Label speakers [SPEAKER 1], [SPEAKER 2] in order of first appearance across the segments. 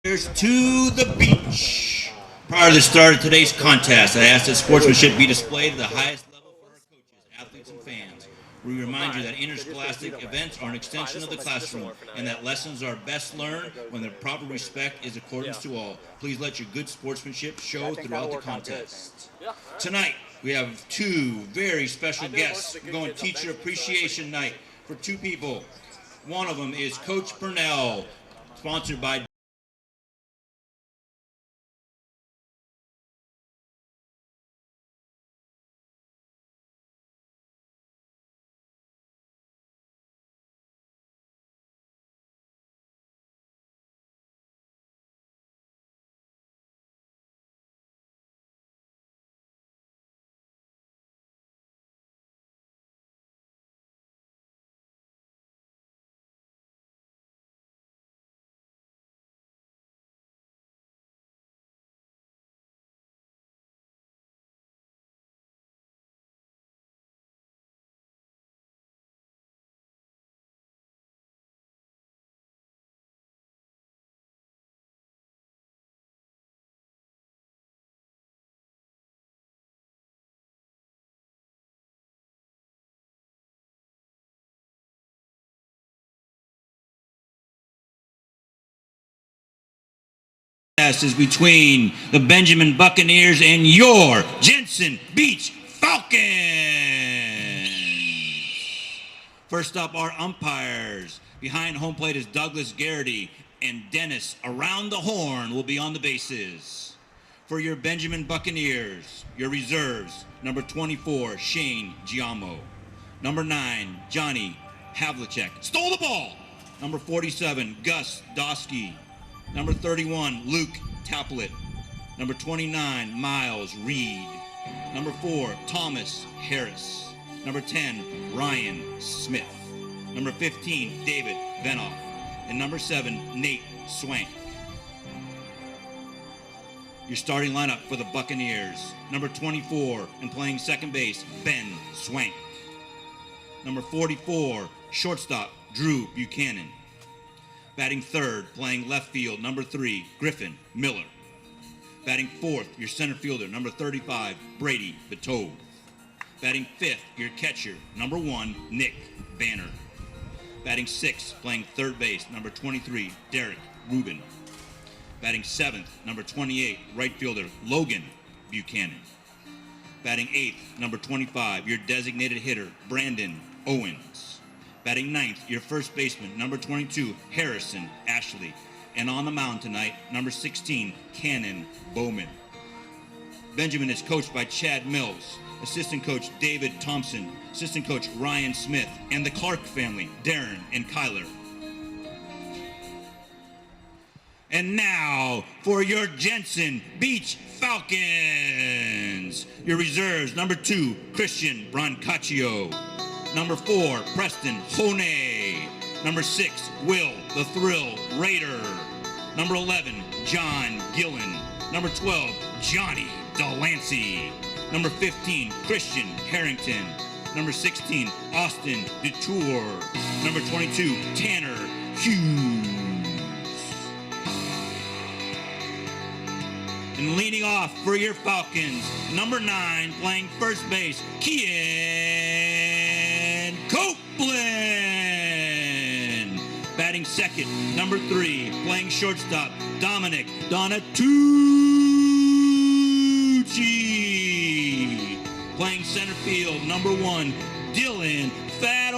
[SPEAKER 1] Here's to the beach. Prior to the start of today's contest, I ask that sportsmanship be displayed to the highest level for our coaches, athletes, and fans. We remind you that interscholastic events are an extension of the classroom and that lessons are best learned when the proper respect is accordance to all. Please let your good sportsmanship show throughout the contest. Tonight, we have two very special guests. We're going Teacher Appreciation Night for two people. One of them is Coach Purnell, sponsored by is between the Benjamin Buccaneers and your Jensen Beach Falcons. First up, our umpires. Behind home plate is Douglas Garrity, and Dennis around the horn will be on the bases. For your Benjamin Buccaneers, your reserves, number 24, Shane Giamo. Number 9, Johnny Havlicek. Stole the ball! Number 47, Gus Dosky. Number 31, Luke Taplet. Number 29, Miles Reed. Number 4, Thomas Harris. Number 10, Ryan Smith. Number 15, David Venoff. And number 7, Nate Swank. Your starting lineup for the Buccaneers. Number 24, and playing second base, Ben Swank. Number 44, shortstop, Drew Buchanan. Batting third, playing left field, number 3, Griffin Miller. Batting fourth, your center fielder, number 35, Brady Beto. Batting fifth, your catcher, number 1, Nick Banner. Batting sixth, playing third base, number 23, Derek Rubin. Batting seventh, number 28, right fielder, Logan Buchanan. Batting eighth, number 25, your designated hitter, Brandon Owens. Batting ninth, your first baseman, number 22, Harrison Ashley. And on the mound tonight, number 16, Cannon Bowman. Benjamin is coached by Chad Mills, assistant coach David Thompson, assistant coach Ryan Smith, and the Clark family, Darren and Kyler. And now for your Jensen Beach Falcons. Your reserves, number 2, Christian Brancaccio. Number 4, Preston Hone. Number 6, Will the Thrill Raider. Number 11, John Gillen. Number 12, Johnny Delancey. Number 15, Christian Harrington. Number 16, Austin Detour. Number 22, Tanner Hughes. And leading off for your Falcons, number 9, playing first base, Kian Copeland. Batting second, number 3, playing shortstop, Dominic Donatucci. Playing center field, number 1, Dylan Fadovich.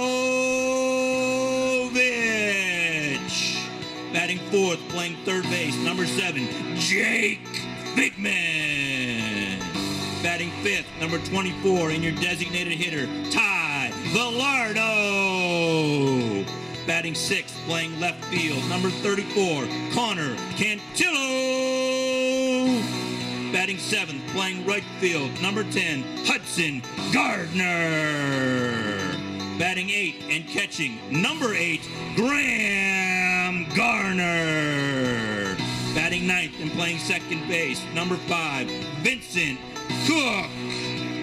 [SPEAKER 1] Batting fourth, playing third base, number 7, Jake Bigman. Batting fifth, number 24, and your designated hitter, Ty Villardo. Batting sixth, playing left field, number 34, Connor Cantillo. Batting seventh, playing right field, number 10, Hudson Gardner. Batting eighth and catching, number 8, Graham Garner. Batting ninth and playing second base, number 5, Vincent Cook.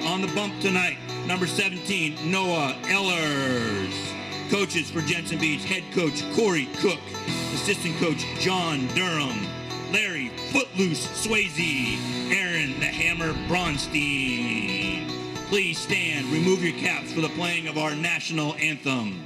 [SPEAKER 1] On the bump tonight, number 17, Noah Ellers. Coaches for Jensen Beach, head coach Corey Cook, assistant coach John Durham, Larry Footloose Swayze, Aaron the Hammer Bronstein. Please stand, remove your caps for the playing of our national anthem.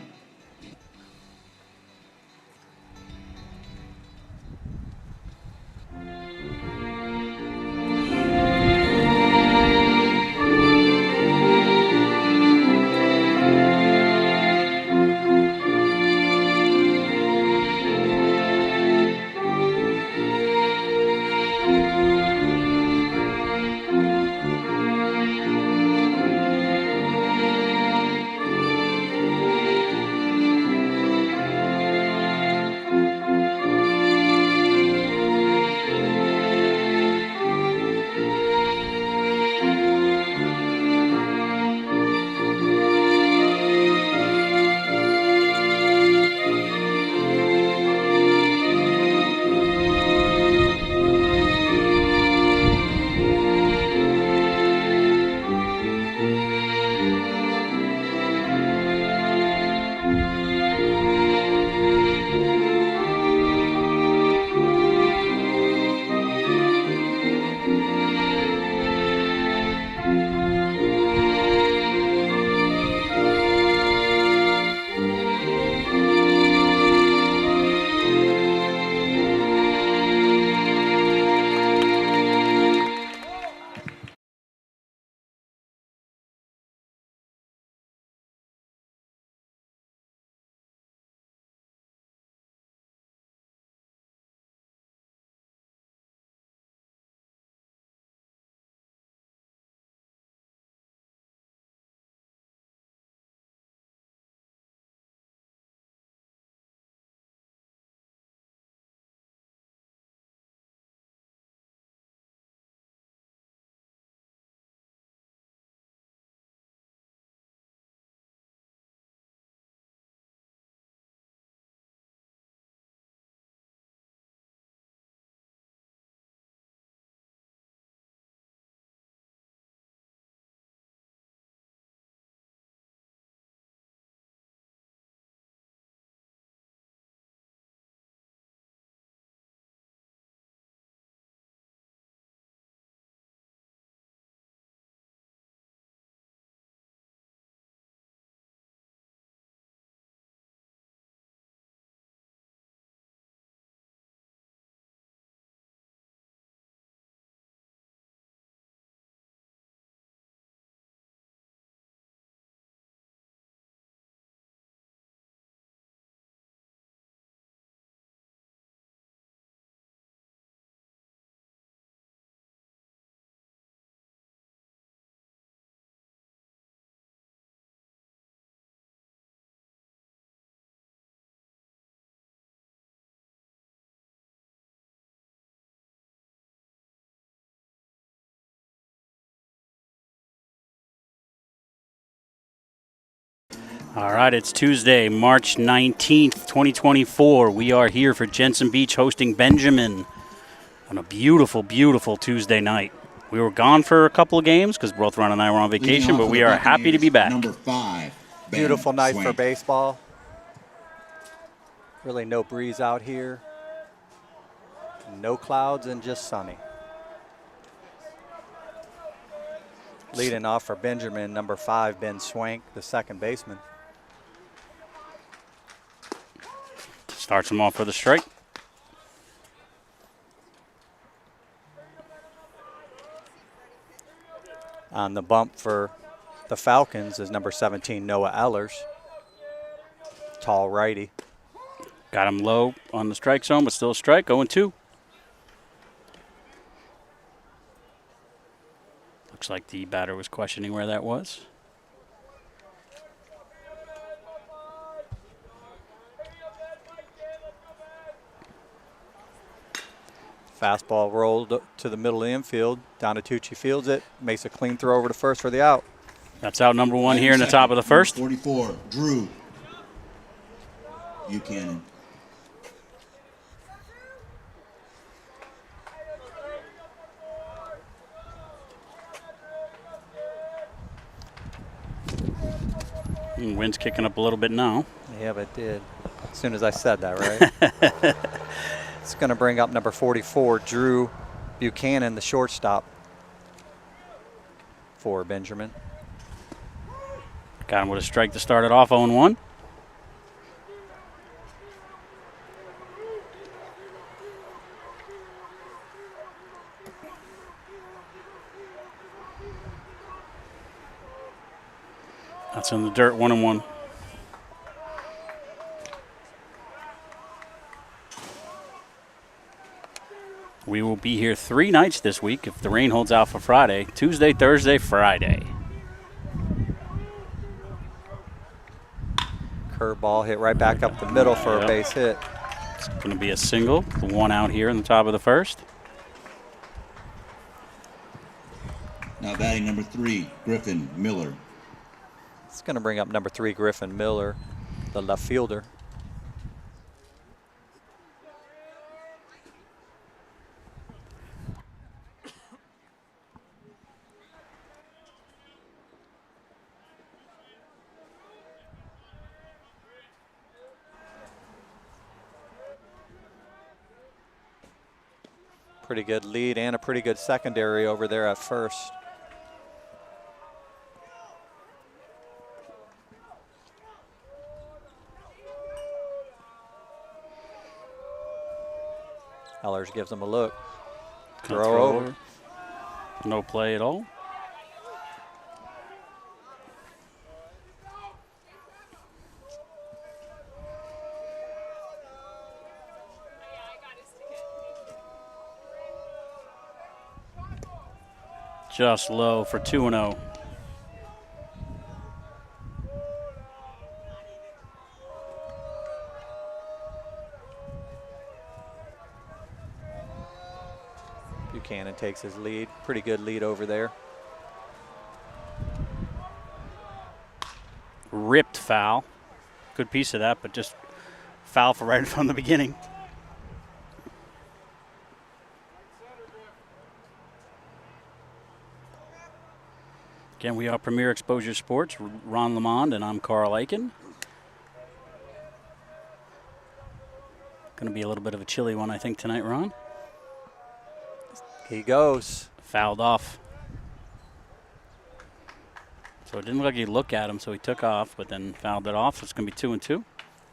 [SPEAKER 2] All right, it's Tuesday, March 19th, 2024. We are here for Jensen Beach hosting Benjamin on a beautiful, beautiful Tuesday night. We were gone for a couple of games because both Ron and I were on vacation, but we are happy to be back.
[SPEAKER 3] Number 5.
[SPEAKER 4] Beautiful night for baseball. Really no breeze out here. No clouds and just sunny. Leading off for Benjamin, number 5, Ben Swank, the second baseman.
[SPEAKER 2] Starts him off with a strike.
[SPEAKER 4] On the bump for the Falcons is number 17, Noah Ellers. Tall righty.
[SPEAKER 2] Got him low on the strike zone, but still a strike, 0-2. Looks like the batter was questioning where that was.
[SPEAKER 4] Fastball rolled to the middle of the infield. Donatucci fields it, makes a clean throw over to first for the out.
[SPEAKER 2] That's out number 1 here in the top of the first.
[SPEAKER 3] 44, Drew Buchanan.
[SPEAKER 2] Wind's kicking up a little bit now.
[SPEAKER 4] Yeah, but it did. As soon as I said that, right? It's going to bring up number 44, Drew Buchanan, the shortstop for Benjamin.
[SPEAKER 2] Got him with a strike to start it off, 0-1. That's in the dirt, 1-1. We will be here 3 nights this week if the rain holds out for Friday. Tuesday, Thursday, Friday.
[SPEAKER 4] Curveball hit right back up the middle for a base hit.
[SPEAKER 2] It's going to be a single. The 1 out here in the top of the first.
[SPEAKER 1] Now batting number 3, Griffin Miller.
[SPEAKER 4] It's going to bring up number 3, Griffin Miller, the left fielder. Pretty good lead and a pretty good secondary over there at first. Ellers gives him a look. Throw over.
[SPEAKER 2] No play at all. Just low for 2-0.
[SPEAKER 4] Buchanan takes his lead. Pretty good lead over there.
[SPEAKER 2] Ripped foul. Good piece of that, but just foul for right from the beginning. Again, we are Premier Exposure Sports. Ron Lamond and I'm Carl Aiken. Going to be a little bit of a chilly one, I think, tonight, Ron.
[SPEAKER 4] He goes.
[SPEAKER 2] Fouled off. So it didn't look like he looked at him, so he took off, but then fouled it off. So it's going to be 2-2.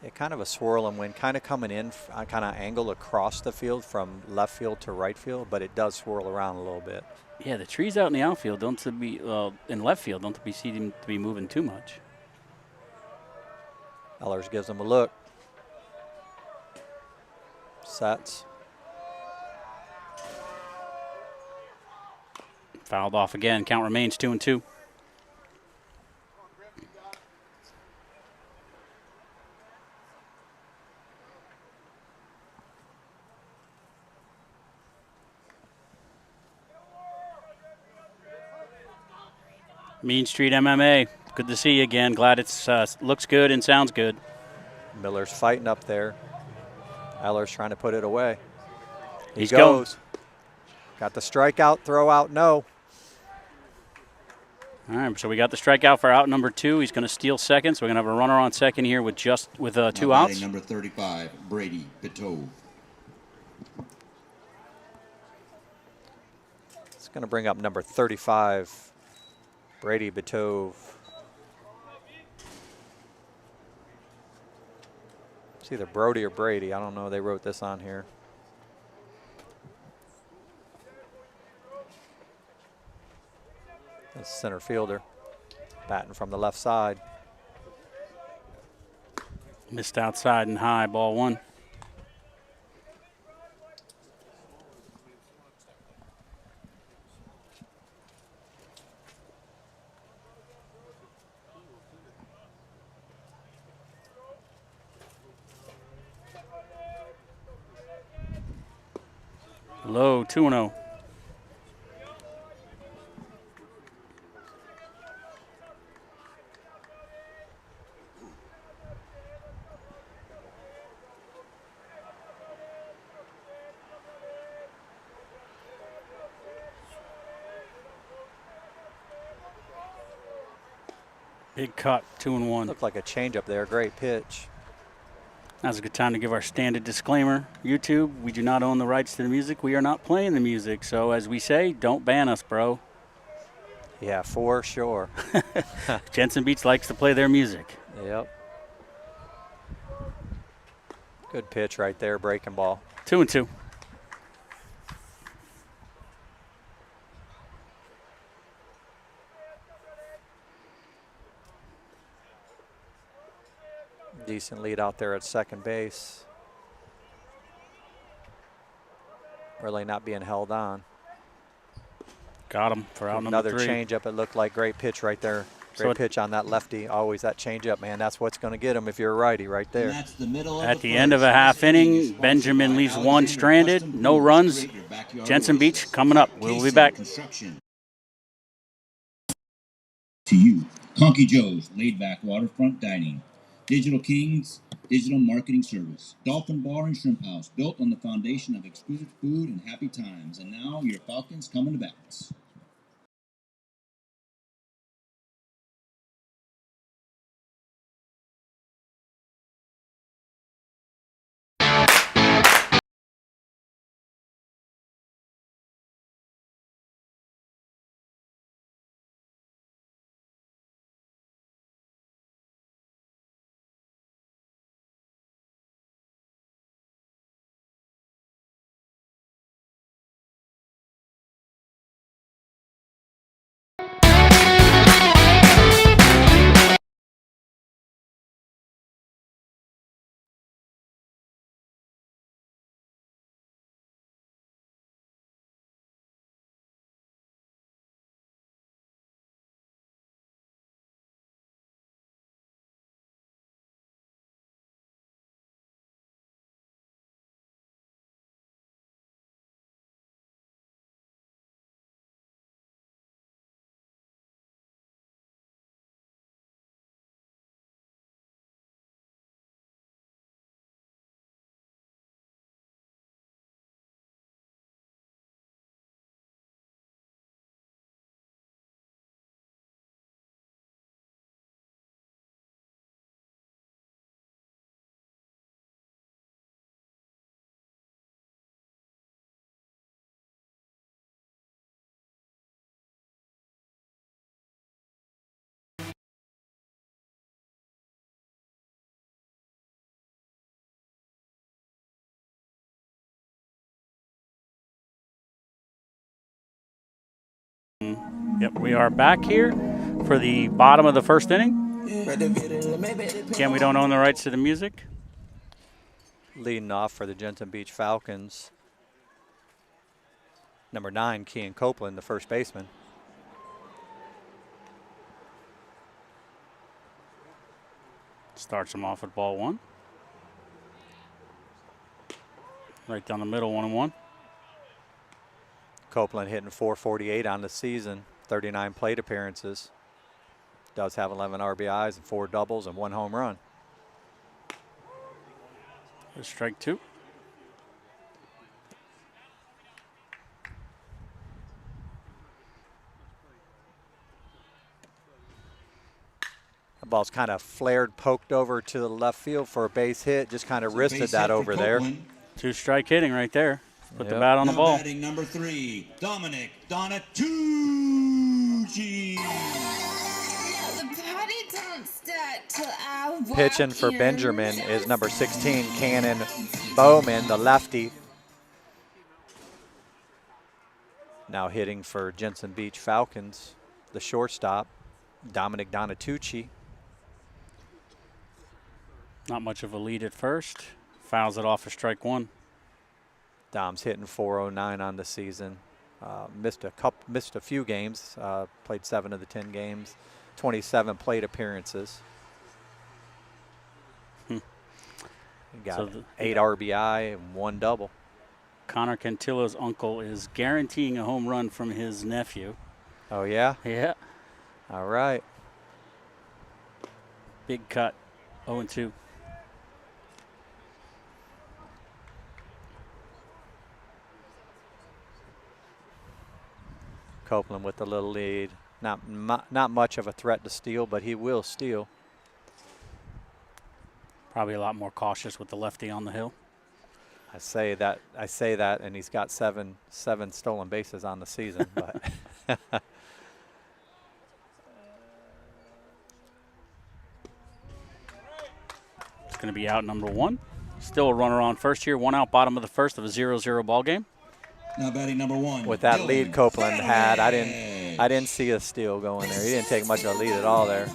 [SPEAKER 4] Yeah, kind of a swirling wind, kind of coming in, kind of angle across the field from left field to right field, but it does swirl around a little bit.
[SPEAKER 2] Yeah, the trees out in the outfield don't seem to be, in left field, don't seem to be moving too much.
[SPEAKER 4] Ellers gives him a look. Sets.
[SPEAKER 2] Fouled off again. Count remains 2-2. Mean Street MMA. Good to see you again. Glad it's looks good and sounds good.
[SPEAKER 4] Miller's fighting up there. Ellers trying to put it away. He
[SPEAKER 2] He's
[SPEAKER 4] goes. Got the strikeout, throw out, no.
[SPEAKER 2] All right, so we got the strikeout for out number 2. He's going to steal second, so we're going to have a runner on second here with 2 outs.
[SPEAKER 1] Number 35, Brady Petove.
[SPEAKER 4] It's going to bring up number 35, Brady Petove. It's either Brody or Brady. I don't know. They wrote this on here. That's center fielder, batting from the left side.
[SPEAKER 2] Missed outside and high, ball 1. Low, 2-0. Big cut, 2-1.
[SPEAKER 4] Looked like a changeup there. Great pitch.
[SPEAKER 2] Now's a good time to give our standard disclaimer. YouTube, we do not own the rights to the music. We are not playing the music. So as we say, don't ban us, bro.
[SPEAKER 4] Yeah, for sure.
[SPEAKER 2] Jensen Beach likes to play their music.
[SPEAKER 4] Yep. Good pitch right there, breaking ball.
[SPEAKER 2] 2-2.
[SPEAKER 4] Decent lead out there at second base. Really not being held on.
[SPEAKER 2] Got him for out
[SPEAKER 4] Another
[SPEAKER 2] number 3.
[SPEAKER 4] changeup. It looked like great pitch right there. Great pitch on that lefty. Always that changeup, man. That's what's going to get him if you're a righty right there.
[SPEAKER 1] That's the middle of
[SPEAKER 2] At the
[SPEAKER 1] first.
[SPEAKER 2] end of a half inning, Benjamin leaves one stranded, no runs. Jensen Beach coming up. We'll be back.
[SPEAKER 1] To you, Conky Joe's Laid Back Waterfront Dining. Digital Kings Digital Marketing Service. Dolphin Bar and Shrimp House, built on the foundation of exquisite food and happy times. And now your Falcons coming to bats.
[SPEAKER 2] Yep, we are back here for the bottom of the first inning. Again, we don't own the rights to the music.
[SPEAKER 4] Leading off for the Jensen Beach Falcons. Number 9, Kean Copeland, the first baseman.
[SPEAKER 2] Starts him off at ball 1. Right down the middle, 1-1.
[SPEAKER 4] Copeland hitting .448 on the season, 39 plate appearances. Does have 11 RBIs and 4 doubles and 1 home run.
[SPEAKER 2] There's strike 2.
[SPEAKER 4] The ball's kind of flared, poked over to the left field for a base hit. Just kind of wristed that over there.
[SPEAKER 2] 2 strike hitting right there. Put the
[SPEAKER 4] Yep.
[SPEAKER 2] bat on the ball.
[SPEAKER 1] Batting number 3, Dominic Donatucci.
[SPEAKER 4] Pitching for Benjamin is number 16, Cannon Bowman, the lefty. Now hitting for Jensen Beach Falcons, the shortstop, Dominic Donatucci.
[SPEAKER 2] Not much of a lead at first. Fouls it off for strike 1.
[SPEAKER 4] Dom's hitting .409 on the season. Missed a few games. Played 7 of the 10 games. 27 plate appearances. He got 8 RBI and 1 double.
[SPEAKER 2] Connor Cantillo's uncle is guaranteeing a home run from his nephew.
[SPEAKER 4] Oh yeah.
[SPEAKER 2] Yeah.
[SPEAKER 4] All right.
[SPEAKER 2] Big cut. 0-2.
[SPEAKER 4] Copeland with the little lead. Not much of a threat to steal, but he will steal.
[SPEAKER 2] Probably a lot more cautious with the lefty on the hill.
[SPEAKER 4] I say that, and he's got seven stolen bases on the season. But
[SPEAKER 2] it's going to be out number 1. Still a runner on first here. 1 out, bottom of the first of a 0-0 ball game.
[SPEAKER 1] Now batting number 1.
[SPEAKER 4] with that
[SPEAKER 1] Dylan
[SPEAKER 4] lead Copeland had, I
[SPEAKER 1] Fadovich.
[SPEAKER 4] didn't see a steal going there. He didn't take much of a lead at all there.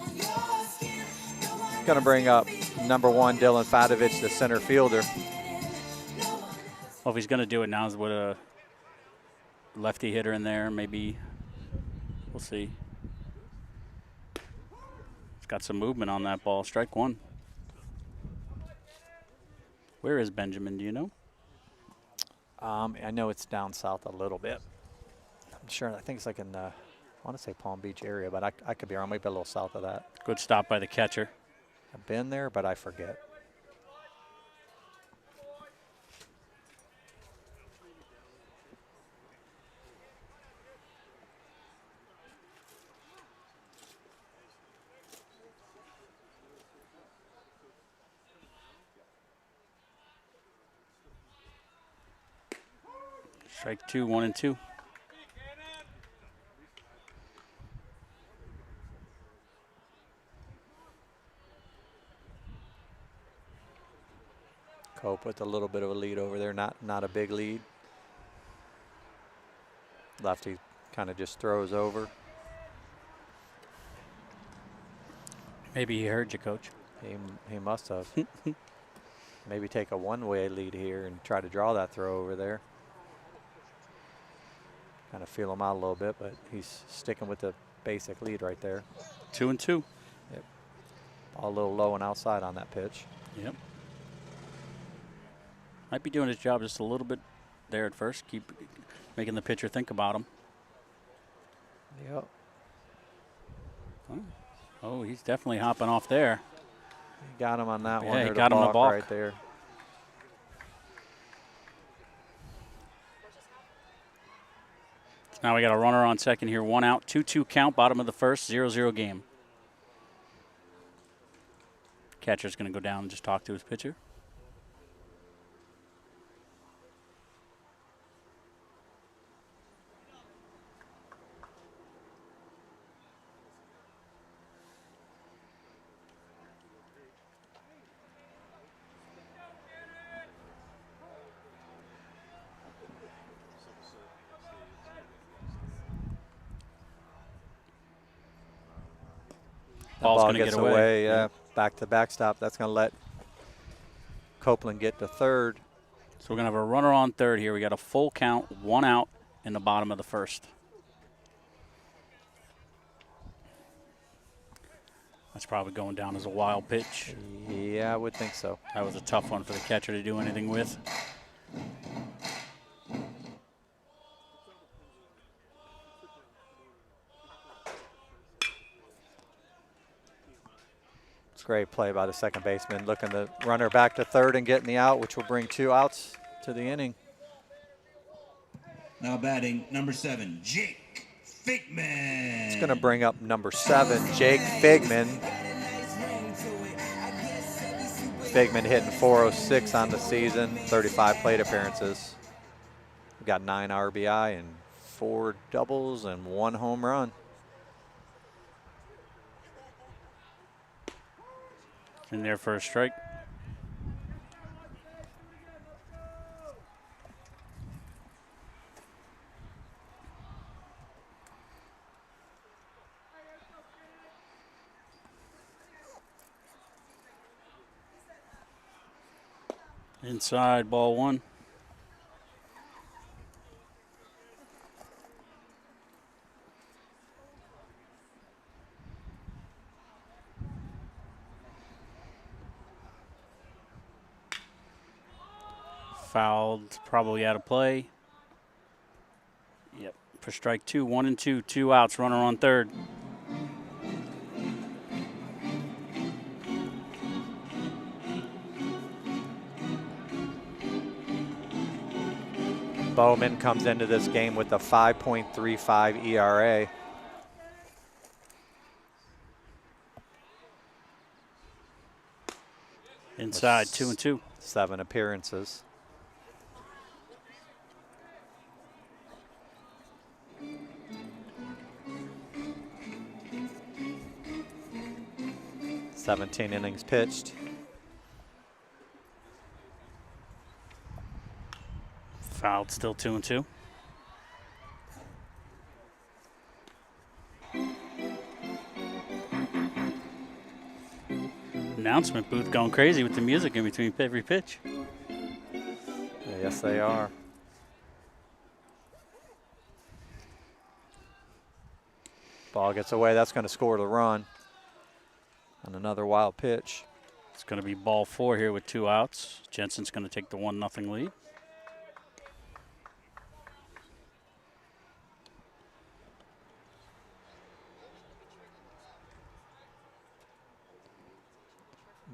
[SPEAKER 4] Going to bring up number 1, Dylan Fadovich, the center fielder.
[SPEAKER 2] Well, if he's going to do it now, is with a lefty hitter in there, maybe. We'll see. He's got some movement on that ball. Strike 1. Where is Benjamin? Do you know?
[SPEAKER 4] I know it's down south a little bit. I'm sure. I think it's like in the, I want to say Palm Beach area, but I could be wrong. Maybe a little south of that.
[SPEAKER 2] Good stop by the catcher.
[SPEAKER 4] I've been there, but I forget.
[SPEAKER 2] Strike 2, 1-2.
[SPEAKER 4] Cope with a little bit of a lead over there, not a big lead. Lefty kind of just throws over.
[SPEAKER 2] Maybe he heard you, Coach.
[SPEAKER 4] He must have. Maybe take a one-way lead here and try to draw that throw over there. Kind of feel him out a little bit, but he's sticking with the basic lead right there.
[SPEAKER 2] 2-2.
[SPEAKER 4] Yep. All a little low and outside on that pitch.
[SPEAKER 2] Yep. Might be doing his job just a little bit there at first. Keep making the pitcher think about him.
[SPEAKER 4] Yep.
[SPEAKER 2] Oh, he's definitely hopping off there.
[SPEAKER 4] He got him on that one.
[SPEAKER 2] Yeah, he
[SPEAKER 4] There's
[SPEAKER 2] got him the balk
[SPEAKER 4] right there.
[SPEAKER 2] Now we got a runner on second here. 1 out, 2-2 count, bottom of the first, 0-0 game. Catcher's going to go down and just talk to his pitcher. Ball's going to get away.
[SPEAKER 4] Yeah, back to backstop. That's going to let Copeland get to third.
[SPEAKER 2] So we're going to have a runner on third here. We got a full count, 1 out in the bottom of the first. That's probably going down as a wild pitch.
[SPEAKER 4] Yeah, I would think so.
[SPEAKER 2] That was a tough one for the catcher to do anything with.
[SPEAKER 4] Great play by the second baseman, looking the runner back to third and getting the out, which will bring 2 outs to the inning.
[SPEAKER 1] Now batting number 7, Jake Figman.
[SPEAKER 4] It's going to bring up number 7, Jake Figman. Figman hitting .406 on the season, 35 plate appearances. We got 9 RBI and 4 doubles and 1 home run.
[SPEAKER 2] In there for a strike. Inside, ball 1. Fouled, probably out of play. Yep, for strike 2, 1-2, 2 outs, runner on third.
[SPEAKER 4] Bowman comes into this game with a 5.35 ERA.
[SPEAKER 2] Inside 2-2.
[SPEAKER 4] 7 appearances. "17 innings pitched."
[SPEAKER 2] Fouled, still 2-2. Announcement booth going crazy with the music in between every pitch.
[SPEAKER 4] Yes, they are. Ball gets away. That's going to score the run on another wild pitch.
[SPEAKER 2] It's going to be ball 4 here with 2 outs. Jensen's going to take the 1-0 lead.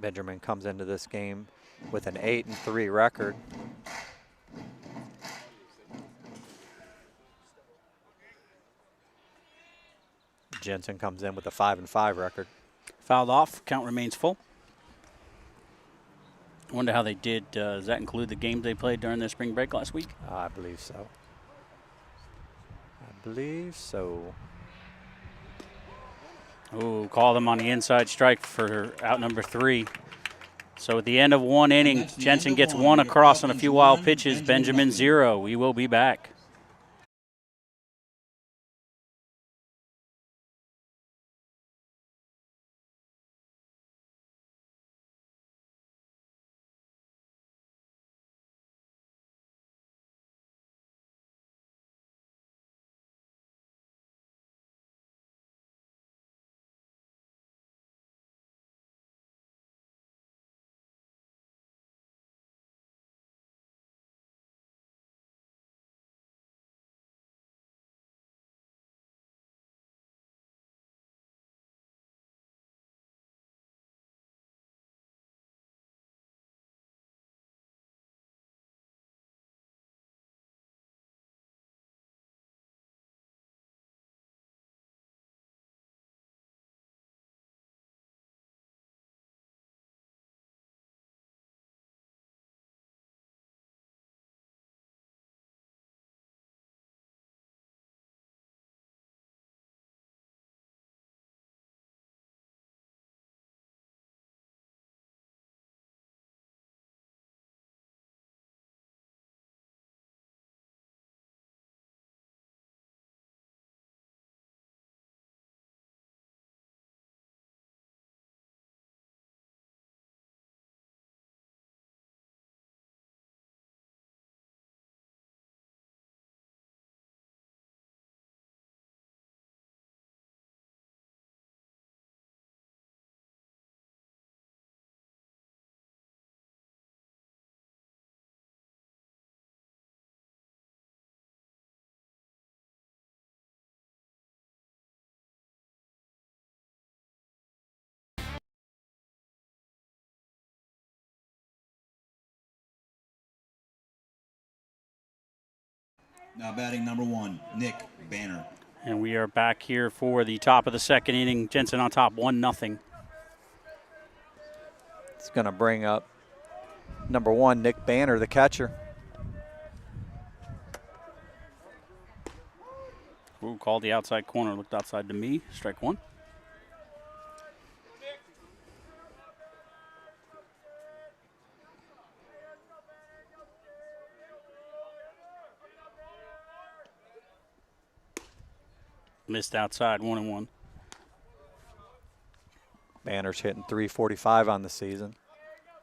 [SPEAKER 4] Benjamin comes into this game with an 8-3 record. Jensen comes in with a 5-5 record.
[SPEAKER 2] Fouled off. Count remains full. I wonder how they did. Does that include the games they played during their spring break last week?
[SPEAKER 4] I believe so. I believe so.
[SPEAKER 2] Ooh, call them on the inside strike for out number 3. So at the end of 1 inning, Jensen gets 1 across on a few wild pitches. Benjamin 0. We will be back.
[SPEAKER 1] Now batting number 1, Nick Banner.
[SPEAKER 2] And we are back here for the top of the 2nd inning. Jensen on top, 1-0.
[SPEAKER 4] It's going to bring up number 1, Nick Banner, the catcher.
[SPEAKER 2] Ooh, called the outside corner. Looked outside to me. Strike 1. Missed outside, 1-1.
[SPEAKER 4] Banner's hitting .345 on the season.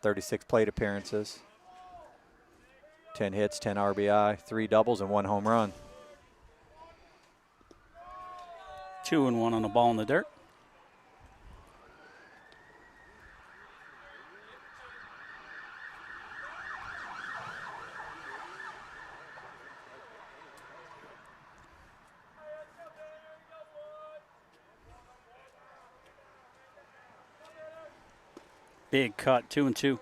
[SPEAKER 4] 36 plate appearances. 10 hits, 10 RBI, 3 doubles, and 1 home run.
[SPEAKER 2] 2-1 on the ball in the dirt. Big cut, 2-2.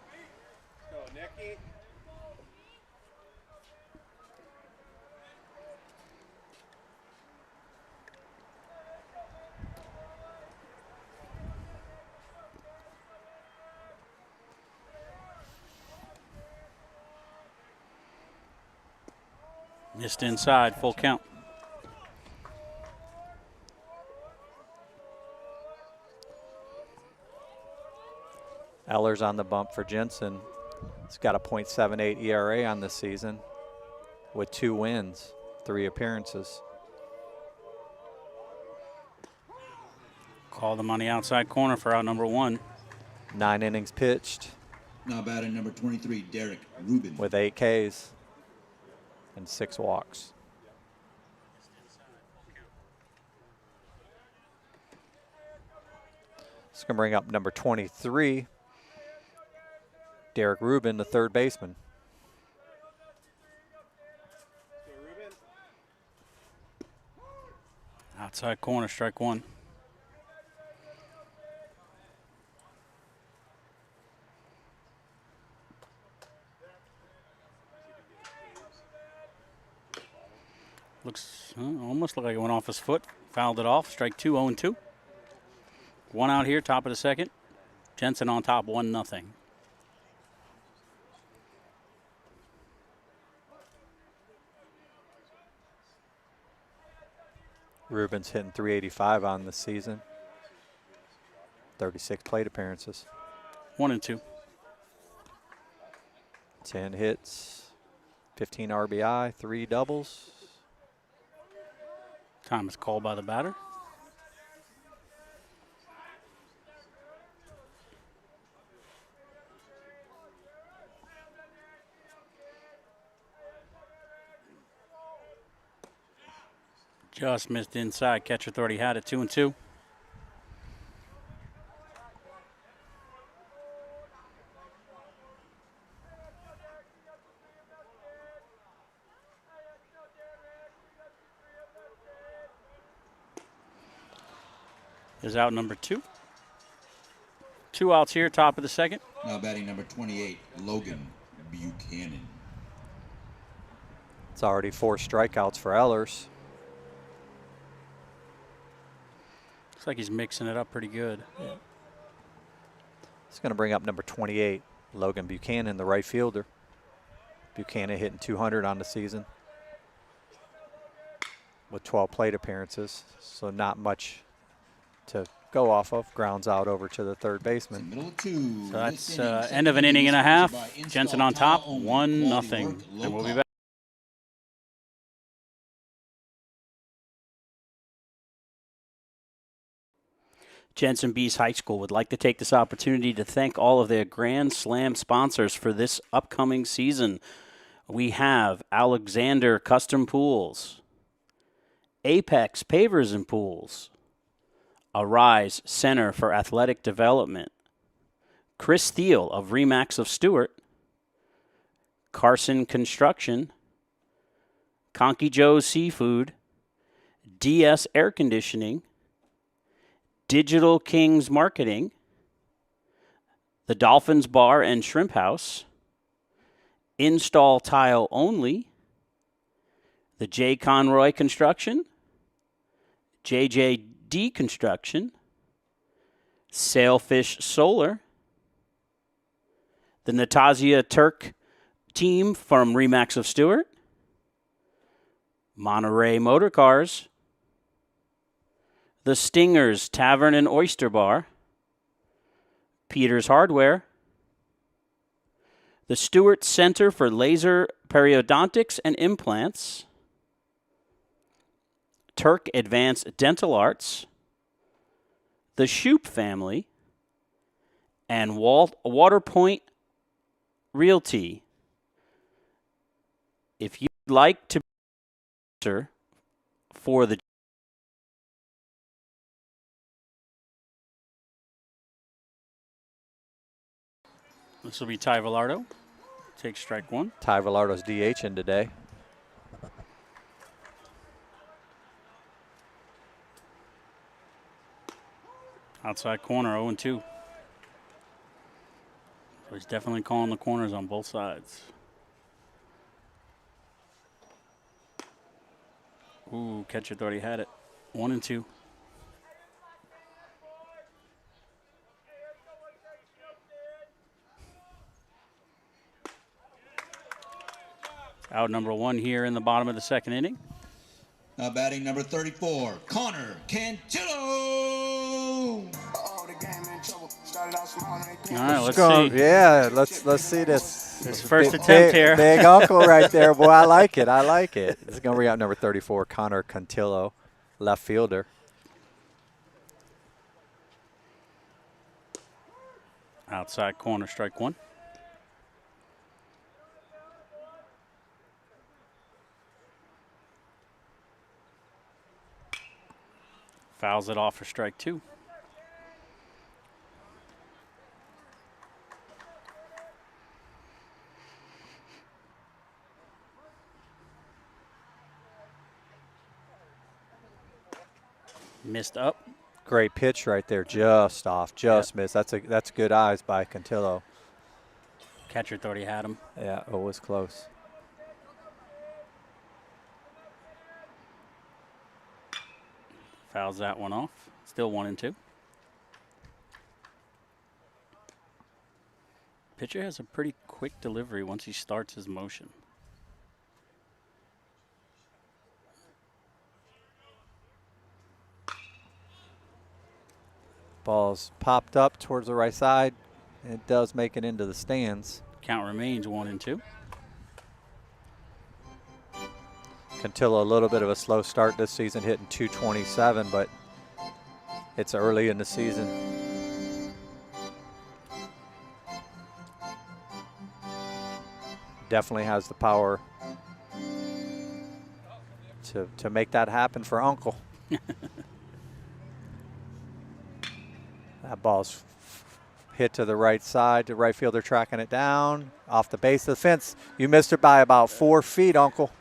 [SPEAKER 2] Missed inside, full count.
[SPEAKER 4] Eller's on the bump for Jensen. He's got a .78 ERA on this season with 2 wins, 3 appearances.
[SPEAKER 2] Called him on the outside corner for out number 1.
[SPEAKER 4] 9 innings pitched.
[SPEAKER 1] Now batting number 23, Derek Rubin.
[SPEAKER 4] With 8 Ks and 6 walks. It's going to bring up number 23, Derek Rubin, the third baseman.
[SPEAKER 2] Outside corner, strike 1. Looks almost like it went off his foot. Fouled it off. Strike 2, 0-2. 1 out here, top of the second. Jensen on top, 1-0.
[SPEAKER 4] Rubin's hitting .385 on the season. 36 plate appearances.
[SPEAKER 2] 1-2.
[SPEAKER 4] 10 hits, 15 RBI, 3 doubles.
[SPEAKER 2] Time is called by the batter. Just missed inside. Catcher thought he had it. 2-2. Is out number 2. 2 outs here, top of the second.
[SPEAKER 1] Now batting number 28, Logan Buchanan.
[SPEAKER 4] It's already 4 strikeouts for Ellers.
[SPEAKER 2] Looks like he's mixing it up pretty good.
[SPEAKER 4] Yeah. It's going to bring up number 28, Logan Buchanan, the right fielder. Buchanan hitting .200 on the season with 12 plate appearances, so not much to go off of. Grounds out over to the third baseman.
[SPEAKER 1] Middle of 2.
[SPEAKER 2] So that's end of an inning and a half. Jensen on top, 1-0. And we'll be back. Jensen Bees High School would like to take this opportunity to thank all of their Grand Slam sponsors for this upcoming season. We have Alexander Custom Pools, Apex Pavers and Pools, Arise Center for Athletic Development, Chris Thiel of Remax of Stewart, Carson Construction, Conky Joe's Seafood, DS Air Conditioning, Digital Kings Marketing, the Dolphins Bar and Shrimp House, Install Tile Only, the J. Conroy Construction, JJD Construction, Sailfish Solar, the Natasha Turk team from Remax of Stewart, Monterey Motor Cars, the Stingers Tavern and Oyster Bar, Peter's Hardware, the Stewart Center for Laser Periodontics and Implants, Turk Advanced Dental Arts, the Shoup family, and Waterpoint Realty. If you'd like to be for the This will be Ty Velardo. Take strike 1.
[SPEAKER 4] Ty Velardo's DHing today.
[SPEAKER 2] Outside corner, 0-2. So he's definitely calling the corners on both sides. Ooh, catcher thought he had it. 1-2. Out number 1 here in the bottom of the second inning.
[SPEAKER 1] Now batting number 34, Connor Cantillo.
[SPEAKER 2] All right, let's see.
[SPEAKER 4] Yeah, let's see this.
[SPEAKER 2] His first attempt here.
[SPEAKER 4] Big uncle right there, boy. I like it. I like it. This is going to bring out number 34, Connor Cantillo, left fielder.
[SPEAKER 2] Outside corner, strike 1. Fouls it off for strike 2. Missed up.
[SPEAKER 4] Great pitch right there, just off, just missed. That's good eyes by Cantillo.
[SPEAKER 2] Catcher thought he had him.
[SPEAKER 4] Yeah, it was close.
[SPEAKER 2] Fouls that one off. Still 1-2. Pitcher has a pretty quick delivery once he starts his motion.
[SPEAKER 4] Ball's popped up towards the right side. It does make it into the stands.
[SPEAKER 2] Count remains 1-2.
[SPEAKER 4] Cantillo, a little bit of a slow start this season, hitting 227, but it's early in the season. Definitely has the power to make that happen for Uncle. That ball's hit to the right side. The right fielder tracking it down. Off the base of the fence. You missed it by about 4 feet, Uncle.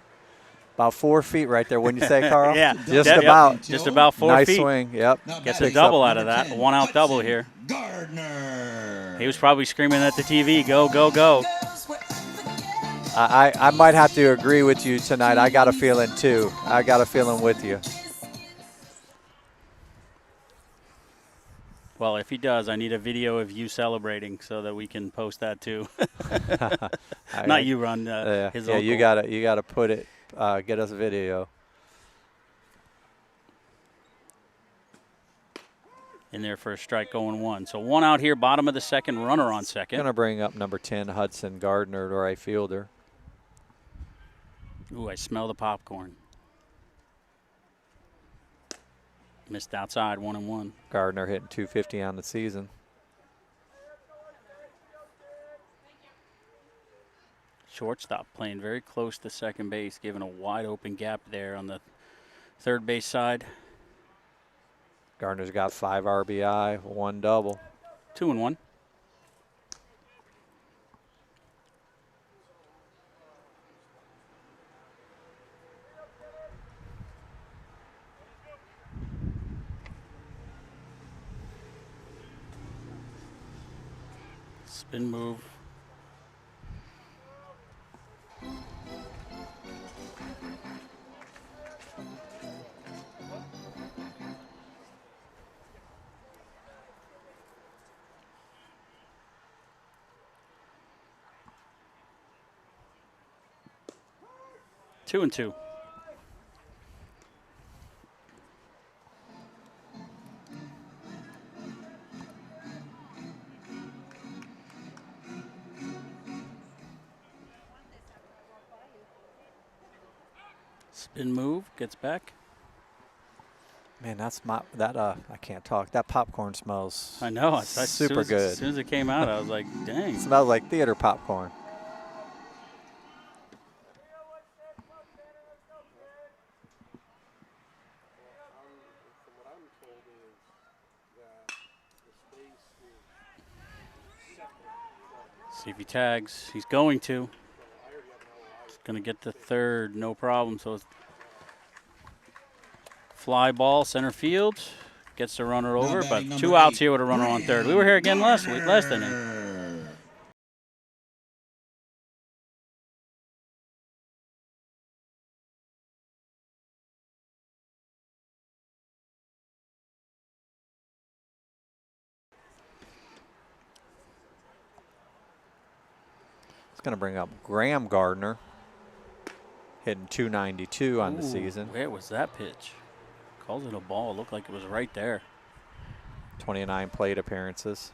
[SPEAKER 4] About 4 feet right there, wouldn't you say, Carl?
[SPEAKER 2] Yeah.
[SPEAKER 4] Just about.
[SPEAKER 2] Just about 4
[SPEAKER 4] nice
[SPEAKER 2] feet.
[SPEAKER 4] Nice swing, yep.
[SPEAKER 2] Gets a double out of that. 1-out double here.
[SPEAKER 1] Gardner.
[SPEAKER 2] He was probably screaming at the TV, go, go, go.
[SPEAKER 4] I might have to agree with you tonight. I got a feeling, too. I got a feeling with you.
[SPEAKER 2] Well, if he does, I need a video of you celebrating so that we can post that too. Not you, Ron. His
[SPEAKER 4] yeah,
[SPEAKER 2] uncle.
[SPEAKER 4] you gotta put it. Get us a video.
[SPEAKER 2] In there for a strike, going 1. So 1 out here, bottom of the second, runner on second.
[SPEAKER 4] Gonna bring up number 10, Hudson Gardner, the right fielder.
[SPEAKER 2] Ooh, I smell the popcorn. Missed outside, 1-1.
[SPEAKER 4] Gardner hitting 250 on the season.
[SPEAKER 2] Shortstop playing very close to second base, giving a wide open gap there on the third base side.
[SPEAKER 4] Gardner's got 5 RBI, 1 double.
[SPEAKER 2] 2-1. Spin move. Two and two. Spin move, gets back.
[SPEAKER 4] Man, I can't talk. That popcorn smells.
[SPEAKER 2] I know.
[SPEAKER 4] Super good.
[SPEAKER 2] As soon as it came out, I was like, dang.
[SPEAKER 4] It smells like theater popcorn.
[SPEAKER 2] See if he tags. He's going to. He's going to get to third, no problem. So it's fly ball, center field. Gets the runner over, but 2 outs here with a runner on third. We were here again last inning.
[SPEAKER 4] Going to bring up Graham Gardner. hitting 292 on the
[SPEAKER 2] Ooh,
[SPEAKER 4] season.
[SPEAKER 2] Where was that pitch? Calls it a ball. Looked like it was right there.
[SPEAKER 4] 29 plate appearances.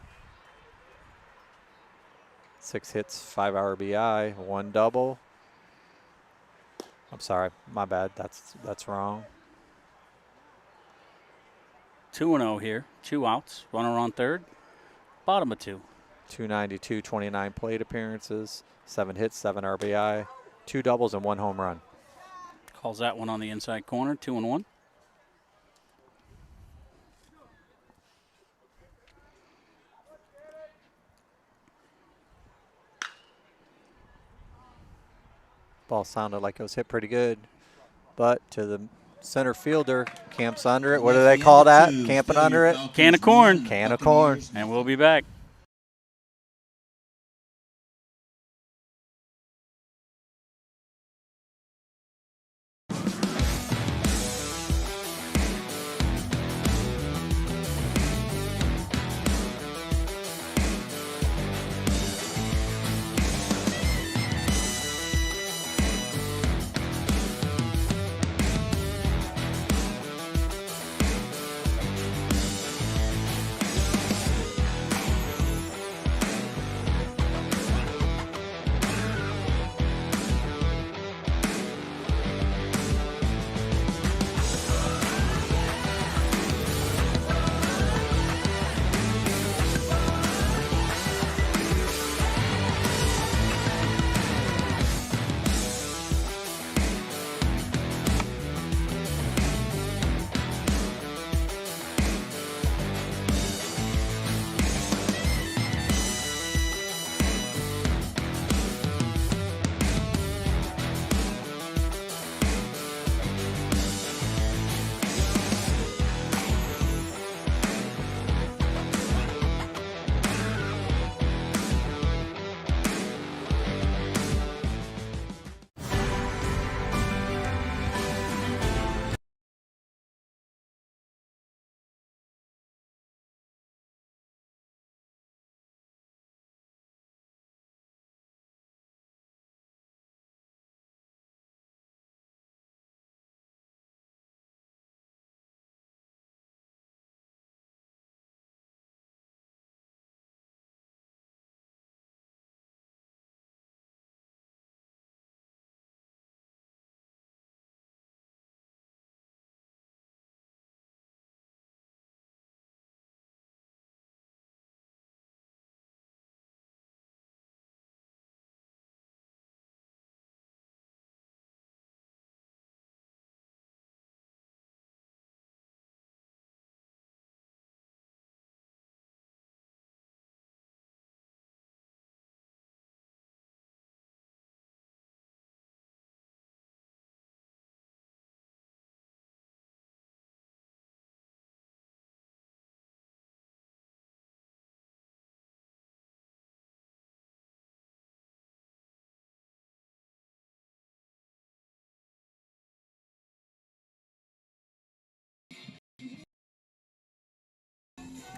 [SPEAKER 4] 6 hits, 5 RBI, 1 double. I'm sorry, my bad. That's wrong.
[SPEAKER 2] 2-0 here. 2 outs. Runner on third. Bottom of 2.
[SPEAKER 4] 292, 29 plate appearances, 7 hits, 7 RBI, 2 doubles, and 1 home run.
[SPEAKER 2] Calls that one on the inside corner. 2-1.
[SPEAKER 4] Ball sounded like it was hit pretty good, but to the center fielder, camps under it. What do they call that? Camping under it?
[SPEAKER 2] Can of corn.
[SPEAKER 4] Can of corn.
[SPEAKER 2] And we'll be back.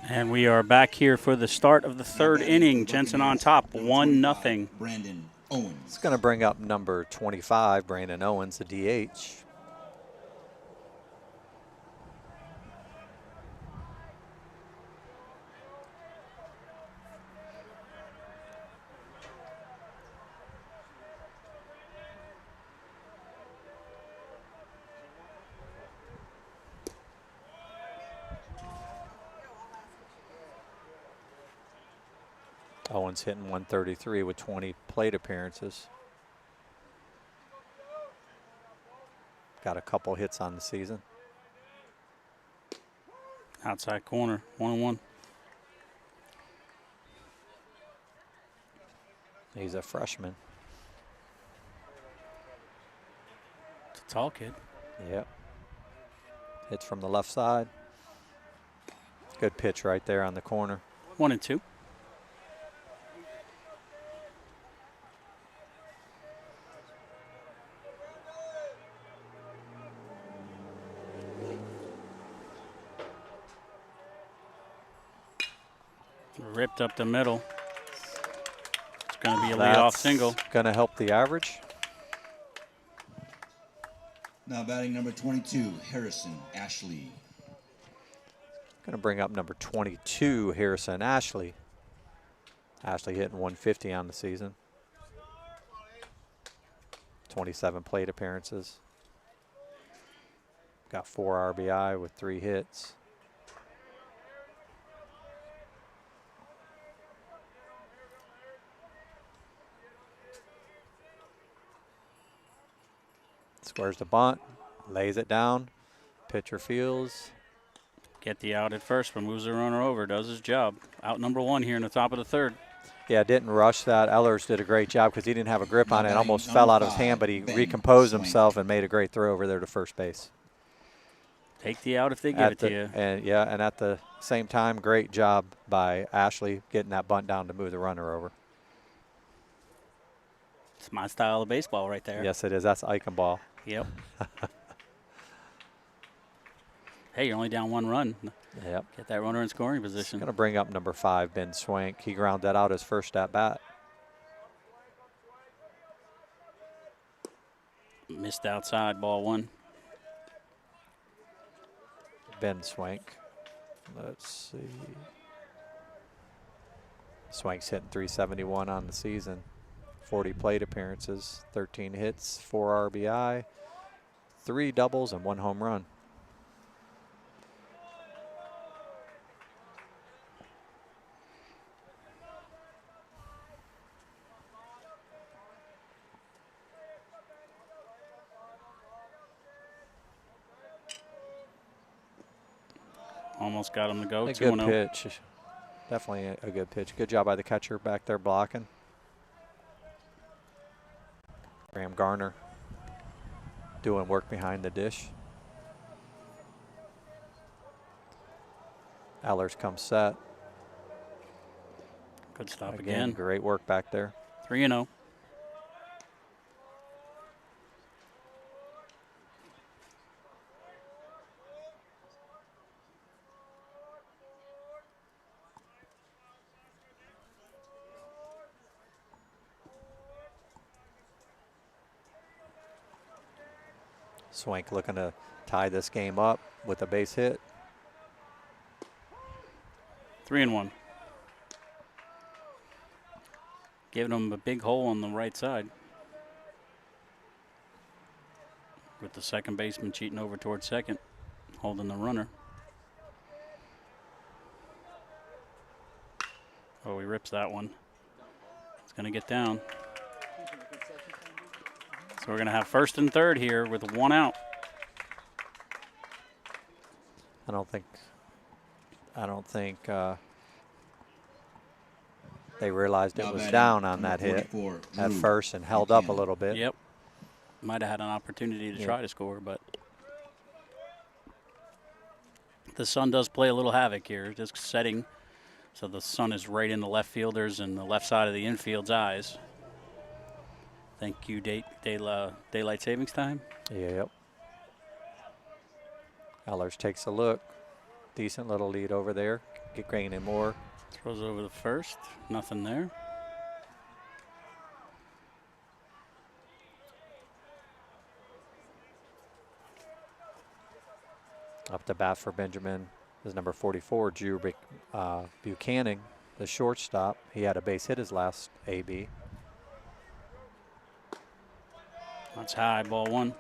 [SPEAKER 2] And we are back here for the start of the third inning. Jensen on top, 1-0.
[SPEAKER 1] Brandon Owens.
[SPEAKER 4] It's going to bring up number 25, Brandon Owens, the DH. Owens hitting 133 with 20 plate appearances. Got a couple hits on the season.
[SPEAKER 2] Outside corner, 1-1.
[SPEAKER 4] He's a freshman.
[SPEAKER 2] It's a tall kid.
[SPEAKER 4] Yep. Hits from the left side. Good pitch right there on the corner.
[SPEAKER 2] 1-2. Ripped up the middle. It's going to be a leadoff single.
[SPEAKER 4] Going to help the average.
[SPEAKER 1] Now batting number 22, Harrison Ashley.
[SPEAKER 4] Going to bring up number 22, Harrison Ashley. Ashley hitting 150 on the season. 27 plate appearances. Got 4 RBI with 3 hits. Squares the bunt, lays it down. Pitcher fields.
[SPEAKER 2] Get the out at first, but moves the runner over. Does his job. Out number 1 here in the top of the 3rd.
[SPEAKER 4] Yeah, didn't rush that. Ellers did a great job because he didn't have a grip on it. It almost
[SPEAKER 1] Number
[SPEAKER 4] fell out of his
[SPEAKER 1] 5,
[SPEAKER 4] hand, but he
[SPEAKER 1] Ben
[SPEAKER 4] recomposed
[SPEAKER 1] Swank.
[SPEAKER 4] himself and made a great throw over there to first base.
[SPEAKER 2] Take the out if they give it to you.
[SPEAKER 4] And at the same time, great job by Ashley getting that bunt down to move the runner over.
[SPEAKER 2] It's my style of baseball right there.
[SPEAKER 4] Yes, it is. That's Eichenball.
[SPEAKER 2] Yep. Hey, you're only down 1 run.
[SPEAKER 4] Yep.
[SPEAKER 2] Get that runner in scoring position.
[SPEAKER 4] Going to bring up number 5, Ben Swank. He ground that out his first at bat.
[SPEAKER 2] Missed outside, ball 1.
[SPEAKER 4] Ben Swank. Let's see. Swank's hitting 371 on the season. 40 plate appearances, 13 hits, 4 RBI, 3 doubles, and 1 home run.
[SPEAKER 2] Almost got him to go.
[SPEAKER 4] A
[SPEAKER 2] 2-0.
[SPEAKER 4] good pitch. Definitely a good pitch. Good job by the catcher back there blocking. Graham Garner doing work behind the dish. Allers comes set.
[SPEAKER 2] Good stop again.
[SPEAKER 4] Great work back there.
[SPEAKER 2] 3-0.
[SPEAKER 4] Swank looking to tie this game up with a base hit.
[SPEAKER 2] 3-1. Giving him a big hole on the right side. With the second baseman cheating over towards second, holding the runner. Oh, he rips that one. It's going to get down. So we're going to have 1st and 3rd here with 1 out.
[SPEAKER 4] I don't think they realized it was down on that hit at first and held up a little bit.
[SPEAKER 2] Yep. Might have had an opportunity to try to score, but the sun does play a little havoc here, just setting. So the sun is right in the left fielders and the left side of the infield's eyes. Thank you, daylight savings time.
[SPEAKER 4] Yep. Ellers takes a look. Decent little lead over there. Get gaining more.
[SPEAKER 2] Throws over the first. Nothing there.
[SPEAKER 4] Up to bat for Benjamin is number 44, Drew Buchanan, the shortstop. He had a base hit his last AB.
[SPEAKER 2] That's high, ball 1.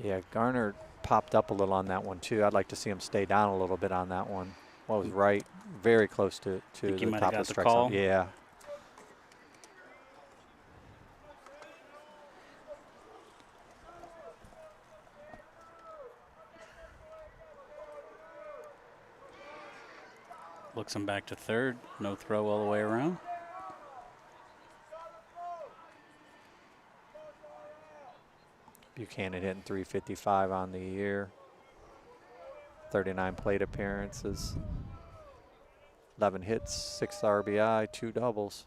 [SPEAKER 4] Yeah, Garner popped up a little on that one too. I'd like to see him stay down a little bit on that one. Well, was right, very close to the top of the strike zone. Yeah.
[SPEAKER 2] Looks him back to 3rd. No throw all the way around.
[SPEAKER 4] Buchanan hitting 355 on the year. 39 plate appearances. 11 hits, 6 RBI, 2 doubles.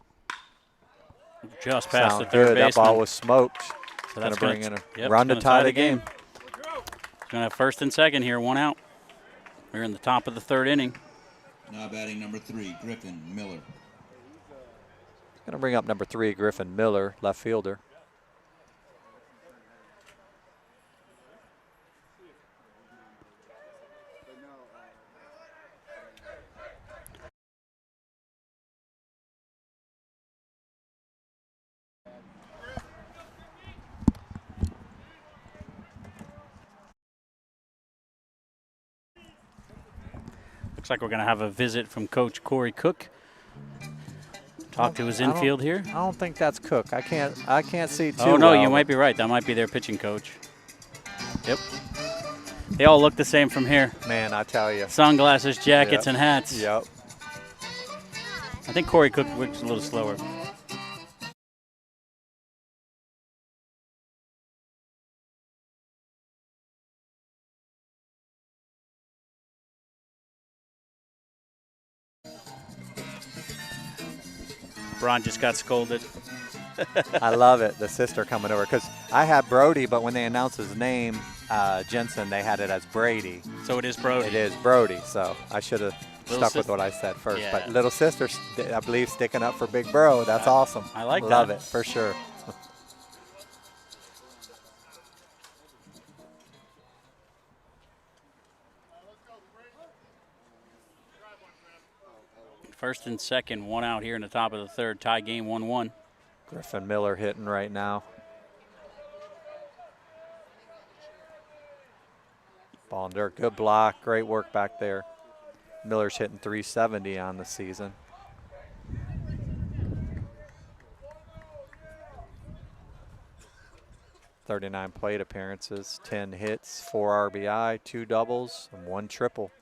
[SPEAKER 2] Just past the 3rd
[SPEAKER 4] good.
[SPEAKER 2] baseman.
[SPEAKER 4] That ball was smoked.
[SPEAKER 2] So
[SPEAKER 4] Going
[SPEAKER 2] that's
[SPEAKER 4] to bring in a run to tie the game.
[SPEAKER 2] Going to have 1st and 2nd here, 1 out. We're in the top of the 3rd inning.
[SPEAKER 1] Now batting number 3, Griffin Miller.
[SPEAKER 4] Going to bring up number 3, Griffin Miller, left fielder.
[SPEAKER 2] Looks like we're going to have a visit from Coach Corey Cook. Talk to his infield here.
[SPEAKER 4] I don't think that's Cook. I can't see too
[SPEAKER 2] Oh, no,
[SPEAKER 4] well,
[SPEAKER 2] you might be right. That might be their pitching coach. Yep. They all look the same from here.
[SPEAKER 4] Man, I tell you.
[SPEAKER 2] Sunglasses, jackets, and hats.
[SPEAKER 4] Yep.
[SPEAKER 2] I think Corey Cook works a little slower. Braun just got scolded.
[SPEAKER 4] I love it, the sister coming over, because I had Brody, but when they announced his name, Jensen, they had it as Brady.
[SPEAKER 2] So it is Brody.
[SPEAKER 4] It is Brody, so I should have stuck with what I said first.
[SPEAKER 2] Yeah.
[SPEAKER 4] But little sister, I believe, sticking up for Big Bro. That's awesome.
[SPEAKER 2] I like that.
[SPEAKER 4] Love it, for sure.
[SPEAKER 2] First and second, one out here in the top of the third. Tie game 1-1.
[SPEAKER 4] Griffin Miller hitting right now. Ball in dirt, good block, great work back there. Miller's hitting 370 on the season. .39 plate appearances, 10 hits, 4 RBI, 2 doubles, and 1 triple.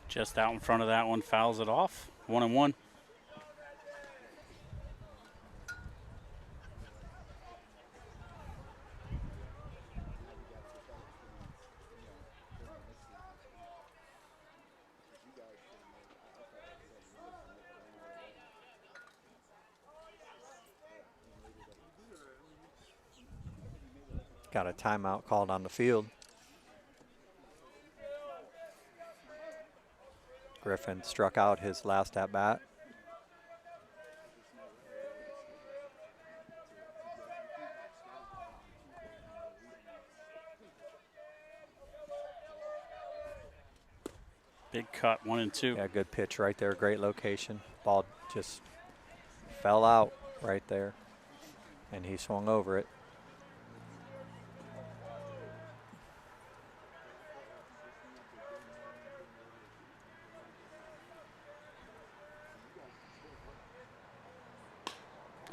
[SPEAKER 2] Just out in front of that one, fouls it off. 1-1.
[SPEAKER 4] Got a timeout called on the field. Griffin struck out his last at bat.
[SPEAKER 2] Big cut, 1-2.
[SPEAKER 4] Yeah, good pitch right there, great location. Ball just fell out right there, and he swung over it.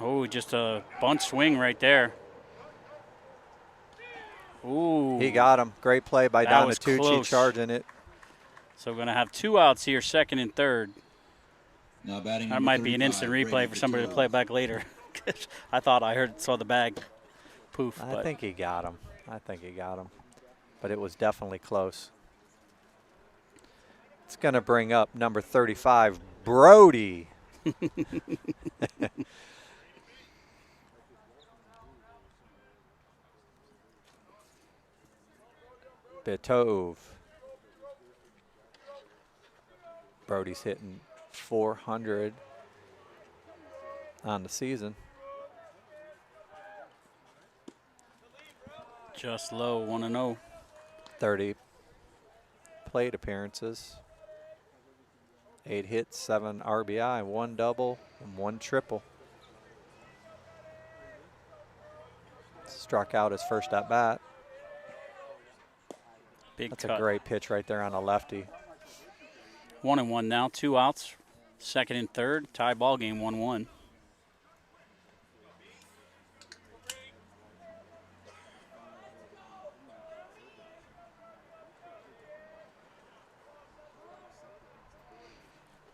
[SPEAKER 2] Oh, just a bunt swing right there. Ooh.
[SPEAKER 4] He got him. Great play by
[SPEAKER 2] That was
[SPEAKER 4] Donatucci,
[SPEAKER 2] close.
[SPEAKER 4] charging it.
[SPEAKER 2] So we're going to have 2 outs here, second and third.
[SPEAKER 1] Now batting
[SPEAKER 2] That
[SPEAKER 1] number
[SPEAKER 2] might be an
[SPEAKER 1] 35,
[SPEAKER 2] instant
[SPEAKER 1] Brady
[SPEAKER 2] replay for somebody to play back later. I thought I saw the bag poof.
[SPEAKER 4] I think he got him. But it was definitely close. It's going to bring up number 35, Brody. Bitove. Brody's hitting 400 on the season.
[SPEAKER 2] Just low, 1-0.
[SPEAKER 4] 30 plate appearances. 8 hits, 7 RBI, 1 double, and 1 triple. Struck out his first at bat. That's
[SPEAKER 2] cut.
[SPEAKER 4] a great pitch right there on a lefty.
[SPEAKER 2] 1-1 now, 2 outs, second and third, tie ball game 1-1.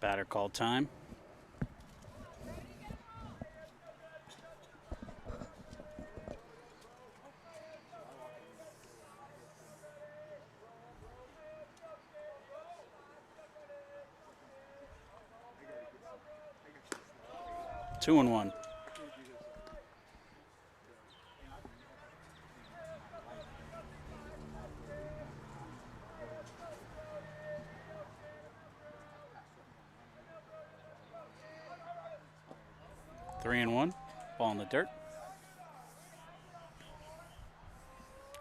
[SPEAKER 2] Batter call time. Two and one. Three and one. Ball in the dirt.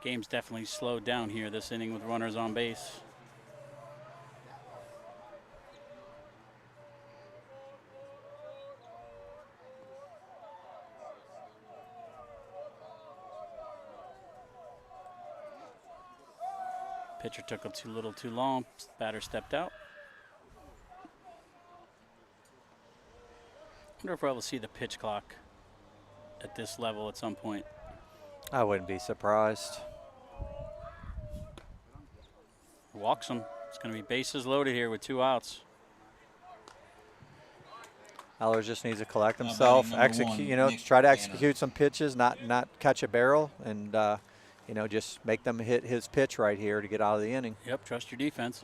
[SPEAKER 2] Game's definitely slowed down here this inning with runners on base. Pitcher took a little too long. Batter stepped out. Wonder if we'll ever see the pitch clock at this level at some point.
[SPEAKER 4] I wouldn't be surprised.
[SPEAKER 2] Walks him. It's going to be bases loaded here with 2 outs.
[SPEAKER 4] Allers just needs to collect himself, execute, try to execute some pitches, not catch a barrel, and just make them hit his pitch right here to get out of the inning.
[SPEAKER 2] Yep, trust your defense.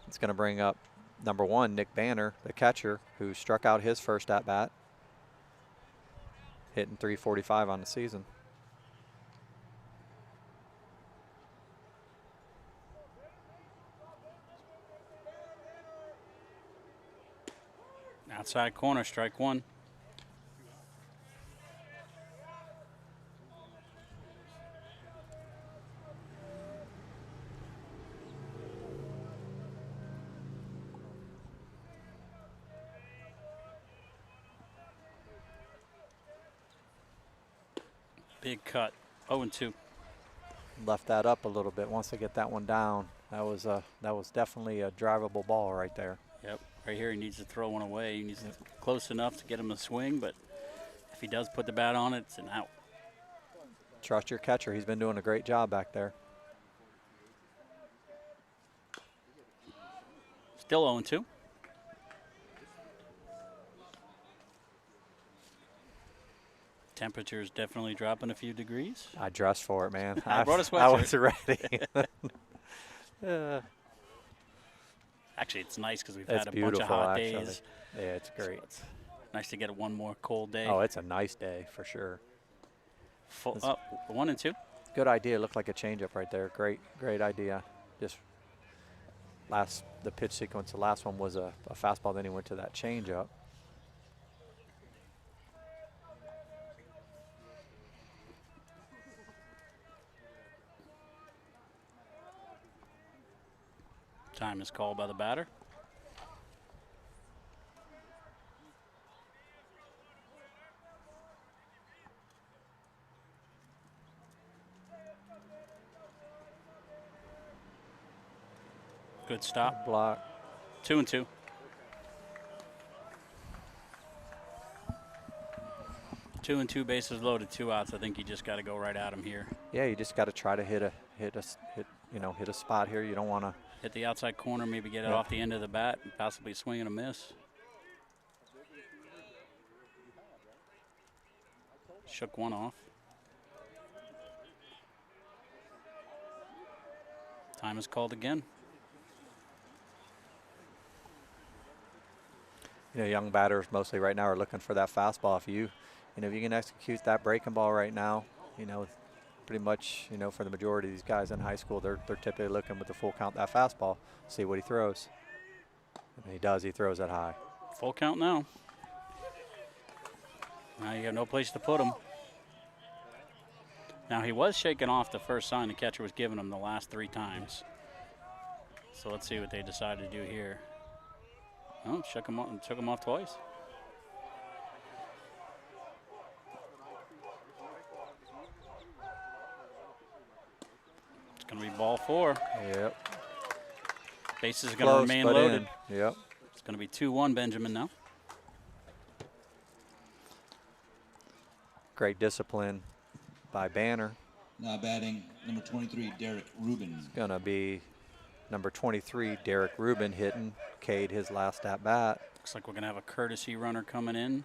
[SPEAKER 4] It's going to bring up number 1, Nick Banner, the catcher, who struck out his first at bat, hitting .345 on the season.
[SPEAKER 2] Outside corner, strike 1. Big cut, 0-2.
[SPEAKER 4] Left that up a little bit. Wants to get that one down. That was definitely a drivable ball right there.
[SPEAKER 2] Yep, right here he needs to throw one away. He needs to close enough to get him to swing, but if he does put the bat on it, it's an out.
[SPEAKER 4] Trust your catcher. He's been doing a great job back there.
[SPEAKER 2] Still 0-2. Temperature's definitely dropping a few degrees.
[SPEAKER 4] I dressed for it, man.
[SPEAKER 2] I brought a sweatshirt.
[SPEAKER 4] I was ready.
[SPEAKER 2] Actually, it's nice because we've
[SPEAKER 4] It's
[SPEAKER 2] had a bunch of hot
[SPEAKER 4] actually.
[SPEAKER 2] days.
[SPEAKER 4] Yeah, it's great.
[SPEAKER 2] So it's nice to get one more cold day.
[SPEAKER 4] Oh, it's a nice day for sure.
[SPEAKER 2] Full up, 1-2.
[SPEAKER 4] Good idea. Looked like a changeup right there. Great idea. Just the pitch sequence. The last one was a fastball. Then he went to that changeup.
[SPEAKER 2] Time is called by the batter. Good stop.
[SPEAKER 4] Block.
[SPEAKER 2] 2-2. Two and two, bases loaded, 2 outs. I think you just got to go right at him here.
[SPEAKER 4] Yeah, you just got to try to hit a spot here. You don't want to
[SPEAKER 2] hit the outside corner, maybe get it off the end of the bat, and possibly swing and a miss. Shook one off. Time is called again.
[SPEAKER 4] Young batters mostly right now are looking for that fastball. If you can execute that breaking ball right now, pretty much, for the majority of these guys in high school, they're typically looking with the full count that fastball, see what he throws. And he does. He throws it high.
[SPEAKER 2] Full count now. Now you got no place to put him. Now he was shaking off the first sign the catcher was giving him the last 3 times. So let's see what they decide to do here. Oh, shook him off and took him off twice. It's going to be ball 4.
[SPEAKER 4] Yep.
[SPEAKER 2] Bases are going to remain loaded.
[SPEAKER 4] Yep.
[SPEAKER 2] It's going to be 2-1 Benjamin now.
[SPEAKER 4] Great discipline by Banner.
[SPEAKER 1] Now batting number 23, Derek Rubin.
[SPEAKER 4] It's going to be number 23, Derek Rubin, hitting. Cade his last at bat.
[SPEAKER 2] Looks like we're going to have a courtesy runner coming in,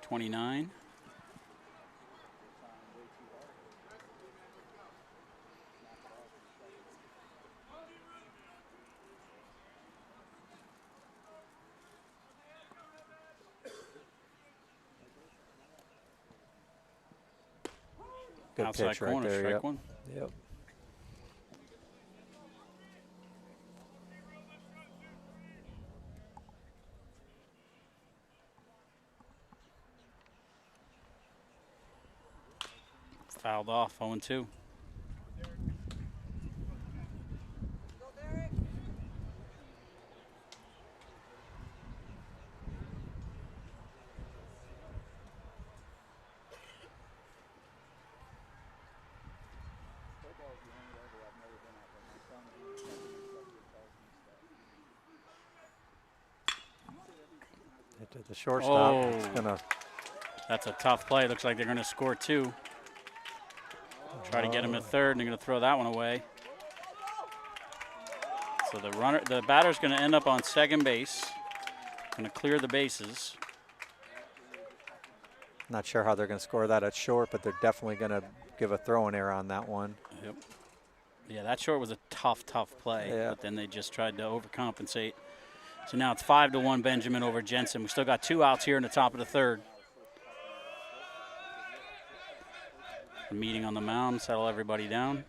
[SPEAKER 2] 29.
[SPEAKER 4] Good
[SPEAKER 2] Outside
[SPEAKER 4] pitch right
[SPEAKER 2] corner,
[SPEAKER 4] there.
[SPEAKER 2] strike
[SPEAKER 4] Yep.
[SPEAKER 2] 1.
[SPEAKER 4] Yep.
[SPEAKER 2] Fouled off, 0-2.
[SPEAKER 4] To the shortstop.
[SPEAKER 2] Oh.
[SPEAKER 4] It's gonna.
[SPEAKER 2] That's a tough play. Looks like they're going to score 2. Try to get him at third, and they're going to throw that one away. So the batter's going to end up on second base. Going to clear the bases.
[SPEAKER 4] Not sure how they're going to score that at short, but they're definitely going to give a throwing error on that one.
[SPEAKER 2] Yep. Yeah, that short was a tough play,
[SPEAKER 4] Yeah.
[SPEAKER 2] but then they just tried to overcompensate. So now it's 5-1 Benjamin over Jensen. We still got 2 outs here in the top of the third. A meeting on the mound, settle everybody down.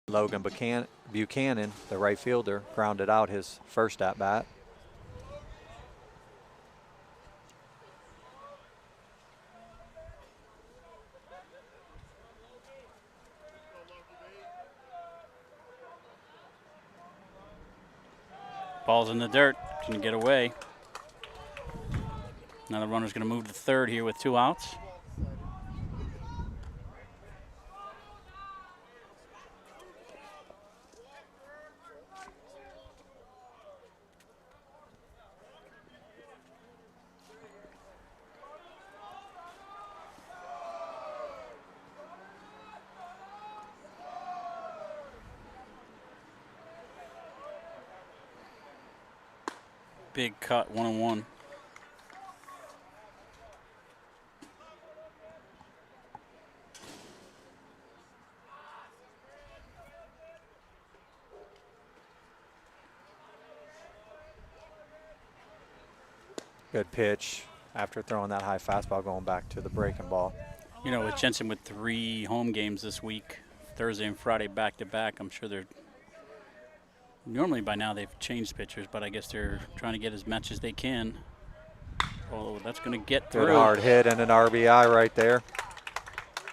[SPEAKER 4] Logan Buchanan, the right fielder, grounded out his first at bat.
[SPEAKER 2] Ball's in the dirt. Can get away. Now the runner's going to move to third here with 2 outs. Big cut, 1-1.
[SPEAKER 4] Good pitch after throwing that high fastball, going back to the breaking ball.
[SPEAKER 2] You know, with Jensen with 3 home games this week, Thursday and Friday back-to-back, I'm sure they're normally by now they've changed pitchers, but I guess they're trying to get as much as they can. Oh, that's going to get through.
[SPEAKER 4] Good hard hit and an RBI right there.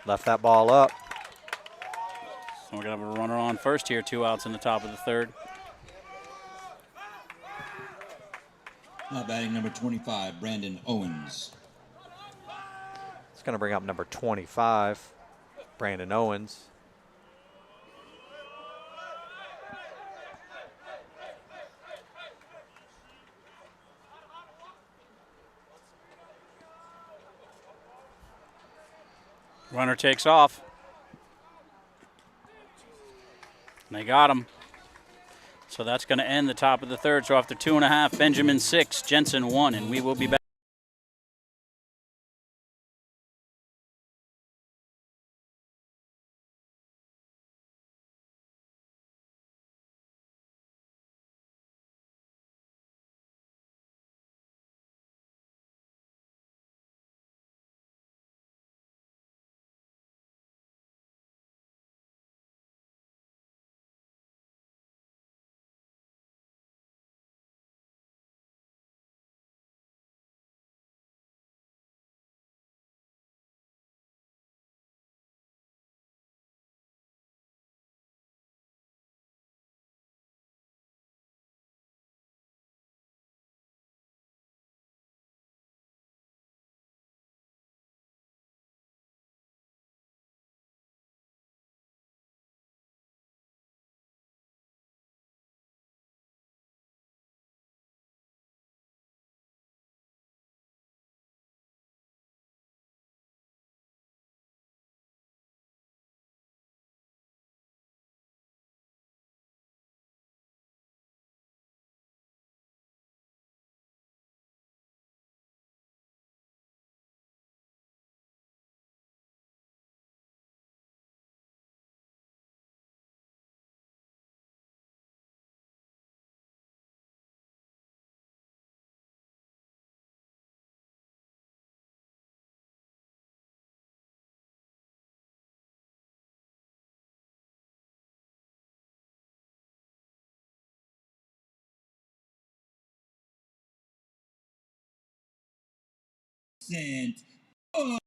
[SPEAKER 4] Left that ball up.
[SPEAKER 2] So we're going to have a runner on first here, 2 outs in the top of the third.
[SPEAKER 1] Now batting number 25, Brandon Owens.
[SPEAKER 4] It's going to bring up number 25, Brandon Owens.
[SPEAKER 2] Runner takes off. And they got him. So that's going to end the top of the third. So after 2.5, Benjamin 6, Jensen 1, and we will be back. All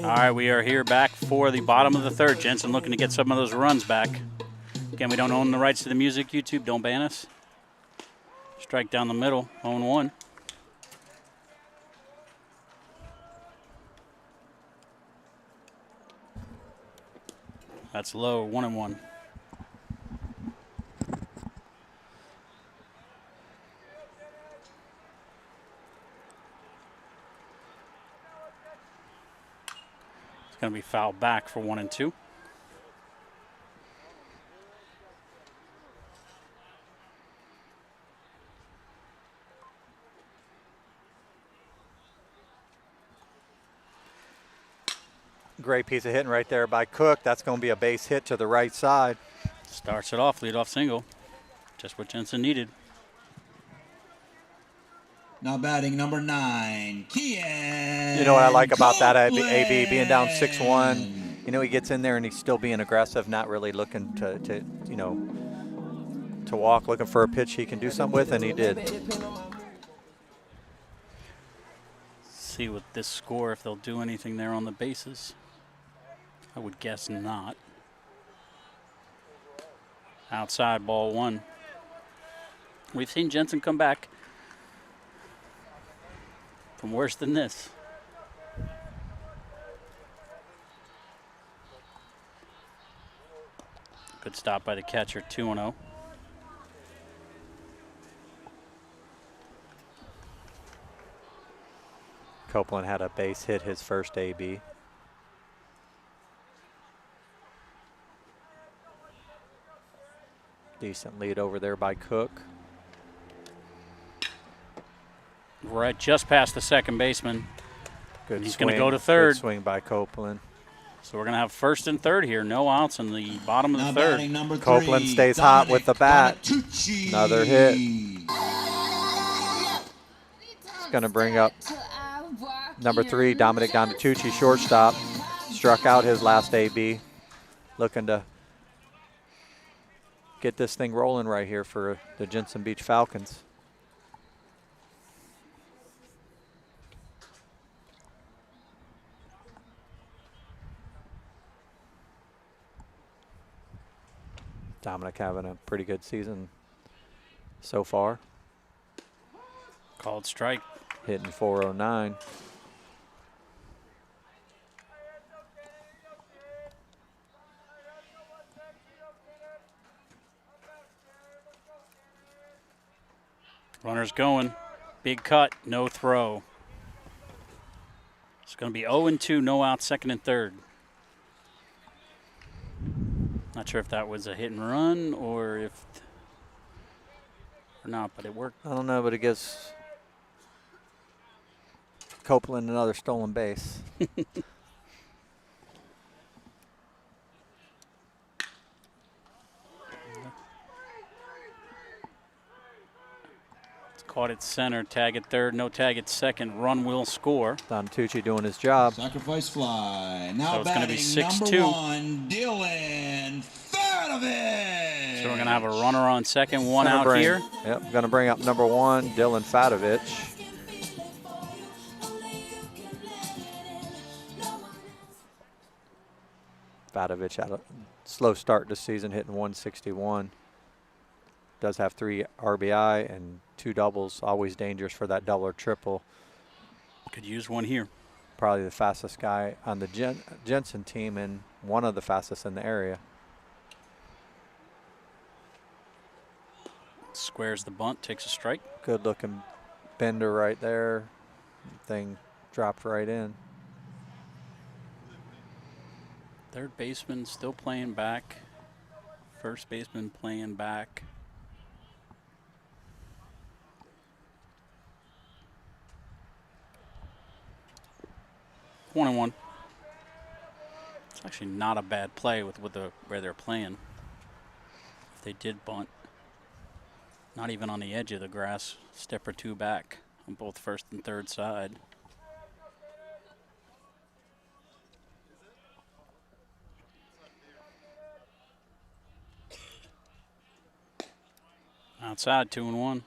[SPEAKER 2] right, we are here back for the bottom of the third. Jensen looking to get some of those runs back. Again, we don't own the rights to the music. YouTube, don't ban us. Strike down the middle, 0-1. That's low, 1-1. It's going to be fouled back for 1-2.
[SPEAKER 4] Great piece of hitting right there by Cook. That's going to be a base hit to the right side.
[SPEAKER 2] Starts it off, leadoff single. Just what Jensen needed.
[SPEAKER 1] Now batting number 9, Kian.
[SPEAKER 4] You know what I like about that AB being down 6-1. You know, he gets in there and he's still being aggressive, not really looking to walk, looking for a pitch he can do something with, and he did.
[SPEAKER 2] See with this score if they'll do anything there on the bases. I would guess not. Outside, ball 1. We've seen Jensen come back from worse than this. Good stop by the catcher, 2-0.
[SPEAKER 4] Copeland had a base hit his first AB. Decent lead over there by Cook.
[SPEAKER 2] Right just past the second baseman.
[SPEAKER 4] Good
[SPEAKER 2] He's
[SPEAKER 4] swing.
[SPEAKER 2] going to go to third.
[SPEAKER 4] Good swing by Copeland.
[SPEAKER 2] So we're going to have first and third here. No outs in the bottom of the third.
[SPEAKER 1] Number 3,
[SPEAKER 4] Copeland stays hot with the bat.
[SPEAKER 1] Donatucci.
[SPEAKER 4] Another hit. It's going to bring up number 3, Dominic Donatucci, shortstop. Struck out his last AB. Looking to get this thing rolling right here for the Jensen Beach Falcons. Dominic having a pretty good season so far.
[SPEAKER 2] Called strike.
[SPEAKER 4] Hitting .409.
[SPEAKER 2] Runner's going. Big cut, no throw. It's going to be 0-2, no out, second and third. Not sure if that was a hit and run or not, but it worked.
[SPEAKER 4] I don't know, but it gives Copeland another stolen base.
[SPEAKER 2] Caught at center, tag at third, no tag at second. Run will score.
[SPEAKER 4] Donatucci doing his job.
[SPEAKER 1] Sacrifice fly. Now
[SPEAKER 2] So it's gonna be
[SPEAKER 1] batting
[SPEAKER 2] 6-2.
[SPEAKER 1] number 1, Dylan Fadovich.
[SPEAKER 2] So we're going to have a runner on second, one out here.
[SPEAKER 4] Yep, going to bring up number 1, Dylan Fadovich. Fadovich had a slow start this season, hitting 161. Does have 3 RBI and 2 doubles, always dangerous for that double or triple.
[SPEAKER 2] Could use one here.
[SPEAKER 4] Probably the fastest guy on the Jensen team and one of the fastest in the area.
[SPEAKER 2] Squares the bunt, takes a strike.
[SPEAKER 4] Good looking bender right there. Thing dropped right in.
[SPEAKER 2] Third baseman still playing back. First baseman playing back. One and one. It's actually not a bad play with where they're playing. If they did bunt, not even on the edge of the grass, step or two back on both first and third side. Outside, 2-1.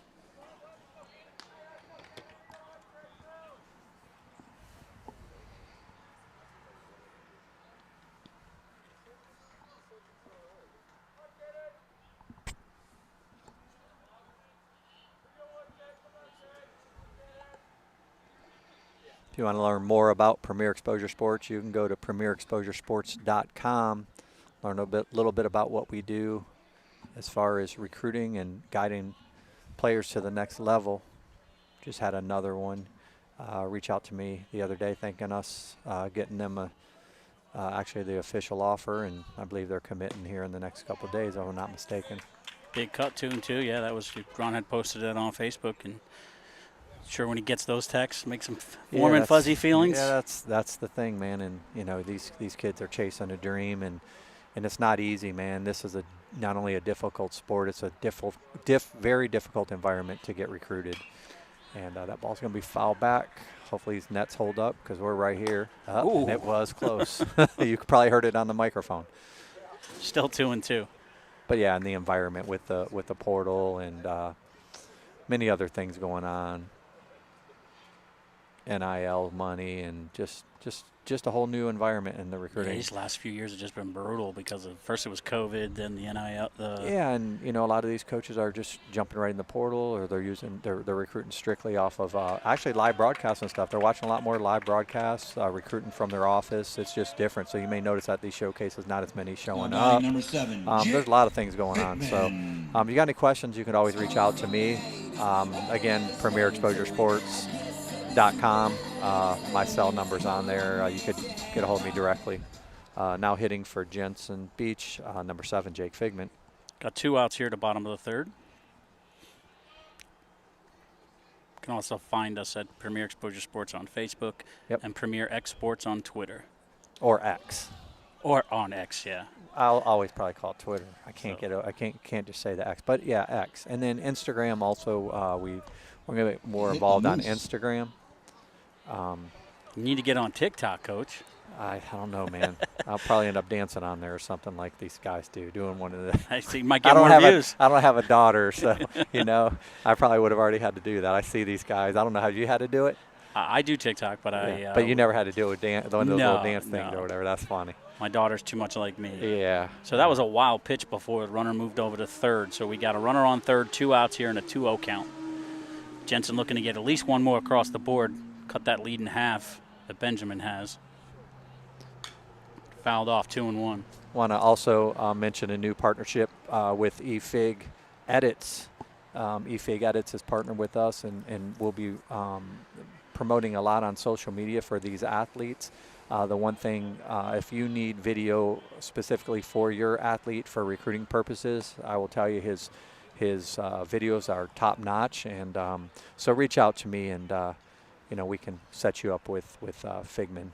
[SPEAKER 4] If you want to learn more about Premier Exposure Sports, you can go to premierexposuresports.com, learn a little bit about what we do as far as recruiting and guiding players to the next level. Just had another one reach out to me the other day thanking us, getting them actually the official offer, and I believe they're committing here in the next couple of days, if I'm not mistaken.
[SPEAKER 2] Big cut, 2-2. Yeah, that was Ron had posted it on Facebook, and sure when he gets those texts, makes him warm and fuzzy feelings.
[SPEAKER 4] Yeah, that's the thing, man. And you know, these kids are chasing a dream, and it's not easy, man. This is not only a difficult sport, it's a very difficult environment to get recruited. And that ball's going to be fouled back. Hopefully these nets hold up because we're right here. And it was close. You probably heard it on the microphone.
[SPEAKER 2] Still 2-2.
[SPEAKER 4] But yeah, in the environment with the portal and many other things going on, NIL money and just a whole new environment in the recruiting.
[SPEAKER 2] Yeah, these last few years have just been brutal because of first it was COVID, then the NIL.
[SPEAKER 4] Yeah, and you know, a lot of these coaches are just jumping right in the portal, or they're recruiting strictly off of actually live broadcasts and stuff. They're watching a lot more live broadcasts, recruiting from their office. It's just different. So you may notice at these showcases not as many showing up.
[SPEAKER 1] Number 7.
[SPEAKER 4] There's a lot of things going on. So you got any questions, you can always reach out to me. Again, premierexposuresports.com. My cell number's on there. You could get a hold of me directly. Now hitting for Jensen Beach, number 7, Jake Figment.
[SPEAKER 2] Got 2 outs here at the bottom of the third. You can also find us at Premier Exposure Sports on Facebook and Premier X Sports on Twitter.
[SPEAKER 4] Or X.
[SPEAKER 2] Or on X, yeah.
[SPEAKER 4] I'll always probably call it Twitter. I can't can't just say the X, but yeah, X. And then Instagram also. We're going to get more involved on Instagram.
[SPEAKER 2] You need to get on TikTok, Coach.
[SPEAKER 4] I don't know, man. I'll probably end up dancing on there or something like these guys do, doing one of the.
[SPEAKER 2] I see. You might get more views.
[SPEAKER 4] I don't have a daughter, so you know, I probably would have already had to do that. I see these guys. I don't know how you had to do it.
[SPEAKER 2] I do TikTok, but
[SPEAKER 4] but you never had to do it with one of those little dance things or whatever. That's funny.
[SPEAKER 2] My daughter's too much like me.
[SPEAKER 4] Yeah.
[SPEAKER 2] So that was a wild pitch before the runner moved over to third. So we got a runner on third, 2 outs here, and a 2-0 count. Jensen looking to get at least one more across the board, cut that lead in half that Benjamin has. Fouled off, 2-1.
[SPEAKER 4] Want to also mention a new partnership with eFig Edits. eFig Edits has partnered with us, and we'll be promoting a lot on social media for these athletes. The one thing, if you need video specifically for your athlete for recruiting purposes, I will tell you his videos are top notch, and so reach out to me, and you know, we can set you up with Figman.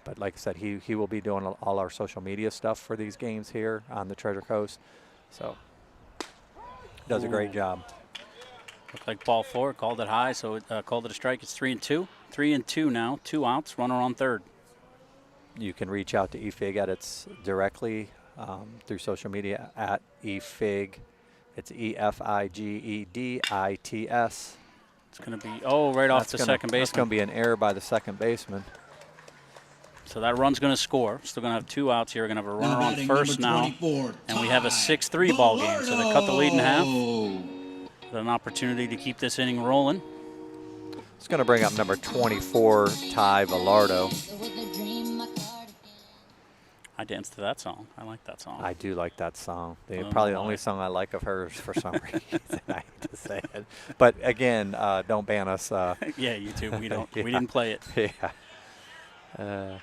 [SPEAKER 4] But like I said, he will be doing all our social media stuff for these games here on the Treasure Coast, so does a great job.
[SPEAKER 2] Looked like ball 4, called it high, so it called it a strike. It's 3-2. 3-2 now, 2 outs, runner on third.
[SPEAKER 4] You can reach out to eFig Edits directly through social media at eFig. It's EFIGEDITS.
[SPEAKER 2] It's going to be, right off the second baseman.
[SPEAKER 4] That's going to be an error by the second baseman.
[SPEAKER 2] So that run's going to score. Still going to have 2 outs here. We're going to have a runner on first now. And we have a 6-3 ball game. So they cut the lead in half. With an opportunity to keep this inning rolling.
[SPEAKER 4] It's going to bring up number 24, Ty Velardo.
[SPEAKER 2] I danced to that song. I like that song.
[SPEAKER 4] I do like that song. Probably the only song I like of hers for some reason. I hate to say it. But again, don't ban us.
[SPEAKER 2] Yeah, YouTube. We don't. We didn't play it.
[SPEAKER 4] Yeah.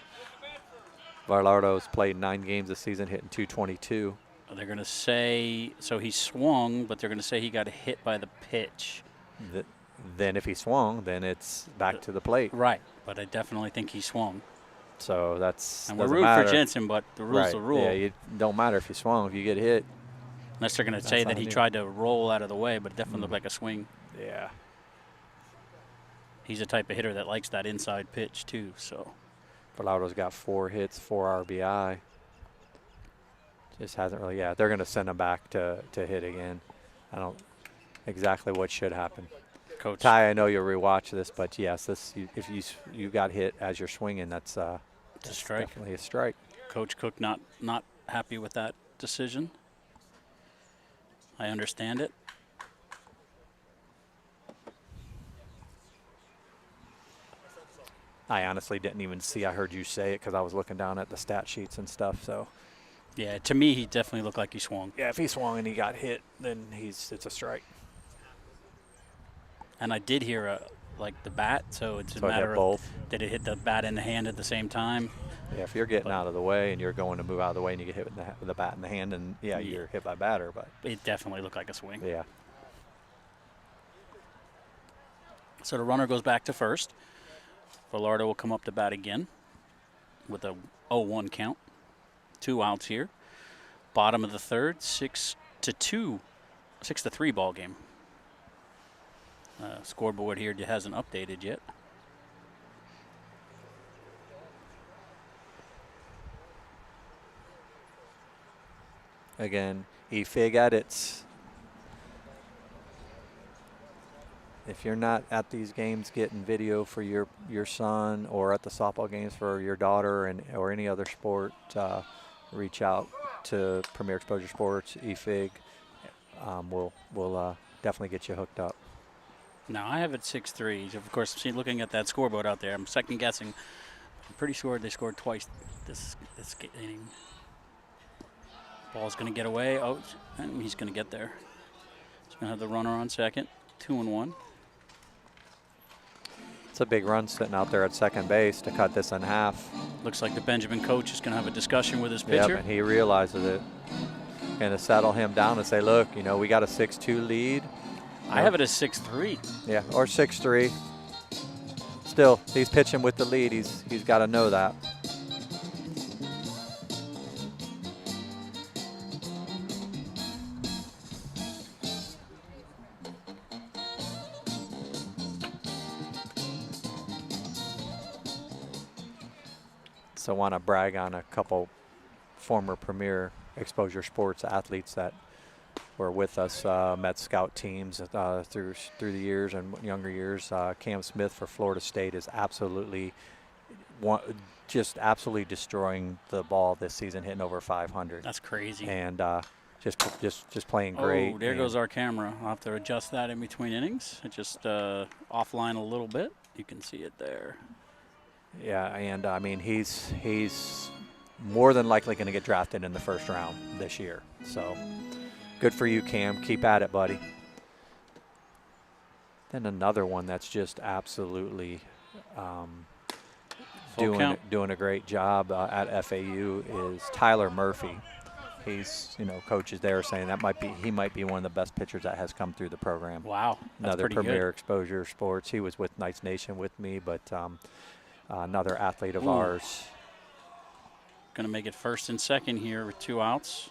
[SPEAKER 4] Velardo's played 9 games this season, hitting .222.
[SPEAKER 2] They're going to say, so he swung, but they're going to say he got hit by the pitch.
[SPEAKER 4] Then if he swung, then it's back to the plate.
[SPEAKER 2] Right, but I definitely think he swung.
[SPEAKER 4] So that's.
[SPEAKER 2] And we're rooting for Jensen, but the rule's the rule.
[SPEAKER 4] Yeah, it don't matter if you swung. If you get hit.
[SPEAKER 2] Unless they're going to say that he tried to roll out of the way, but it definitely looked like a swing.
[SPEAKER 4] Yeah.
[SPEAKER 2] He's the type of hitter that likes that inside pitch, too. So.
[SPEAKER 4] Velardo's got 4 hits, 4 RBI. Just hasn't really. Yeah, they're going to send him back to hit again. I don't exactly what should happen.
[SPEAKER 2] Coach.
[SPEAKER 4] Ty, I know you'll rewatch this, but yes, if you got hit as you're swinging, that's
[SPEAKER 2] a strike.
[SPEAKER 4] Definitely a strike.
[SPEAKER 2] Coach Cook not happy with that decision. I understand it.
[SPEAKER 4] I honestly didn't even see. I heard you say it because I was looking down at the stat sheets and stuff. So
[SPEAKER 2] Yeah, to me, he definitely looked like he swung.
[SPEAKER 4] yeah, if he swung and he got hit, then it's a strike.
[SPEAKER 2] And I did hear the bat, so it's a
[SPEAKER 4] So it hit
[SPEAKER 2] matter of
[SPEAKER 4] both.
[SPEAKER 2] did it hit the bat in the hand at the same time?
[SPEAKER 4] Yeah, if you're getting out of the way and you're going to move out of the way and you get hit with the bat in the hand, and yeah, you're hit by batter. But
[SPEAKER 2] It definitely looked like a swing.
[SPEAKER 4] yeah,
[SPEAKER 2] So the runner goes back to first. Velardo will come up to bat again with a 0-1 count. 2 outs here. Bottom of the third, 6-3 ball game. Scoreboard here hasn't updated yet.
[SPEAKER 4] again, EFIG edits. If you're not at these games getting video for your son, or at the softball games for your daughter, or any other sport, reach out to Premier Exposure Sports, EFIG. We'll definitely get you hooked up.
[SPEAKER 2] Now I have it 6-3. Of course, looking at that scoreboard out there, I'm second guessing. I'm pretty sure they scored twice this inning. Ball's going to get away. Oh, and he's going to get there. He's going to have the runner on second. 2-1.
[SPEAKER 4] It's a big run sitting out there at second base to cut this in half.
[SPEAKER 2] Looks like the Benjamin coach is going to have a discussion with his pitcher.
[SPEAKER 4] Yep, and he realizes it. Going to settle him down and say, look, we got a 6-2 lead.
[SPEAKER 2] I have it as 6-3.
[SPEAKER 4] Yeah, or 6-3. Still, he's pitching with the lead. He's got to know that. So I want to brag on a couple former Premier Exposure Sports athletes that were with us, met scout teams through the years and younger years. Cam Smith for Florida State is absolutely destroying the ball this season, hitting over 500.
[SPEAKER 2] That's crazy.
[SPEAKER 4] And just playing great.
[SPEAKER 2] Oh, there goes our camera. I'll have to adjust that in between innings. It just offline a little bit. You can see it there.
[SPEAKER 4] Yeah, and I mean he's more than likely going to get drafted in the first round this year. So good for you, Cam. Keep at it, buddy. Then another one that's just absolutely doing a great job at FAU is Tyler Murphy. He's coaches there saying he might be one of the best pitchers that has come through the program.
[SPEAKER 2] Wow, that's
[SPEAKER 4] another
[SPEAKER 2] pretty
[SPEAKER 4] Premier
[SPEAKER 2] good.
[SPEAKER 4] Exposure Sports. He was with Knights Nation with me, but another athlete of ours.
[SPEAKER 2] Going to make it first and second here with 2 outs.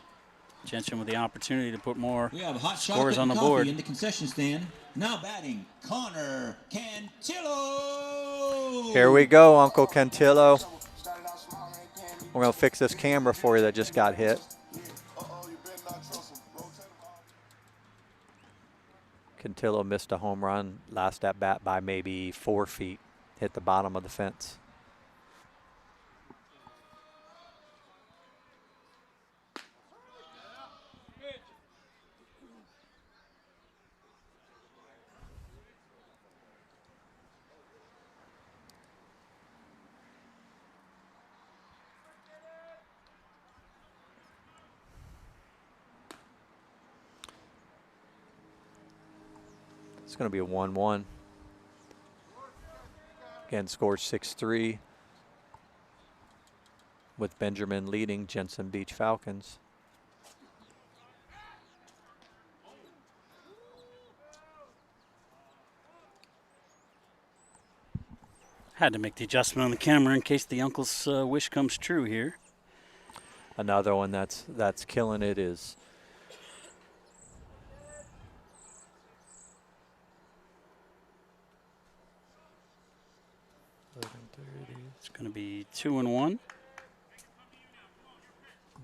[SPEAKER 2] Jensen with the opportunity to put more
[SPEAKER 1] We have hot
[SPEAKER 2] scores
[SPEAKER 1] chocolate
[SPEAKER 2] on
[SPEAKER 1] and
[SPEAKER 2] the
[SPEAKER 1] coffee
[SPEAKER 2] board.
[SPEAKER 1] in the concession stand. Now batting, Connor Cantillo.
[SPEAKER 4] Here we go, Uncle Cantillo. We're going to fix this camera for you that just got hit. Cantillo missed a home run last at bat by maybe 4 feet. Hit the bottom of the fence. It's going to be a 1-1. Again, score 6-3 with Benjamin leading Jensen Beach Falcons.
[SPEAKER 2] Had to make the adjustment on the camera in case the uncle's wish comes true here.
[SPEAKER 4] Another one that's killing it is
[SPEAKER 2] It's going to be 2-1.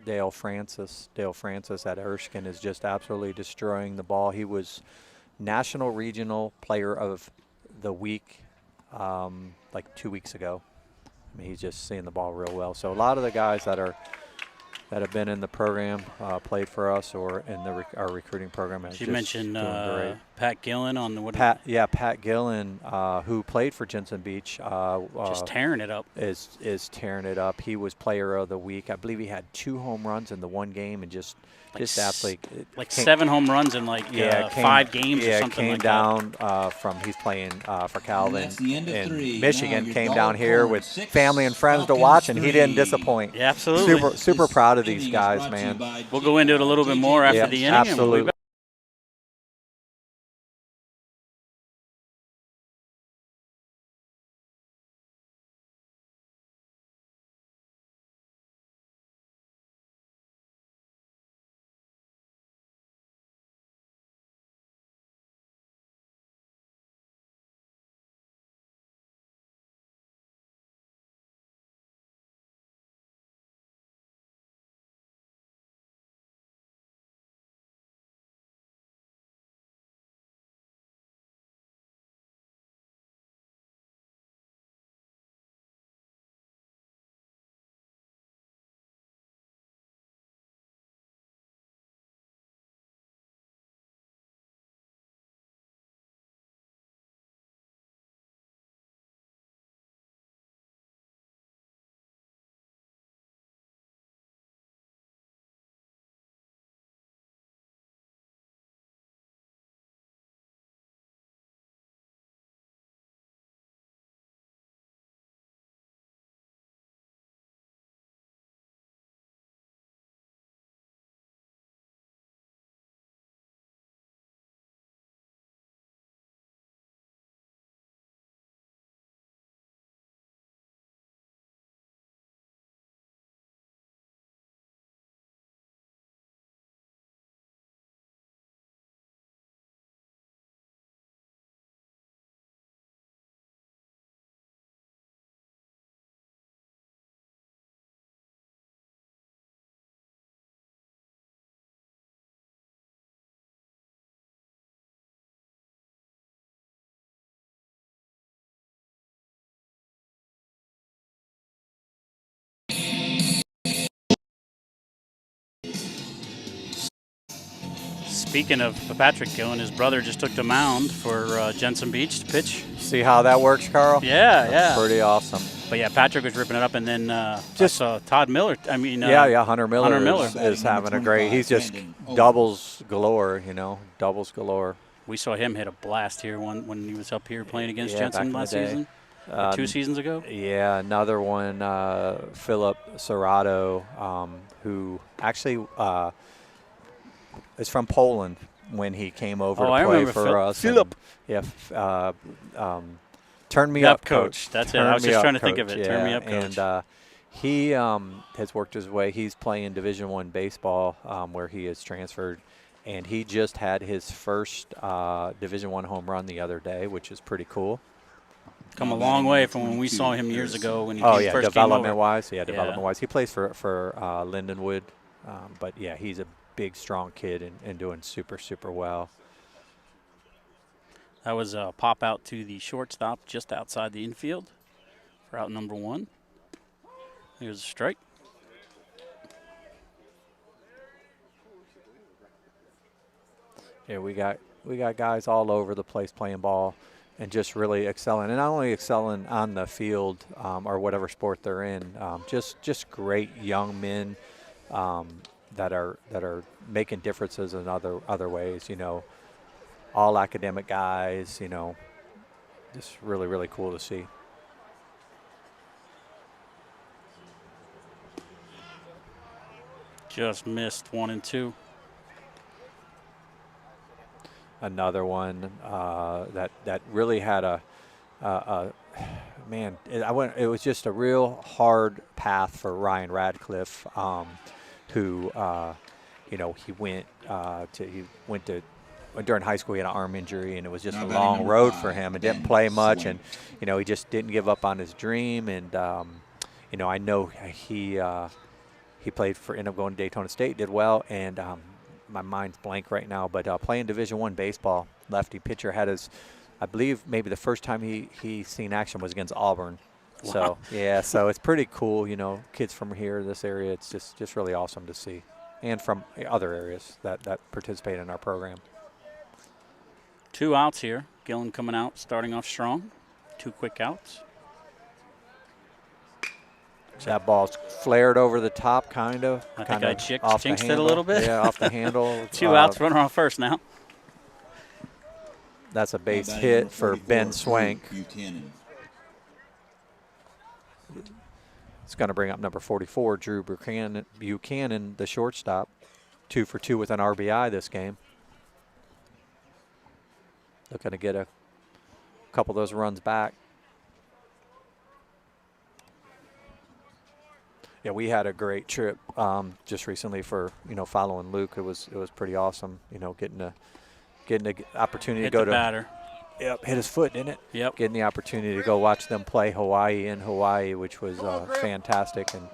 [SPEAKER 4] Dale Francis. Dale Francis at Erskine is just absolutely destroying the ball. He was National Regional Player of the Week like 2 weeks ago. I mean, he's just seeing the ball real well. So a lot of the guys that are that have been in the program, played for us or in our recruiting program.
[SPEAKER 2] You mentioned
[SPEAKER 4] great.
[SPEAKER 2] Pat Gillen on the
[SPEAKER 4] Pat Gillen, who played for Jensen Beach,
[SPEAKER 2] just tearing it up.
[SPEAKER 4] Is tearing it up. He was Player of the Week. I believe he had 2 home runs in the one game and just absolutely
[SPEAKER 2] 7 home runs in 5 games or something like that.
[SPEAKER 4] Came down from he's playing for Calvin in Michigan. Came down
[SPEAKER 1] ball
[SPEAKER 4] here
[SPEAKER 1] code,
[SPEAKER 4] with
[SPEAKER 1] 6,
[SPEAKER 4] family and friends to
[SPEAKER 1] Falcons
[SPEAKER 4] watch, and he
[SPEAKER 1] 3.
[SPEAKER 4] didn't disappoint.
[SPEAKER 2] Yeah, absolutely.
[SPEAKER 4] Super proud of these guys, man.
[SPEAKER 2] We'll go into it a little bit more after the inning.
[SPEAKER 4] Absolutely.
[SPEAKER 2] Speaking of Patrick Gillen, his brother just took the mound for Jensen Beach to pitch.
[SPEAKER 4] See how that works, Carl?
[SPEAKER 2] Yeah.
[SPEAKER 4] Pretty awesome.
[SPEAKER 2] But yeah, Patrick was ripping it up, and then just Todd Miller.
[SPEAKER 4] Hunter Miller is having a great. He's just doubles galore, doubles galore.
[SPEAKER 2] We saw him hit a blast here when he was up here playing against Jensen last season, 2 seasons ago.
[SPEAKER 4] Yeah, another one, Philip Serrato, who actually is from Poland when he came over to play for us.
[SPEAKER 2] Philip.
[SPEAKER 4] Turn me up,
[SPEAKER 2] coach. That's it. I was just trying to think of it. Turn me up, coach.
[SPEAKER 4] And he has worked his way. He's playing Division I baseball where he is transferred, and he just had his first Division I home run the other day, which is pretty cool.
[SPEAKER 2] Come a long way from when we saw him years ago when he first came over.
[SPEAKER 4] Development-wise. Yeah, development-wise. He plays for Lindenwood, but, yeah, he's a big, strong kid and doing super, super well.
[SPEAKER 2] That was a pop out to the shortstop just outside the infield for out number 1. Here's a strike.
[SPEAKER 4] Yeah, we got guys all over the place playing ball and just really excelling, and not only excelling on the field or whatever sport they're in, just great young men that are making differences in other ways. All academic guys. Just really, really cool to see.
[SPEAKER 2] Just missed 1 and 2.
[SPEAKER 4] Another one that really had man. It was just a real hard path for Ryan Radcliffe, who he went to. During high school, he had an arm injury, and it was just a long road for him. And didn't play much, and he just didn't give up on his dream. And I know he ended up going to Daytona State, did well, and my mind's blank right now. But playing Division I baseball, lefty pitcher, had his, I believe maybe the first time he seen action was against Auburn, So, yeah, so it's pretty cool, kids from here, this area, it's just really awesome to see. And from other areas that participate in our program.
[SPEAKER 2] 2 outs here. Gillen coming out, starting off strong. 2 quick outs.
[SPEAKER 4] That ball's flared over the top, kind of.
[SPEAKER 2] I think I jinxed it a
[SPEAKER 4] handle.
[SPEAKER 2] little bit.
[SPEAKER 4] Yeah, off the handle.
[SPEAKER 2] 2 outs, runner on first now.
[SPEAKER 4] That's a base hit for Ben Swank.
[SPEAKER 1] Buchanan.
[SPEAKER 4] It's going to bring up number 44, Drew Buchanan, the shortstop. 2 for 2 with an RBI this game. Looking to get a couple of those runs back. Yeah, we had a great trip just recently for following Luke. It was pretty awesome. Getting the opportunity
[SPEAKER 2] Hit
[SPEAKER 4] to go
[SPEAKER 2] the
[SPEAKER 4] to
[SPEAKER 2] batter.
[SPEAKER 4] Yep, hit his foot, didn't it?
[SPEAKER 2] Yep.
[SPEAKER 4] Getting the opportunity to go watch them play Hawaii in Hawaii, which was fantastic. And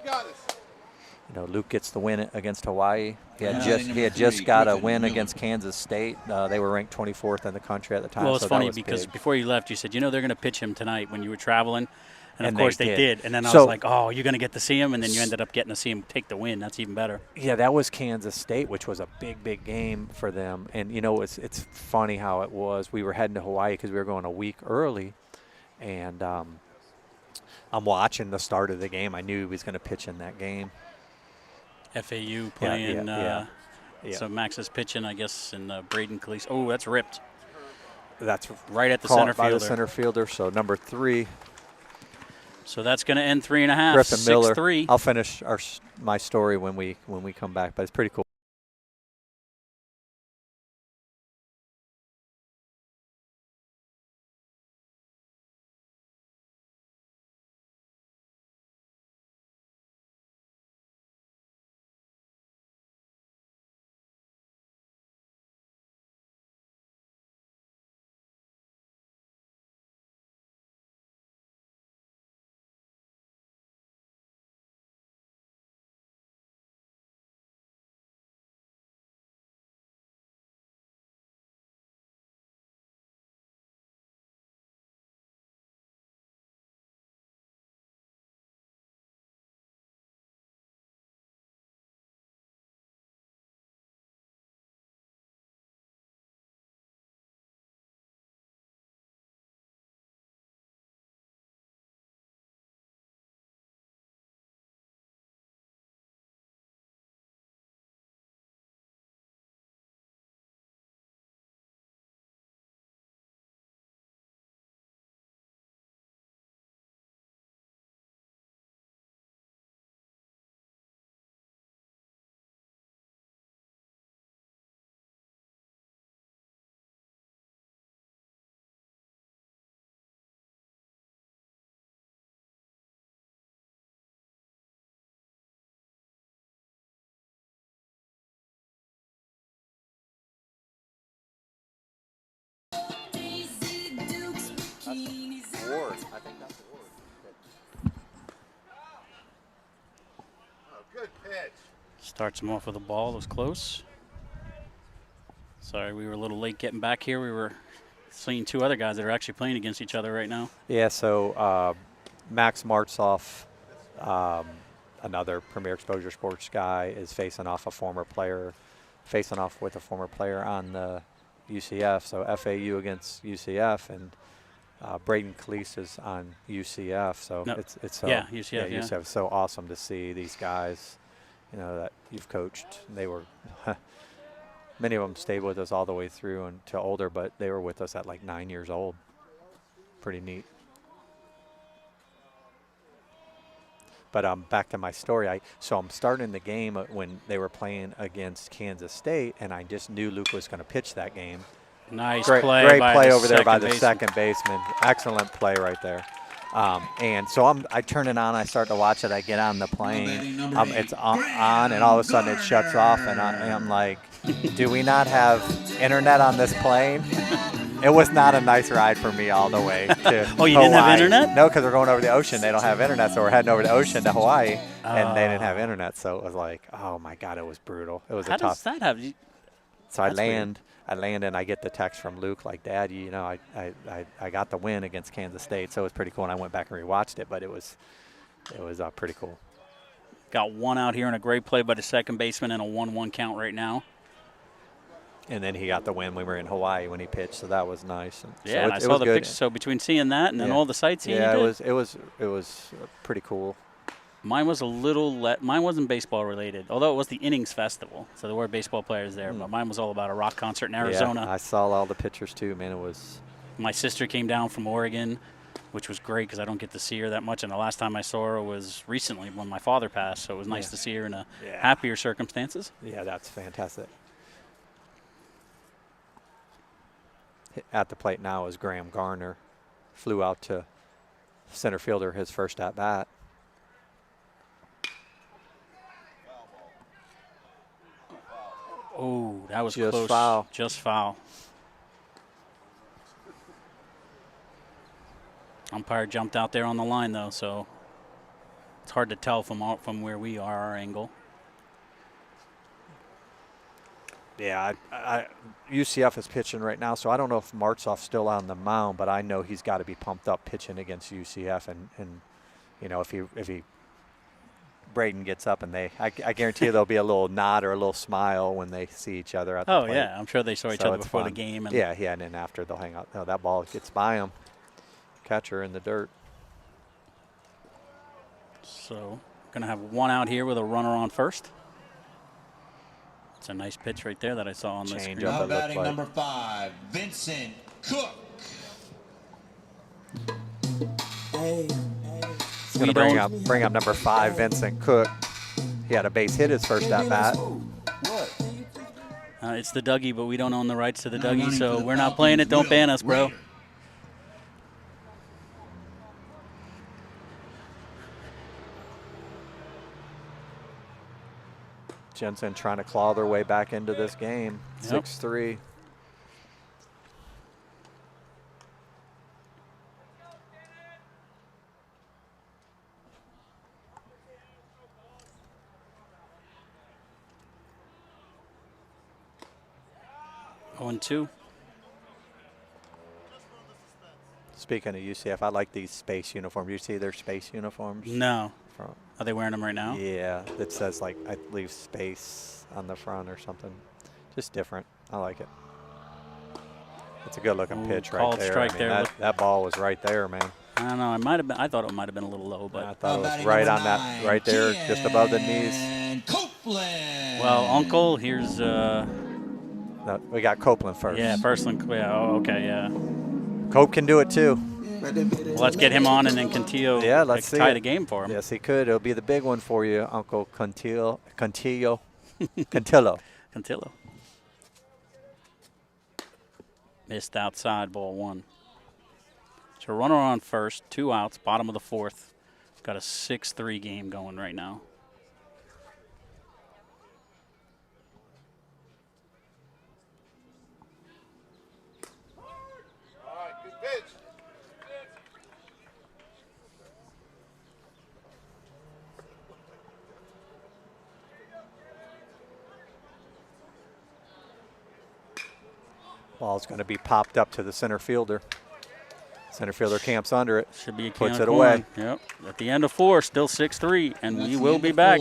[SPEAKER 4] Luke gets the win against Hawaii. He had just got a win against Kansas State. They were ranked 24th in the country at the time.
[SPEAKER 2] Well, it's
[SPEAKER 4] so
[SPEAKER 2] funny
[SPEAKER 4] that was
[SPEAKER 2] because
[SPEAKER 4] big.
[SPEAKER 2] before you left, you said, they're going to pitch him tonight when you were traveling. And, of
[SPEAKER 4] And
[SPEAKER 2] course,
[SPEAKER 4] they
[SPEAKER 2] they
[SPEAKER 4] did.
[SPEAKER 2] did. And then I
[SPEAKER 4] So-
[SPEAKER 2] was like, oh, you're going to get to see him. And then you ended up getting to see him take the win. That's even better.
[SPEAKER 4] Yeah, that was Kansas State, which was a big game for them. And, it's funny how it was. We were heading to Hawaii because we were going a week early. And I'm watching the start of the game. I knew he was going to pitch in that game.
[SPEAKER 2] FAU playing.
[SPEAKER 4] Yeah.
[SPEAKER 2] So Max is pitching, I guess, and Braden Cleese. Oh, that's ripped.
[SPEAKER 4] That's
[SPEAKER 2] Right at the
[SPEAKER 4] caught
[SPEAKER 2] center
[SPEAKER 4] by
[SPEAKER 2] fielder.
[SPEAKER 4] the center fielder. So number 3,
[SPEAKER 2] So that's going to end 3.5.
[SPEAKER 4] Griffin Miller.
[SPEAKER 2] 6-3.
[SPEAKER 4] I'll finish my story when we come back, but it's pretty cool. I think that's the word.
[SPEAKER 3] Good pitch.
[SPEAKER 2] Starts him off with a ball. It was close. Sorry, we were a little late getting back here. We were seeing 2 other guys that are actually playing against each other right now.
[SPEAKER 4] Yeah, so Max Martzoff, another Premier Exposure Sports guy, is facing off with a former player on the UCF. So FAU against UCF, and Braden Cleese is on UCF. So
[SPEAKER 2] No.
[SPEAKER 4] it's so
[SPEAKER 2] UCF. Yeah.
[SPEAKER 4] UCF. It's so awesome to see these guys, that you've coached. They were many of them stayed with us all the way through until older, but they were with us at like 9 years old. Pretty neat. But back to my story. So I'm starting the game when they were playing against Kansas State, and I just knew Luke was going to pitch that game.
[SPEAKER 2] Nice
[SPEAKER 4] Great
[SPEAKER 2] play by the
[SPEAKER 4] over there by the
[SPEAKER 2] baseman.
[SPEAKER 4] second baseman. Excellent play right there. And so I turn it on. I start to watch it. I get on the plane. It's on, and all of a sudden it shuts off, and I'm like, do we not have internet on this plane? It was not a nice ride for me all the way to
[SPEAKER 2] Oh, you
[SPEAKER 4] Hawaii.
[SPEAKER 2] didn't have internet?
[SPEAKER 4] No, because we're going over the ocean. They don't have internet, so we're heading over the ocean to Hawaii, and they didn't have internet. So it was like, oh, my God, it was brutal. It was
[SPEAKER 2] How
[SPEAKER 4] a tough.
[SPEAKER 2] does that have?
[SPEAKER 4] So I
[SPEAKER 2] That's
[SPEAKER 4] land. I land and I get the text from Luke like, Dad, you know, I got the win against Kansas State, so it was pretty cool. And I went back and rewatched it, but it was pretty cool.
[SPEAKER 2] Got one out here and a great play by the second baseman and a 1-1 count right now.
[SPEAKER 4] And then he got the win. We were in Hawaii when he pitched, so that was nice. And
[SPEAKER 2] Yeah,
[SPEAKER 4] so
[SPEAKER 2] and I saw the picture. So between seeing that and then all the sightseeing,
[SPEAKER 4] yeah, it was pretty cool.
[SPEAKER 2] Mine was a little. Mine wasn't baseball related, although it was the Innings Festival, so there were baseball players there. But mine was all about a rock concert in Arizona.
[SPEAKER 4] Yeah, I saw all the pictures too, man. It was.
[SPEAKER 2] My sister came down from Oregon, which was great because I don't get to see her that much. And the last time I saw her was recently when my father passed, so it was nice to see her in happier circumstances.
[SPEAKER 4] Yeah, that's fantastic. At the plate now is Graham Garner. Flew out to center fielder his first at bat.
[SPEAKER 2] Oh, that was
[SPEAKER 4] just
[SPEAKER 2] close.
[SPEAKER 4] Foul.
[SPEAKER 2] Just foul. Umpire jumped out there on the line though, so it's hard to tell from where we are, our angle.
[SPEAKER 4] Yeah, UCF is pitching right now, so I don't know if Martzoff's still on the mound, but I know he's got to be pumped up pitching against UCF, and you know if he Braden gets up and I guarantee you there'll be a little nod or a little smile when they see each other at the plate.
[SPEAKER 2] Oh yeah, I'm sure they saw each other before the game. And
[SPEAKER 4] yeah, and then after they'll hang out. Oh, that ball gets by him, catcher in the dirt.
[SPEAKER 2] So gonna have one out here with a runner on first. It's a nice pitch right there that I saw on the screen.
[SPEAKER 1] Now batting number 5, Vincent Cook.
[SPEAKER 4] He's going to bring up number 5, Vincent Cook. He had a base hit his first at bat.
[SPEAKER 2] It's the Dougie, but we don't own the rights to the Dougie, so we're not playing it. Don't ban us, bro.
[SPEAKER 4] Jensen trying to claw their way back into this game.
[SPEAKER 2] Yep.
[SPEAKER 4] 6-3.
[SPEAKER 2] Oh, 2.
[SPEAKER 4] Speaking of UCF, I like these space uniforms. You see their space uniforms?
[SPEAKER 2] No. Are they wearing them right now?
[SPEAKER 4] Yeah, it says like I believe space on the front or something. Just different. I like it. It's a good looking pitch right there.
[SPEAKER 2] Strike there.
[SPEAKER 4] That ball was right there, man.
[SPEAKER 2] I don't know. I thought it might have been a little low, but
[SPEAKER 4] I thought it was right on that, right there, just above the knees.
[SPEAKER 1] Copeland.
[SPEAKER 2] Well, Uncle, here's.
[SPEAKER 4] No, we got Copeland first.
[SPEAKER 2] Yeah, Persland. Yeah. Oh, okay. Yeah.
[SPEAKER 4] Cope can do it too.
[SPEAKER 2] Well, let's get him on and then Cantillo
[SPEAKER 4] let's see
[SPEAKER 2] tie the game for him.
[SPEAKER 4] Yes, he could. It'll be the big one for you, Uncle Cantillo. Cantillo.
[SPEAKER 2] Missed outside, ball 1. So runner on first, 2 outs, bottom of the 4th. Got a 6-3 game going right now.
[SPEAKER 3] All right, good pitch.
[SPEAKER 4] Ball's going to be popped up to the center fielder. Center fielder camps under it.
[SPEAKER 2] Should be a
[SPEAKER 4] puts
[SPEAKER 2] can
[SPEAKER 4] it
[SPEAKER 2] of
[SPEAKER 4] away.
[SPEAKER 2] corn. Yep. At the end of 4, still 6-3, and we will be back.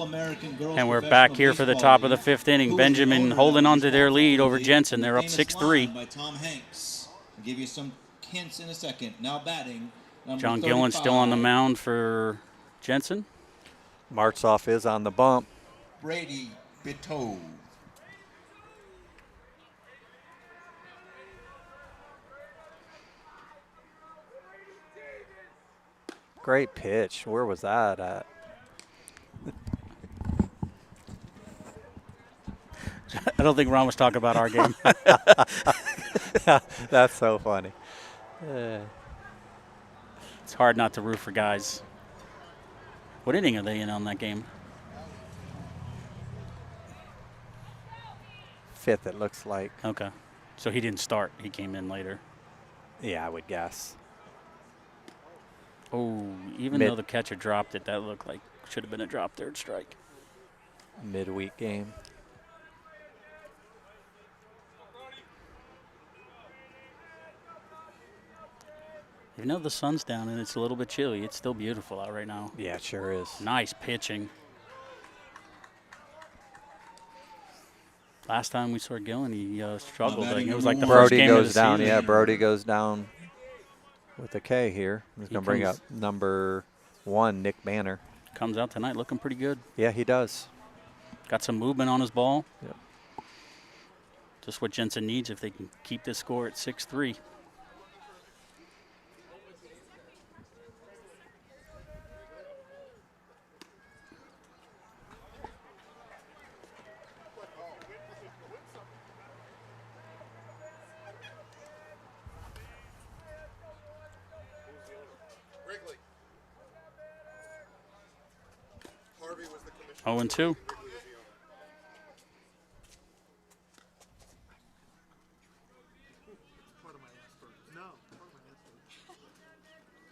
[SPEAKER 1] American girls
[SPEAKER 2] And we're
[SPEAKER 1] professional
[SPEAKER 2] back here for the
[SPEAKER 1] baseball
[SPEAKER 2] top of the
[SPEAKER 1] league.
[SPEAKER 2] 5th inning.
[SPEAKER 1] Who was the
[SPEAKER 2] Benjamin
[SPEAKER 1] owner
[SPEAKER 2] holding
[SPEAKER 1] of
[SPEAKER 2] on
[SPEAKER 1] the
[SPEAKER 2] to their lead
[SPEAKER 1] baseball
[SPEAKER 2] over
[SPEAKER 1] league?
[SPEAKER 2] Jensen.
[SPEAKER 1] And the
[SPEAKER 2] They're up
[SPEAKER 1] famous
[SPEAKER 2] 6-3.
[SPEAKER 1] line by Tom Hanks. I'll give you some hints in a second. Now batting, number
[SPEAKER 2] John
[SPEAKER 1] 35.
[SPEAKER 2] Gillen still on the mound for Jensen.
[SPEAKER 4] Martzoff is on the bump.
[SPEAKER 1] Brady Bitove.
[SPEAKER 4] Great pitch. Where was that at?
[SPEAKER 2] I don't think Ron was talking about our game.
[SPEAKER 4] That's so funny.
[SPEAKER 2] It's hard not to root for guys. What inning are they in on that game?
[SPEAKER 4] 5th, it looks like.
[SPEAKER 2] Okay. So he didn't start. He came in later.
[SPEAKER 4] Yeah, I would guess.
[SPEAKER 2] Oh, even though the catcher dropped it, that looked like should have been a drop third strike.
[SPEAKER 4] Midweek game.
[SPEAKER 2] Even though the sun's down and it's a little bit chilly, it's still beautiful out right now.
[SPEAKER 4] Yeah, it sure is.
[SPEAKER 2] Nice pitching. Last time we saw Gillen, he struggled. It was like the first
[SPEAKER 4] Brody
[SPEAKER 2] game of
[SPEAKER 4] goes
[SPEAKER 2] the
[SPEAKER 4] down.
[SPEAKER 2] season.
[SPEAKER 4] Yeah, Brody goes down with a K here. He's going to bring up
[SPEAKER 2] comes-
[SPEAKER 4] number 1, Nick Banner.
[SPEAKER 2] Comes out tonight looking pretty good.
[SPEAKER 4] Yeah, he does.
[SPEAKER 2] Got some movement on his ball.
[SPEAKER 4] Yep.
[SPEAKER 2] Just what Jensen needs if they can keep this score at 6-3.
[SPEAKER 3] Wrigley. Harvey was the commissioner.
[SPEAKER 2] 0-2.
[SPEAKER 3] Part of my Asperger's. No, part of my Asperger's.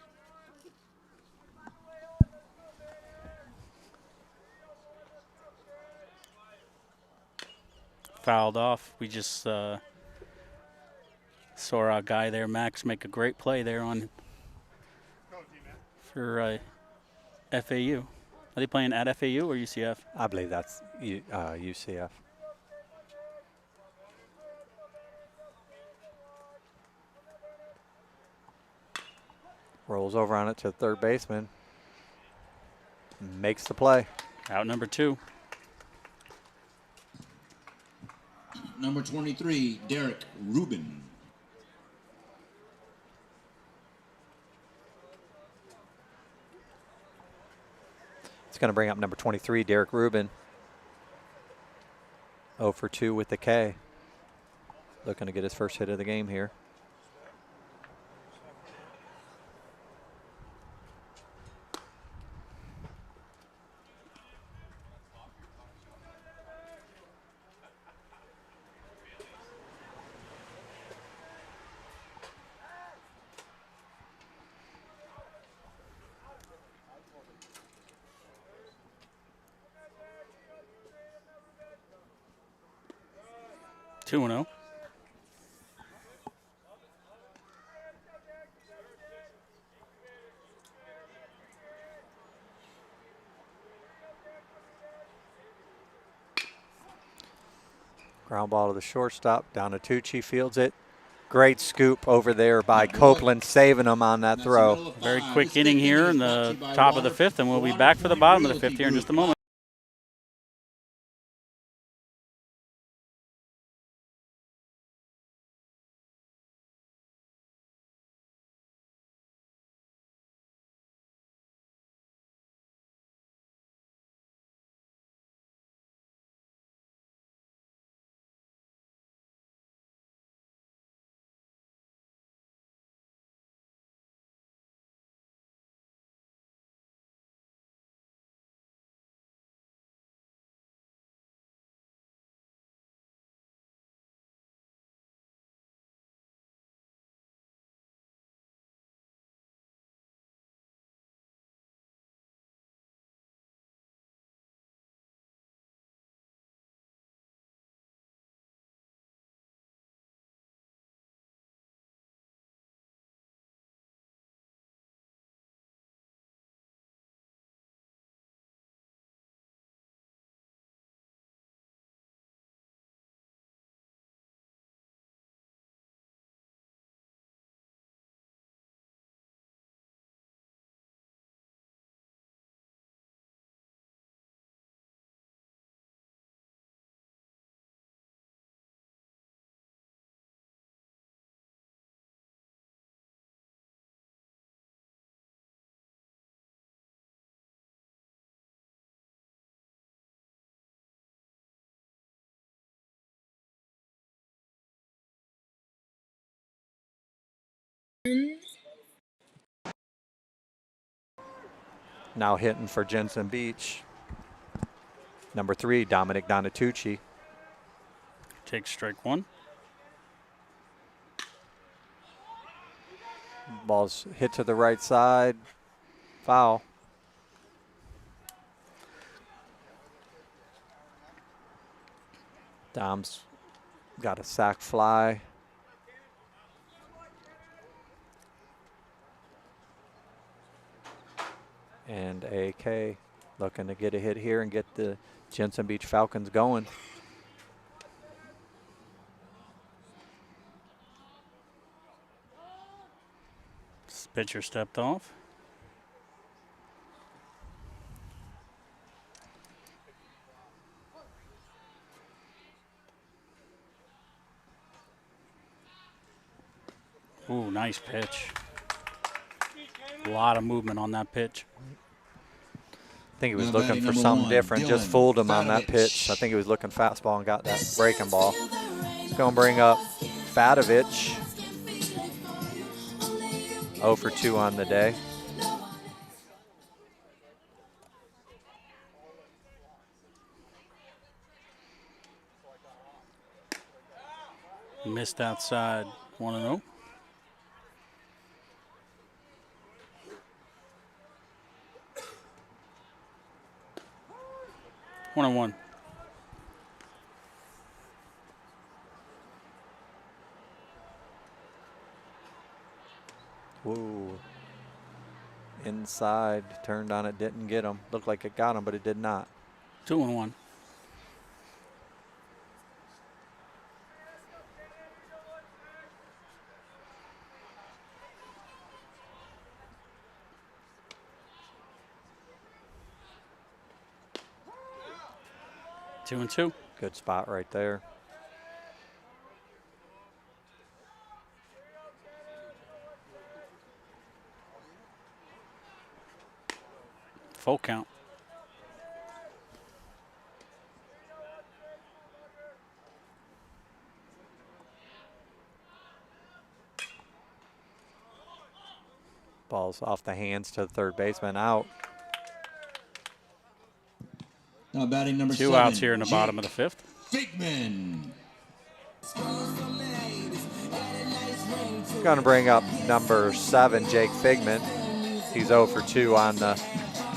[SPEAKER 2] Fouled off. We just saw our guy there, Max, make a great play there on for FAU. Are they playing at FAU or UCF?
[SPEAKER 4] I believe that's UCF. Rolls over on it to third baseman. Makes the play.
[SPEAKER 2] Out number 2.
[SPEAKER 1] Number 23, Derek Rubin.
[SPEAKER 4] It's going to bring up number 23, Derek Rubin. 0 for 2 with the K. Looking to get his first hit of the game here.
[SPEAKER 2] Two and 0.
[SPEAKER 4] Ground ball to the shortstop. Down to Tucci, fields it. Great scoop over there by Copeland, saving him on that throw.
[SPEAKER 2] Very quick inning here in the top of the 5th, and we'll be back for the bottom of the 5th here in just a moment.
[SPEAKER 4] Now hitting for Jensen Beach. Number 3, Dominic Donatucci.
[SPEAKER 2] Takes strike one.
[SPEAKER 4] Ball's hit to the right side. Foul. Dom's got a sac fly. And AK looking to get a hit here and get the Jensen Beach Falcons going.
[SPEAKER 2] This pitcher stepped off. Ooh, nice pitch. A lot of movement on that pitch.
[SPEAKER 4] I think he was
[SPEAKER 1] Now
[SPEAKER 4] looking
[SPEAKER 1] batting
[SPEAKER 4] for
[SPEAKER 1] number
[SPEAKER 4] something
[SPEAKER 1] 1,
[SPEAKER 4] different. Just
[SPEAKER 1] Dylan
[SPEAKER 4] fooled him on that
[SPEAKER 1] Fadovich.
[SPEAKER 4] pitch. I think he was looking fastball and got that breaking ball. He's going to bring up Fadovich. 0 for 2 on the day.
[SPEAKER 2] Missed outside 1-0. One and one.
[SPEAKER 4] Whoa. Inside, turned on it, didn't get him. Looked like it got him, but it did not.
[SPEAKER 2] 2-1. Two and two.
[SPEAKER 4] Good spot right there.
[SPEAKER 2] Full count.
[SPEAKER 4] Ball's off the hands to the third baseman, out.
[SPEAKER 1] Now batting number
[SPEAKER 2] 2
[SPEAKER 1] 7.
[SPEAKER 2] outs here in the bottom of the
[SPEAKER 1] Jake
[SPEAKER 2] 5th.
[SPEAKER 1] Figman.
[SPEAKER 4] Going to bring up number 7, Jake Figman. He's 0 for 2 on the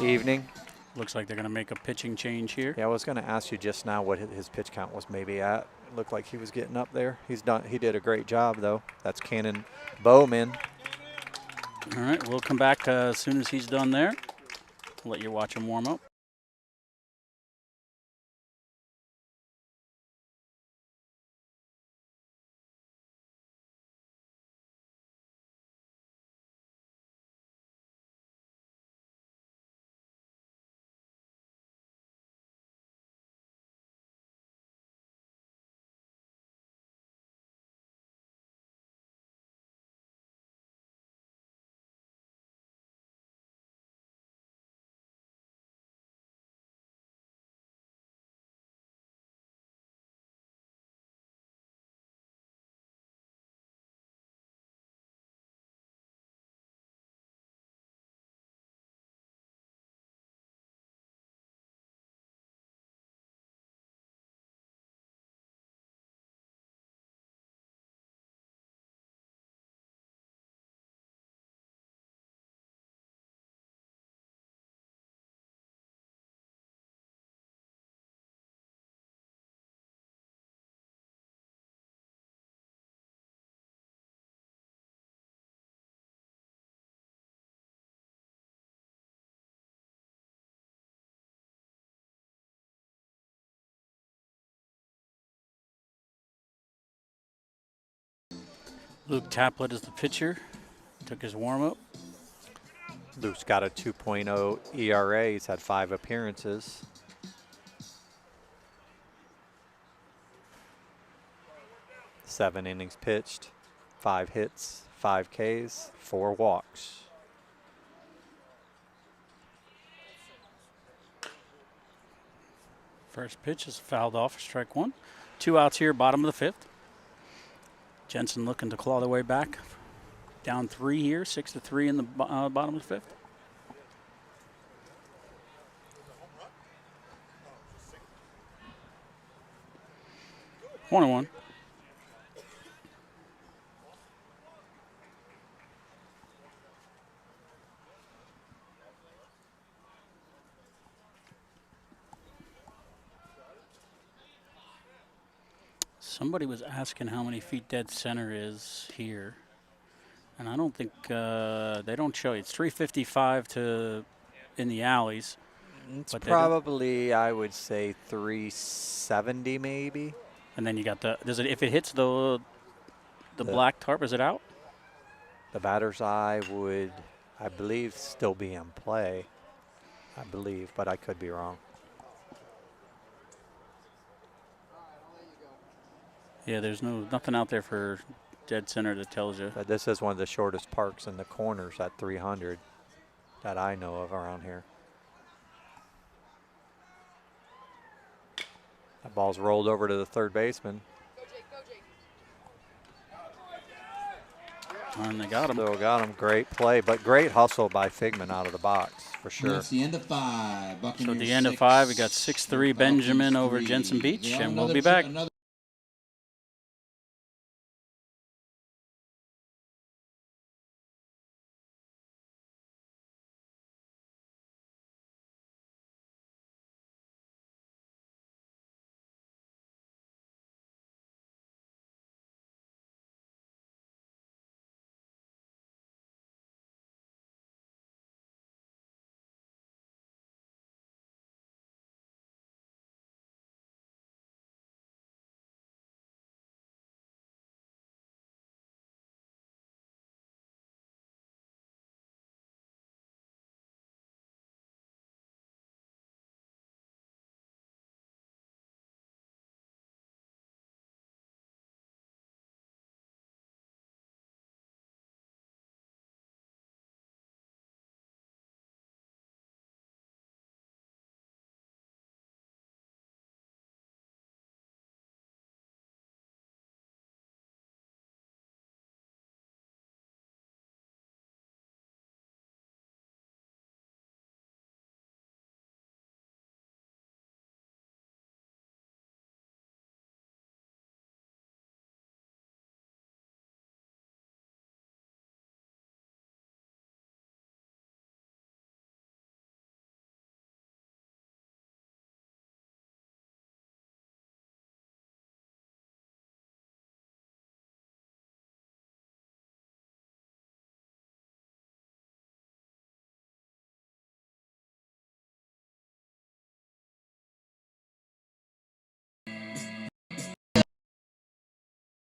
[SPEAKER 4] evening.
[SPEAKER 2] Looks like they're going to make a pitching change here.
[SPEAKER 4] Yeah, I was going to ask you just now what his pitch count was maybe at. It looked like he was getting up there. He did a great job though. That's Cannon Bowman.
[SPEAKER 2] All right, we'll come back as soon as he's done there. Let you watch him warm up. Luke Taplett is the pitcher. Took his warm up.
[SPEAKER 4] Luke's got a 2.0 ERA. He's had 5 appearances. Seven innings pitched, 5 hits, 5 Ks, 4 walks.
[SPEAKER 2] First pitch is fouled off for strike one. 2 outs here, bottom of the 5th. Jensen looking to claw their way back. Down 3 here, 6-3 in the bottom of the 5th. One and one. Somebody was asking how many feet dead center is here, and I don't think they don't show you. It's 355 to in the alleys.
[SPEAKER 4] It's
[SPEAKER 2] but they don't-
[SPEAKER 4] probably, I would say, 370 maybe.
[SPEAKER 2] And then you got the. Does it if it hits the black tarp? Is it out?
[SPEAKER 4] The batter's eye would, I believe, still be in play. I believe, but I could be wrong.
[SPEAKER 2] Yeah, there's nothing out there for dead center that tells you.
[SPEAKER 4] But this is one of the shortest parks in the corners at 300 that I know of around here. That ball's rolled over to the third baseman.
[SPEAKER 2] And they got him.
[SPEAKER 4] So got him. Great play, but great hustle by Figman out of the box for sure.
[SPEAKER 1] That's the end of 5.
[SPEAKER 2] So at
[SPEAKER 1] Buccaneers
[SPEAKER 2] the end of
[SPEAKER 1] 6,
[SPEAKER 2] 5, we got 6-3 Benjamin over
[SPEAKER 1] Falcons
[SPEAKER 2] Jensen
[SPEAKER 1] 3.
[SPEAKER 2] Beach,
[SPEAKER 1] Yeah,
[SPEAKER 2] and we'll
[SPEAKER 1] another
[SPEAKER 2] be back.
[SPEAKER 1] another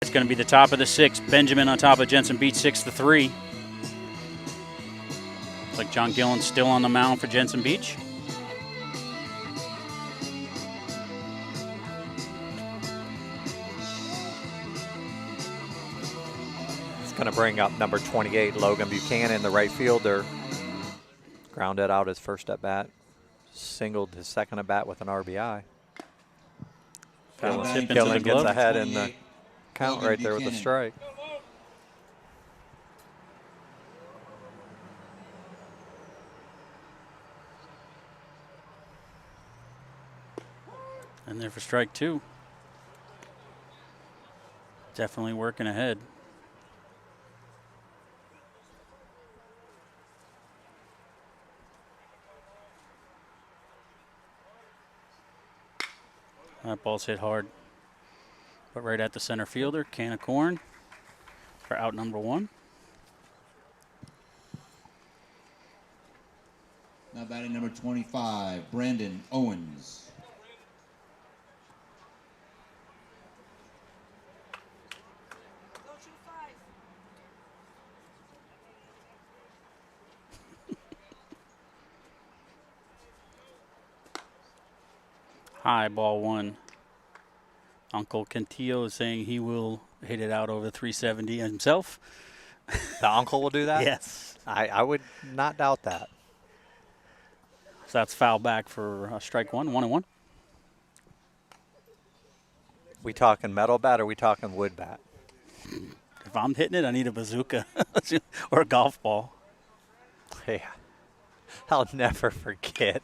[SPEAKER 2] It's going to be the top of the 6th. Benjamin on top of Jensen Beach, 6-3. Looks like John Gillen's still on the mound for Jensen Beach.
[SPEAKER 4] It's going to bring up number 28, Logan Buchanan, the right fielder. Grounded out his first at bat. Singled his second at bat with an RBI.
[SPEAKER 2] Got a tip into
[SPEAKER 4] Gillen
[SPEAKER 2] the
[SPEAKER 4] gets
[SPEAKER 2] glove.
[SPEAKER 4] ahead in the count
[SPEAKER 1] Logan
[SPEAKER 4] right there with a
[SPEAKER 1] Buchanan.
[SPEAKER 4] strike.
[SPEAKER 2] And there for strike 2. Definitely working ahead. That ball's hit hard. But right at the center fielder, can of corn for out number 1.
[SPEAKER 1] Now batting number 25, Brandon Owens.
[SPEAKER 2] High ball 1. Uncle Cantillo is saying he will hit it out over 370 himself.
[SPEAKER 4] The uncle will do that?
[SPEAKER 2] Yes.
[SPEAKER 4] I would not doubt that.
[SPEAKER 2] So that's foul back for strike 1, 1-1.
[SPEAKER 4] We talking metal bat or we talking wood bat?
[SPEAKER 2] If I'm hitting it, I need a bazooka or a golf ball.
[SPEAKER 4] Yeah. I'll never forget.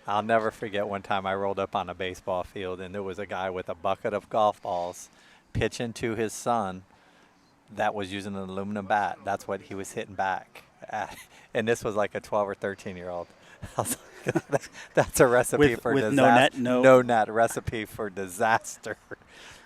[SPEAKER 4] I'll never forget one time I rolled up on a baseball field and there was a guy with a bucket of golf balls pitching to his son that was using an aluminum bat. That's what he was hitting back. And this was like a 12 or 13-year-old. I was like, that's a recipe for
[SPEAKER 2] with
[SPEAKER 4] disaster.
[SPEAKER 2] no net,
[SPEAKER 4] No net recipe for disaster.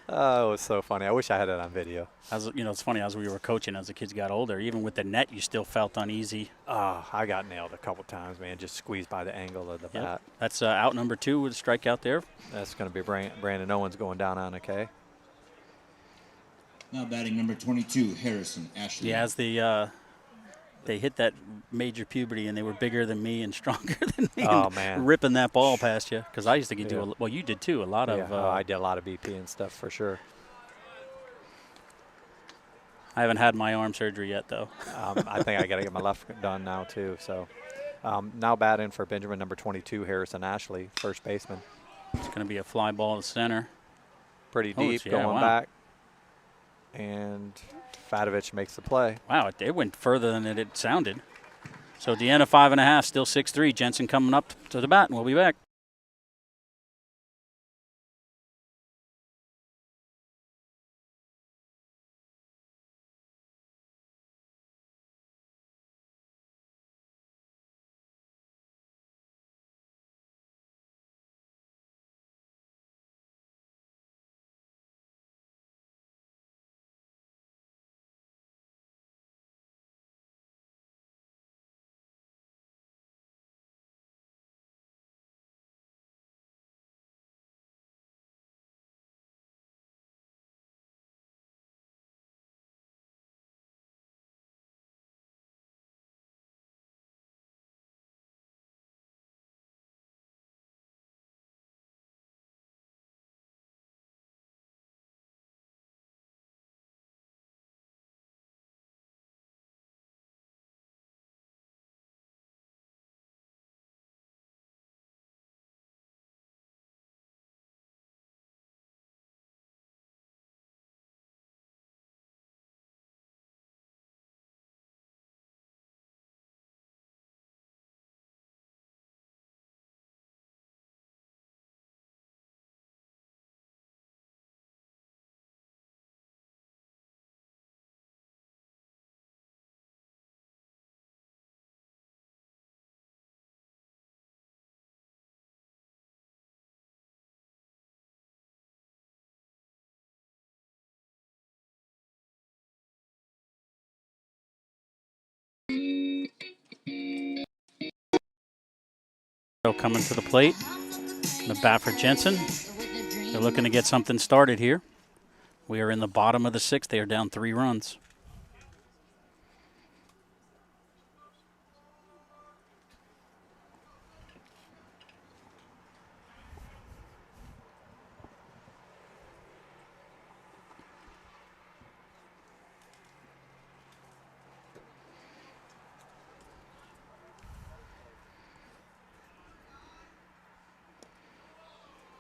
[SPEAKER 4] Oh, it was so funny. I wish I had it on video.
[SPEAKER 2] It's funny, as we were coaching, as the kids got older, even with the net, you still felt uneasy.
[SPEAKER 4] Oh, I got nailed a couple times, man. Just squeezed by the angle of the bat.
[SPEAKER 2] That's out number 2 with a strikeout there.
[SPEAKER 4] That's going to be Brandon Owens going down on a K.
[SPEAKER 1] Now batting number 22, Harrison Ashley.
[SPEAKER 2] Yeah, as they hit that major puberty and they were bigger than me and stronger than me.
[SPEAKER 4] Oh,
[SPEAKER 2] and
[SPEAKER 4] man.
[SPEAKER 2] ripping that ball past you. Because I used to do well, you did too, a lot of.
[SPEAKER 4] I did a lot of BP and stuff for sure.
[SPEAKER 2] I haven't had my arm surgery yet, though.
[SPEAKER 4] I think I got to get my left done now, too. So now batting for Benjamin, number 22, Harrison Ashley, first baseman.
[SPEAKER 2] It's going to be a fly ball to center.
[SPEAKER 4] Pretty deep, going back. And Fadovich makes the play.
[SPEAKER 2] Wow, it went further than it sounded. So Deanna 5.5, still 6'3". Jensen coming up to the bat, and we'll be back. Coming to the plate. The bat for Jensen. They're looking to get something started here. We are in the bottom of the 6th. They are down 3 runs.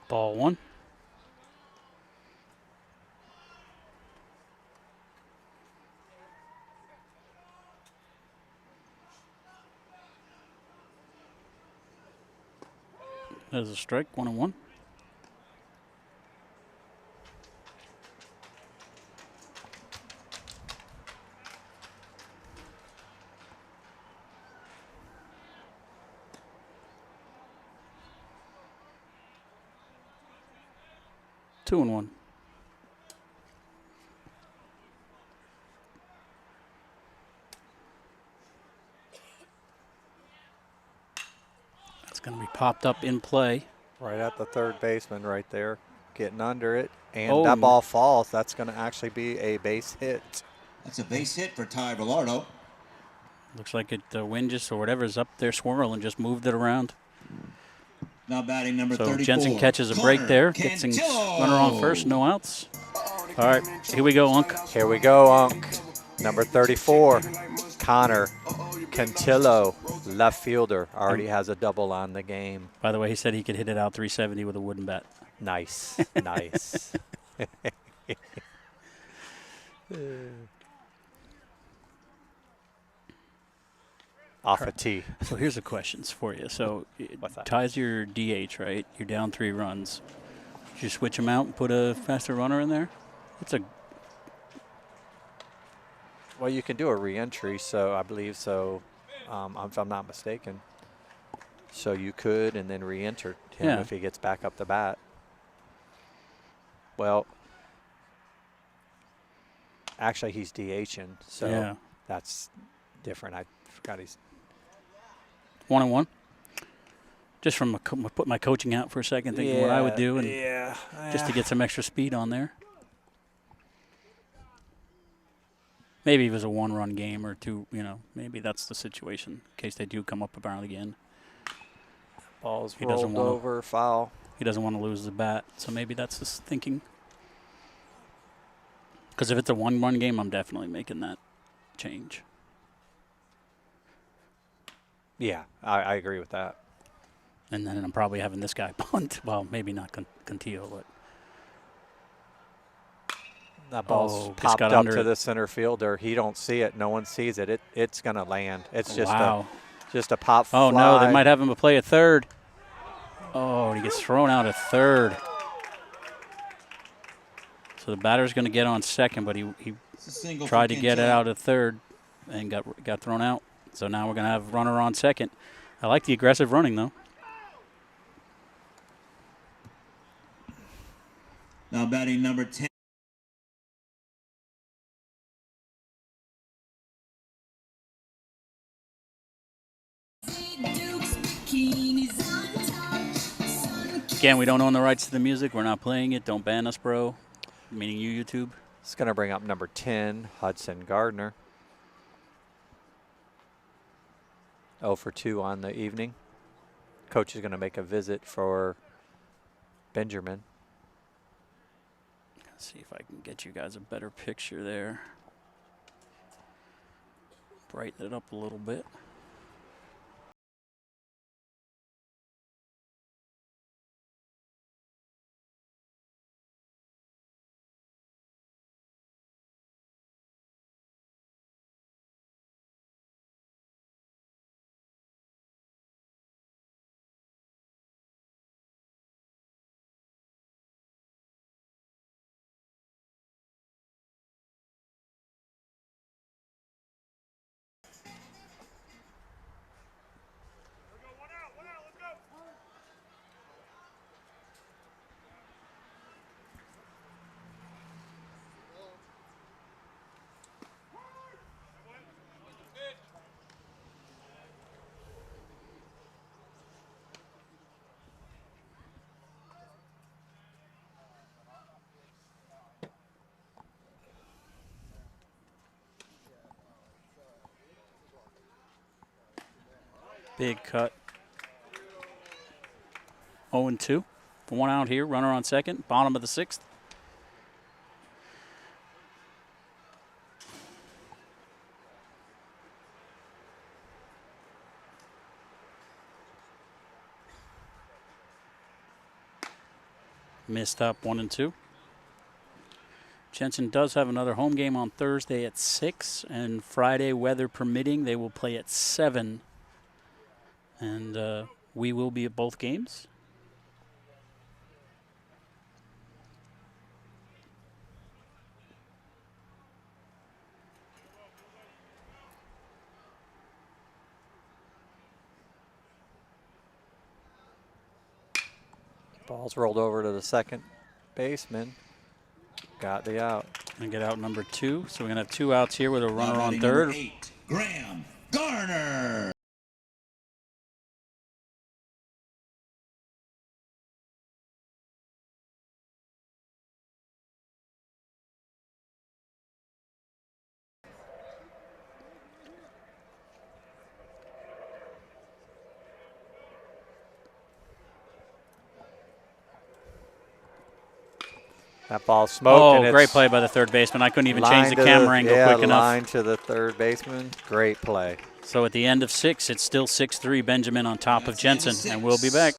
[SPEAKER 2] Ball 1. There's a strike, 1-1. Two and 1. That's going to be popped up in play.
[SPEAKER 4] Right at the third baseman right there, getting under it. And that ball falls. That's going to actually be a base hit.
[SPEAKER 1] That's a base hit for Ty Velardo.
[SPEAKER 2] Looks like the wind just or whatever is up there swirling just moved it around.
[SPEAKER 1] Now batting number
[SPEAKER 2] so
[SPEAKER 1] 34.
[SPEAKER 2] Jensen catches a break there, gets him runner on first, no outs. All right, here we go, Unc.
[SPEAKER 4] Here we go, Unc. Number 34, Connor Cantillo, left fielder, already has a double on the game.
[SPEAKER 2] By the way, he said he could hit it out 370 with a wooden bat.
[SPEAKER 4] Nice, nice. off a tee.
[SPEAKER 2] So here's the questions for you. So
[SPEAKER 4] What's that?
[SPEAKER 2] ties your DH, right? You're down 3 runs. Did you switch him out and put a faster runner in there? It's a
[SPEAKER 4] Well, you can do a re-entry, so I believe so, if I'm not mistaken. So you could and then re-enter him
[SPEAKER 2] Yeah.
[SPEAKER 4] if he gets back up the bat. Well, actually he's DHing, so
[SPEAKER 2] Yeah.
[SPEAKER 4] that's different. I forgot he's
[SPEAKER 2] 1-1. Just from put my coaching out for a second, thinking what I would do, and just to get some extra speed on there. Maybe it was a 1-run game or 2. Maybe that's the situation in case they do come up around again.
[SPEAKER 4] Ball's
[SPEAKER 2] He doesn't
[SPEAKER 4] rolled
[SPEAKER 2] wanna-
[SPEAKER 4] over, foul.
[SPEAKER 2] He doesn't want to lose the bat, so maybe that's his thinking. Because if it's a 1-run game, I'm definitely making that change.
[SPEAKER 4] Yeah, I agree with that.
[SPEAKER 2] And then I'm probably having this guy punt. Well, maybe not Contillo, but
[SPEAKER 4] That ball's
[SPEAKER 2] just
[SPEAKER 4] popped
[SPEAKER 2] got
[SPEAKER 4] up
[SPEAKER 2] under
[SPEAKER 4] to
[SPEAKER 2] it.
[SPEAKER 4] the center fielder. He don't see it. No one sees it. It's going to land. It's just
[SPEAKER 2] wow.
[SPEAKER 4] just a pop
[SPEAKER 2] Oh,
[SPEAKER 4] fly.
[SPEAKER 2] no, they might have him play a third. Oh, he gets thrown out at third. So the batter's going to get on second, but he
[SPEAKER 1] It's a single
[SPEAKER 2] tried
[SPEAKER 1] for
[SPEAKER 2] to get it
[SPEAKER 1] Quintet.
[SPEAKER 2] out at third and got thrown out. So now we're going to have runner on second. I like the aggressive running, though.
[SPEAKER 1] Now batting number 10.
[SPEAKER 2] Again, we don't own the rights to the music. We're not playing it. Don't ban us, bro. Meaning you, YouTube.
[SPEAKER 4] It's going to bring up number 10, Hudson Gardner. 0 for 2 on the evening. Coach is going to make a visit for Benjamin.
[SPEAKER 2] Let's see if I can get you guys a better picture there. Brighten it up a little bit. Big cut. 0-2. 1 out here. Runner on second. Bottom of the 6th. Missed up 1-2. Jensen does have another home game on Thursday at 6, and Friday, weather permitting, they will play at 7. And we will be at both games.
[SPEAKER 4] Ball's rolled over to the second baseman. Got the out.
[SPEAKER 2] And get out number 2. So we're going to have 2 outs here with a
[SPEAKER 1] Now
[SPEAKER 2] runner on
[SPEAKER 1] batting number
[SPEAKER 2] third.
[SPEAKER 1] 8, Graham Garner.
[SPEAKER 4] That ball smoked.
[SPEAKER 2] Oh,
[SPEAKER 4] and
[SPEAKER 2] great
[SPEAKER 4] it's
[SPEAKER 2] play by the third baseman. I couldn't even
[SPEAKER 4] line
[SPEAKER 2] change the
[SPEAKER 4] to
[SPEAKER 2] camera angle
[SPEAKER 4] yeah,
[SPEAKER 2] quick enough.
[SPEAKER 4] line to the third baseman. Great play.
[SPEAKER 2] So at the end of 6, it's still 6-3 Benjamin on top of
[SPEAKER 1] That's the end of
[SPEAKER 2] Jensen. And we'll be
[SPEAKER 1] 6.
[SPEAKER 2] back.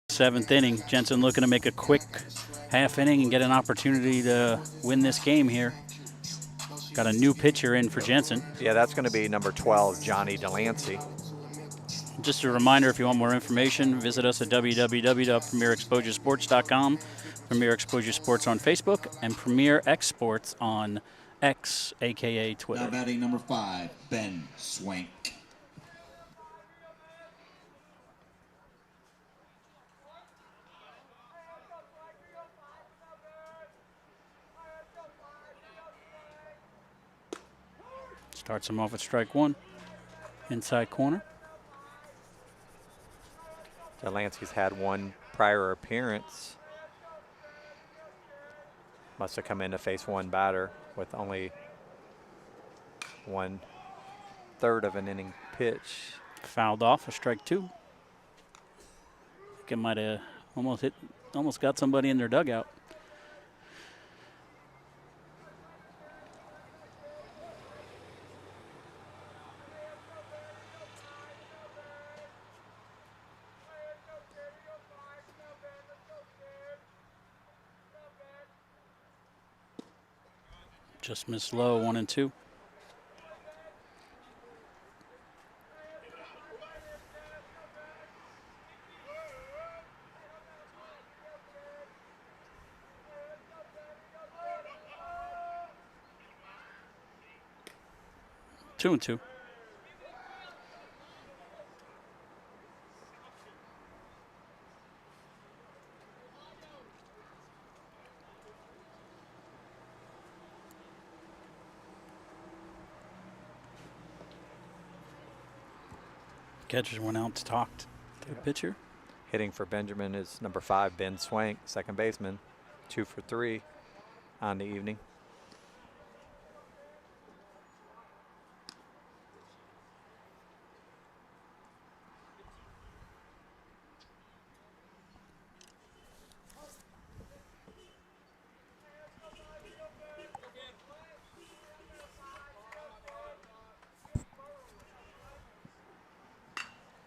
[SPEAKER 2] Seventh inning. Jensen looking to make a quick half inning and get an opportunity to win this game here. Got a new pitcher in for Jensen.
[SPEAKER 4] Yeah, that's going to be number 12, Johnny Delancey.
[SPEAKER 2] Just a reminder, if you want more information, visit us at www.premierexposuresports.com, Premier Exposure Sports on Facebook, and Premier X Sports on X, a.k.a. Twitter.
[SPEAKER 1] Now batting number 5, Ben Swank.
[SPEAKER 2] Starts him off at strike one, inside corner.
[SPEAKER 4] Delancey's had one prior appearance. Must have come in to face one batter with only 1/3 of an inning pitch.
[SPEAKER 2] Fouled off, a strike two. I think it might have almost got somebody in their dugout. Just missed low, 1-2. Two and two. Catchers went out to talk to the pitcher.
[SPEAKER 4] Hitting for Benjamin is number 5, Ben Swank, second baseman, 2 for 3 on the evening.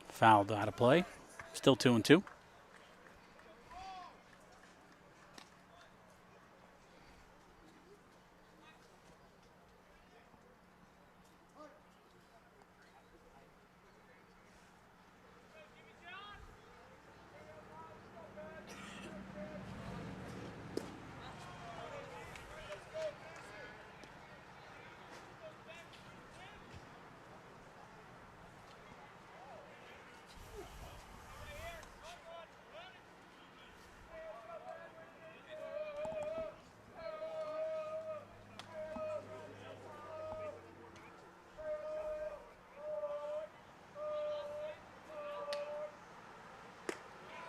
[SPEAKER 2] Fouled out of play. Still 2-2.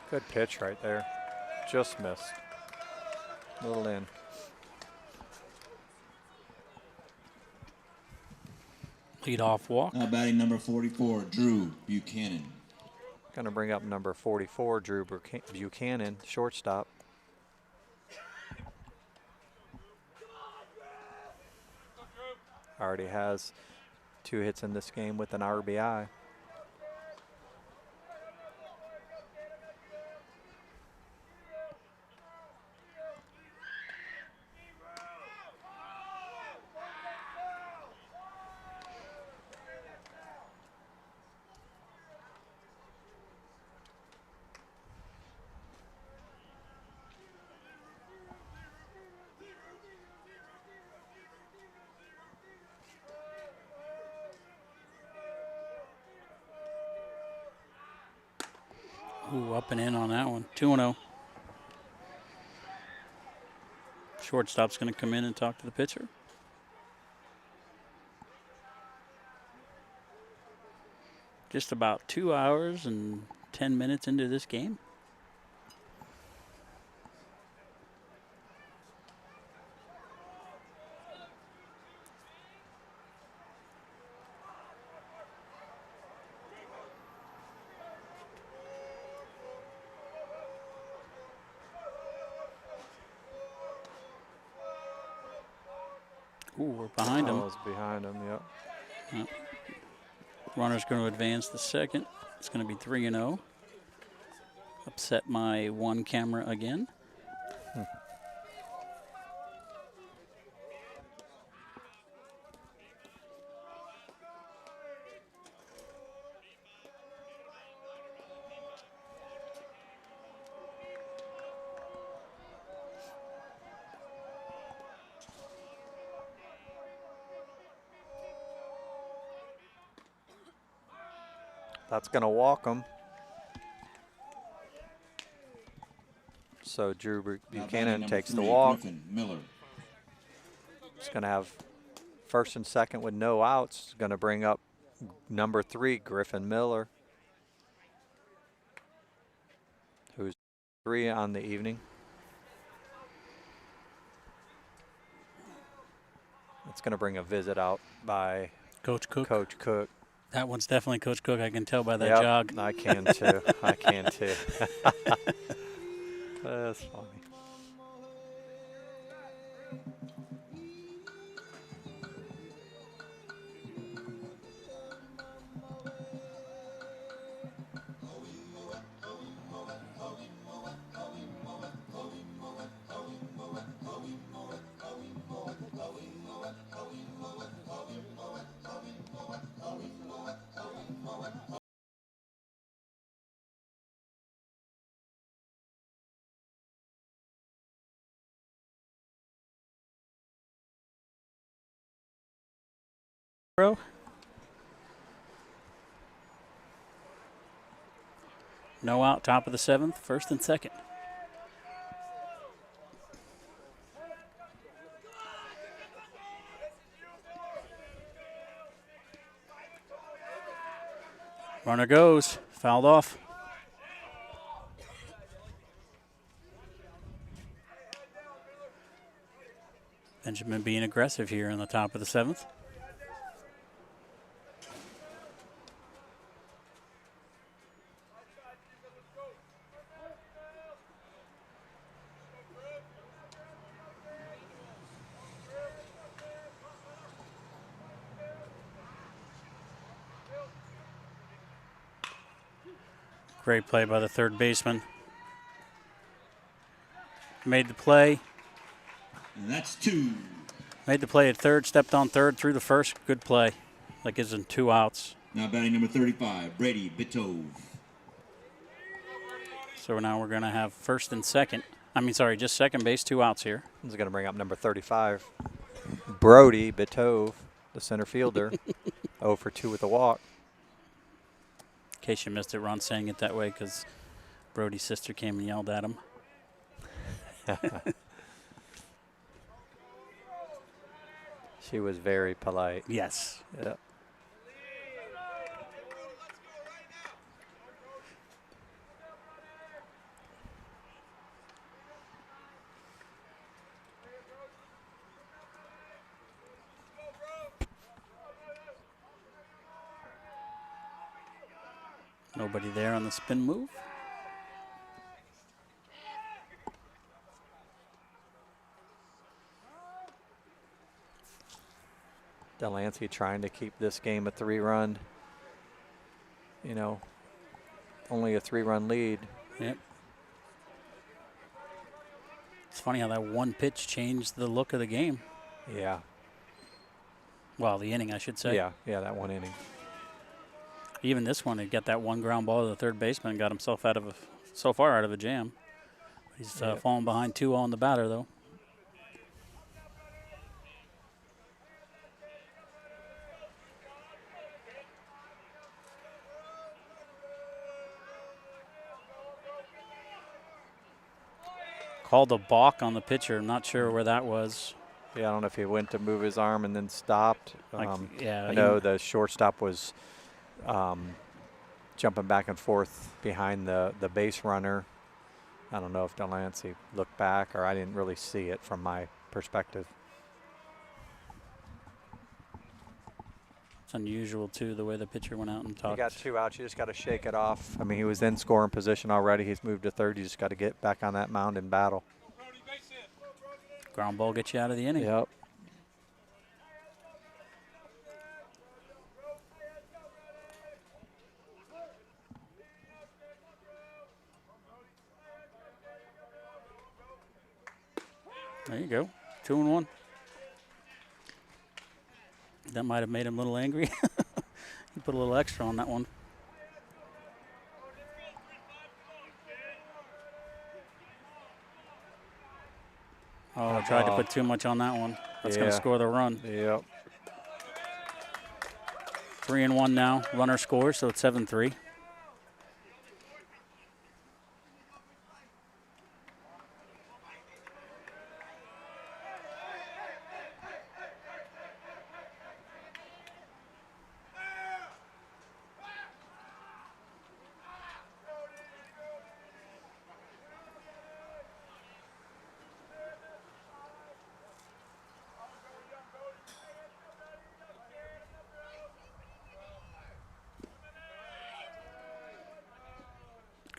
[SPEAKER 4] Good pitch right there. Just missed. A little in.
[SPEAKER 2] Lead off walk.
[SPEAKER 1] Now batting number 44, Drew Buchanan.
[SPEAKER 4] Going to bring up number 44, Drew Buchanan, shortstop. Already has 2 hits in this game with an RBI.
[SPEAKER 2] Ooh, up and in on that one. 2-0. Shortstop's going to come in and talk to the pitcher. Just about 2 hours and 10 minutes into this game. Ooh, we're behind him.
[SPEAKER 4] Oh, it's behind him, yep.
[SPEAKER 2] Runner's going to advance the second. It's going to be 3-0. Upset my one camera again.
[SPEAKER 4] That's going to walk him. So Drew
[SPEAKER 1] Now batting
[SPEAKER 4] Buchanan
[SPEAKER 1] number
[SPEAKER 4] takes the
[SPEAKER 1] 3,
[SPEAKER 4] walk.
[SPEAKER 1] Griffin Miller.
[SPEAKER 4] It's going to have first and second with no outs. It's going to bring up number 3, Griffin Miller, who's 3 on the evening. It's going to bring a visit out by
[SPEAKER 2] Coach Cook.
[SPEAKER 4] Coach Cook.
[SPEAKER 2] That one's definitely Coach Cook. I can tell by that
[SPEAKER 4] Yep,
[SPEAKER 2] jog.
[SPEAKER 4] I can too. I can too. That's funny.
[SPEAKER 2] Bro. No out, top of the 7th, first and second. Runner goes, fouled off. Benjamin being aggressive here in the top of the 7th. Great play by the third baseman. Made the play.
[SPEAKER 1] And that's 2.
[SPEAKER 2] Made the play at third, stepped on third, through the first. Good play. That gives him 2 outs.
[SPEAKER 1] Now batting number 35, Brady Bitove.
[SPEAKER 2] So now we're going to have first and second. Just second base, 2 outs here.
[SPEAKER 4] This is going to bring up number 35, Brody Bitove, the center fielder, 0 for 2 with a walk.
[SPEAKER 2] In case you missed it, Ron's saying it that way because Brody's sister came and yelled at him.
[SPEAKER 4] She was very polite.
[SPEAKER 2] Yes.
[SPEAKER 4] Yep.
[SPEAKER 2] Nobody there on the spin move.
[SPEAKER 4] Delancey trying to keep this game a 3-run. You know, only a 3-run lead.
[SPEAKER 2] Yep. It's funny how that one pitch changed the look of the game.
[SPEAKER 4] Yeah.
[SPEAKER 2] Well, the inning, I should say.
[SPEAKER 4] Yeah, that one inning.
[SPEAKER 2] Even this one, he got that one ground ball to the third baseman and got himself so far out of a jam. He's falling behind 2-0 on the batter, though. Called a balk on the pitcher. I'm not sure where that was.
[SPEAKER 4] Yeah, I don't know if he went to move his arm and then stopped.
[SPEAKER 2] Yeah,
[SPEAKER 4] I know the shortstop was jumping back and forth behind the base runner. I don't know if Delancey looked back, or I didn't really see it from my perspective.
[SPEAKER 2] It's unusual, too, the way the pitcher went out and talked.
[SPEAKER 4] You got 2 outs. You just got to shake it off. I mean, he was in scoring position already. He's moved to third. You just got to get back on that mound and battle.
[SPEAKER 2] Ground ball gets you out of the inning.
[SPEAKER 4] Yep.
[SPEAKER 2] There you go. 2-1. That might have made him a little angry. He put a little extra on that one. Oh, I tried to put too much on that one. That's going to score the run.
[SPEAKER 4] Yep.
[SPEAKER 2] 3-1 now. Runner scores, so it's 7-3.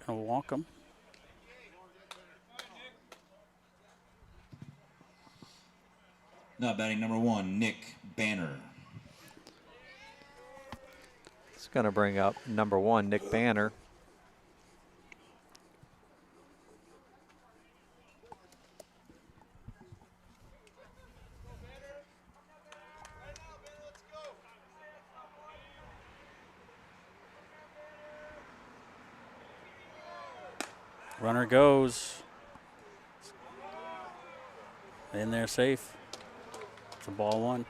[SPEAKER 2] Gonna walk him.
[SPEAKER 1] Now batting number 1, Nick Banner.
[SPEAKER 4] It's going to bring up number 1, Nick Banner.
[SPEAKER 2] Runner goes. In there safe. It's a ball one.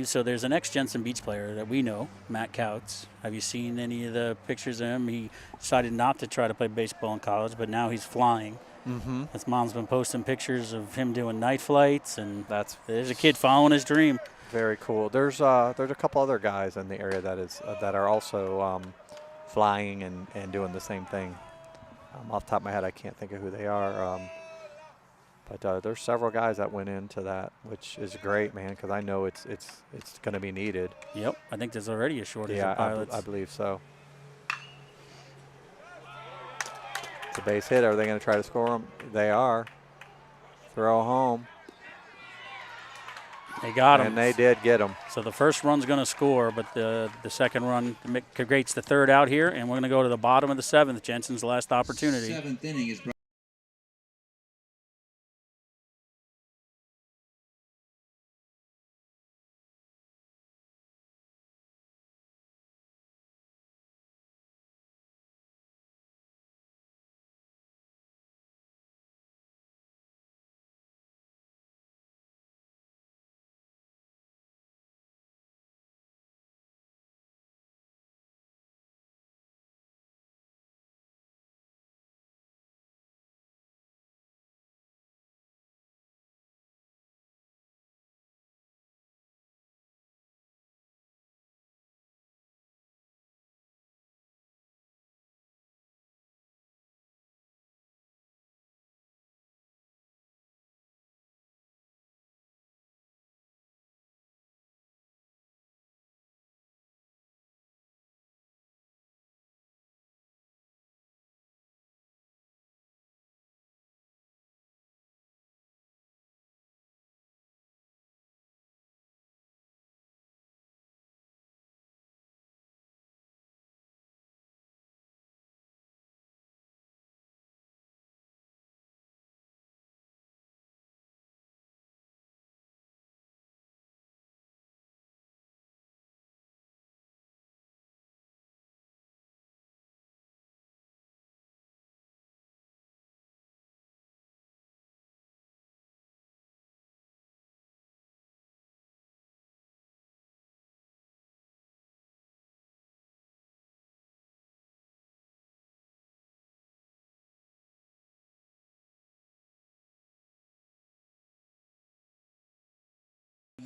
[SPEAKER 2] So there's an ex-Jensen Beach player that we know, Matt Couts. Have you seen any of the pictures of him? He decided not to try to play baseball in college, but now he's flying.
[SPEAKER 4] Mm-hmm.
[SPEAKER 2] His mom's been posting pictures of him doing night flights, and
[SPEAKER 4] there's
[SPEAKER 2] a kid following his dream.
[SPEAKER 4] Very cool. There's a couple other guys in the area that are also flying and doing the same thing. Off the top of my head, I can't think of who they are. But there's several guys that went into that, which is great, man, because I know it's going to be needed.
[SPEAKER 2] Yep, I think there's already a shortage of pilots.
[SPEAKER 4] I believe so. It's a base hit. Are they going to try to score them? They are. Throw home.
[SPEAKER 2] They got him.
[SPEAKER 4] And they did get him.
[SPEAKER 2] So the first run's going to score, but the second run creates the third out here, and we're going to go to the bottom of the 7th. Jensen's last opportunity.
[SPEAKER 1] 7th inning is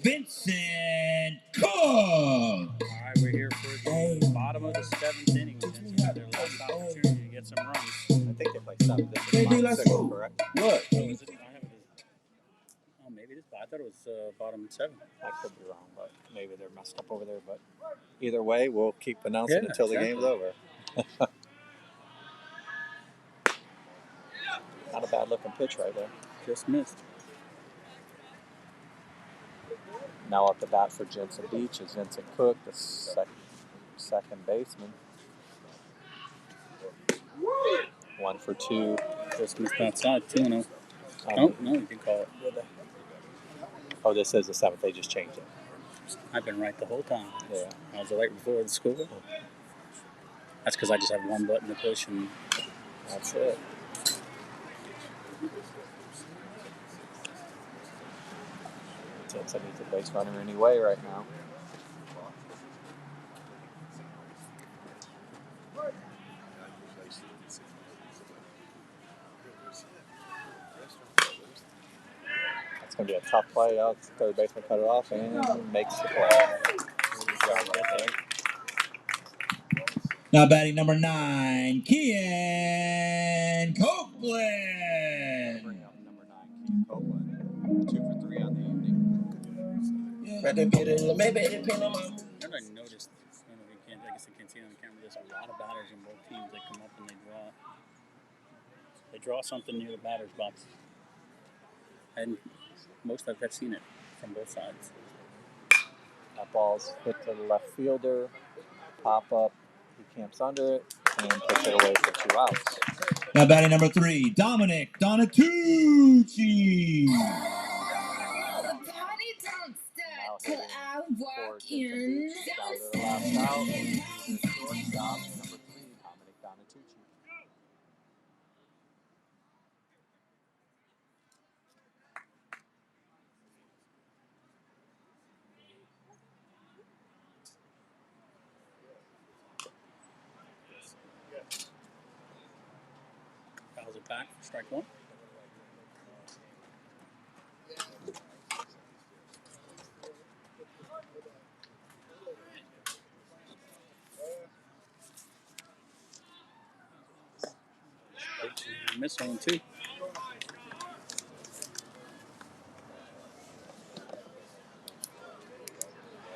[SPEAKER 1] Vincent Cook.
[SPEAKER 2] All right, we're here for the bottom of the 7th inning. Jensen had their last opportunity to get some runs.
[SPEAKER 4] I think they play 7. This is my 6, correct?
[SPEAKER 1] What?
[SPEAKER 2] Oh, is it? I have it as, maybe it is. I thought it was bottom 7.
[SPEAKER 4] I could be wrong, but maybe they're messed up over there. But either way, we'll keep announcing until the game's over. Not a bad looking pitch right there.
[SPEAKER 2] Just missed.
[SPEAKER 4] Now up the bat for Jensen Beach is Vincent Cook, the second baseman. 1 for 2.
[SPEAKER 2] Just missed outside, 2-0. Oh, no, you can call it.
[SPEAKER 4] Oh, this is the 7th. They just changed it.
[SPEAKER 2] I've been right the whole time.
[SPEAKER 4] Yeah.
[SPEAKER 2] I was right before the school. That's because I just have one button to push, and
[SPEAKER 4] That's it. Jensen needs a base runner anyway right now. That's going to be a tough play. Oh, third baseman cut it off and makes the play.
[SPEAKER 1] Now batting number 9, Kian Copeland.
[SPEAKER 4] Bring up number 9, Keith Copeland. 2 for 3 on the evening.
[SPEAKER 2] I noticed, I don't know if you can't, I guess I can't see it on the camera, there's a lot of batters in both teams that come up and they draw something near the batter's box. And most I've seen it from both sides.
[SPEAKER 4] That ball's hit to the left fielder, pop up, he camps under it, and puts it away for 2 outs.
[SPEAKER 1] Now batting number 3, Dominic Donatucci.
[SPEAKER 5] Till I walk in.
[SPEAKER 4] Down to the last out. Shortstop, number 3, Dominic Donatucci.
[SPEAKER 2] Fouls it back for strike 1. Miss 1-2. Like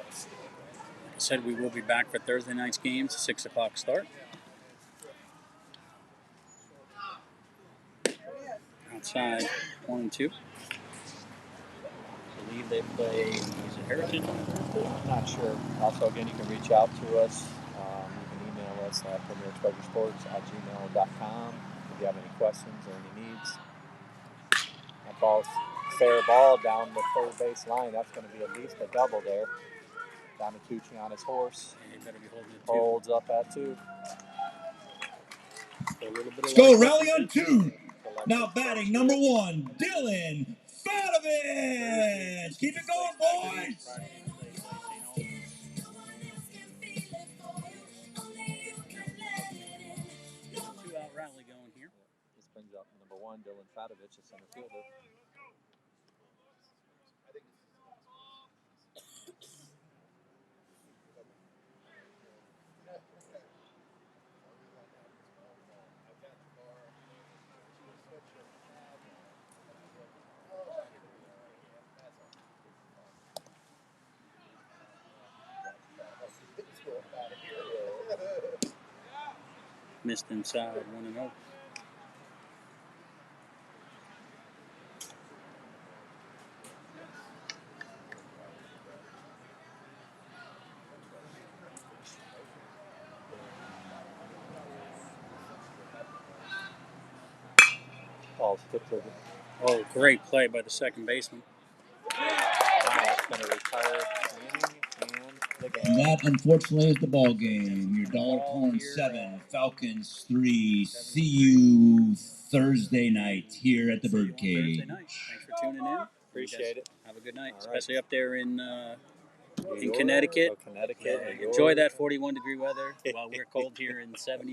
[SPEAKER 2] I said, we will be back for Thursday night's games, 6 o'clock start. Outside, 1-2. I believe they play, is it Heritage on Thursday?
[SPEAKER 4] I'm not sure. Also, again, you can reach out to us. You can email us at premiertreasuresports@gmail.com if you have any questions or any needs. That ball's fair ball down the third base line. That's going to be at least a double there. Donatucci on his horse.
[SPEAKER 2] Yeah, you better be holding it
[SPEAKER 4] Holds up at 2.
[SPEAKER 2] So a little bit
[SPEAKER 1] Let's
[SPEAKER 2] of
[SPEAKER 1] go
[SPEAKER 2] life
[SPEAKER 1] rally on
[SPEAKER 2] left in
[SPEAKER 1] 2. Now batting number 1, Dylan Fatovich. Keep it going, boys.
[SPEAKER 2] Two-out rally going here.
[SPEAKER 4] This brings up number 1, Dylan Fatovich, the center fielder.
[SPEAKER 2] Missed inside, 1-0.
[SPEAKER 4] Ball's hit to the.
[SPEAKER 2] Oh, great play by the second baseman.
[SPEAKER 4] That's going to retire the game.
[SPEAKER 1] And that, unfortunately, is the ball game. Your Dollar Corn 7, Falcons 3. See you Thursday night here at the Birdcage.
[SPEAKER 2] Thursday night. Thanks for tuning in.
[SPEAKER 4] Appreciate it.
[SPEAKER 2] Have a good night,
[SPEAKER 4] All right.
[SPEAKER 2] especially up there in
[SPEAKER 4] New York,
[SPEAKER 2] Connecticut.
[SPEAKER 4] Connecticut. New York.
[SPEAKER 2] Enjoy that 41-degree weather while we're cold here in 70.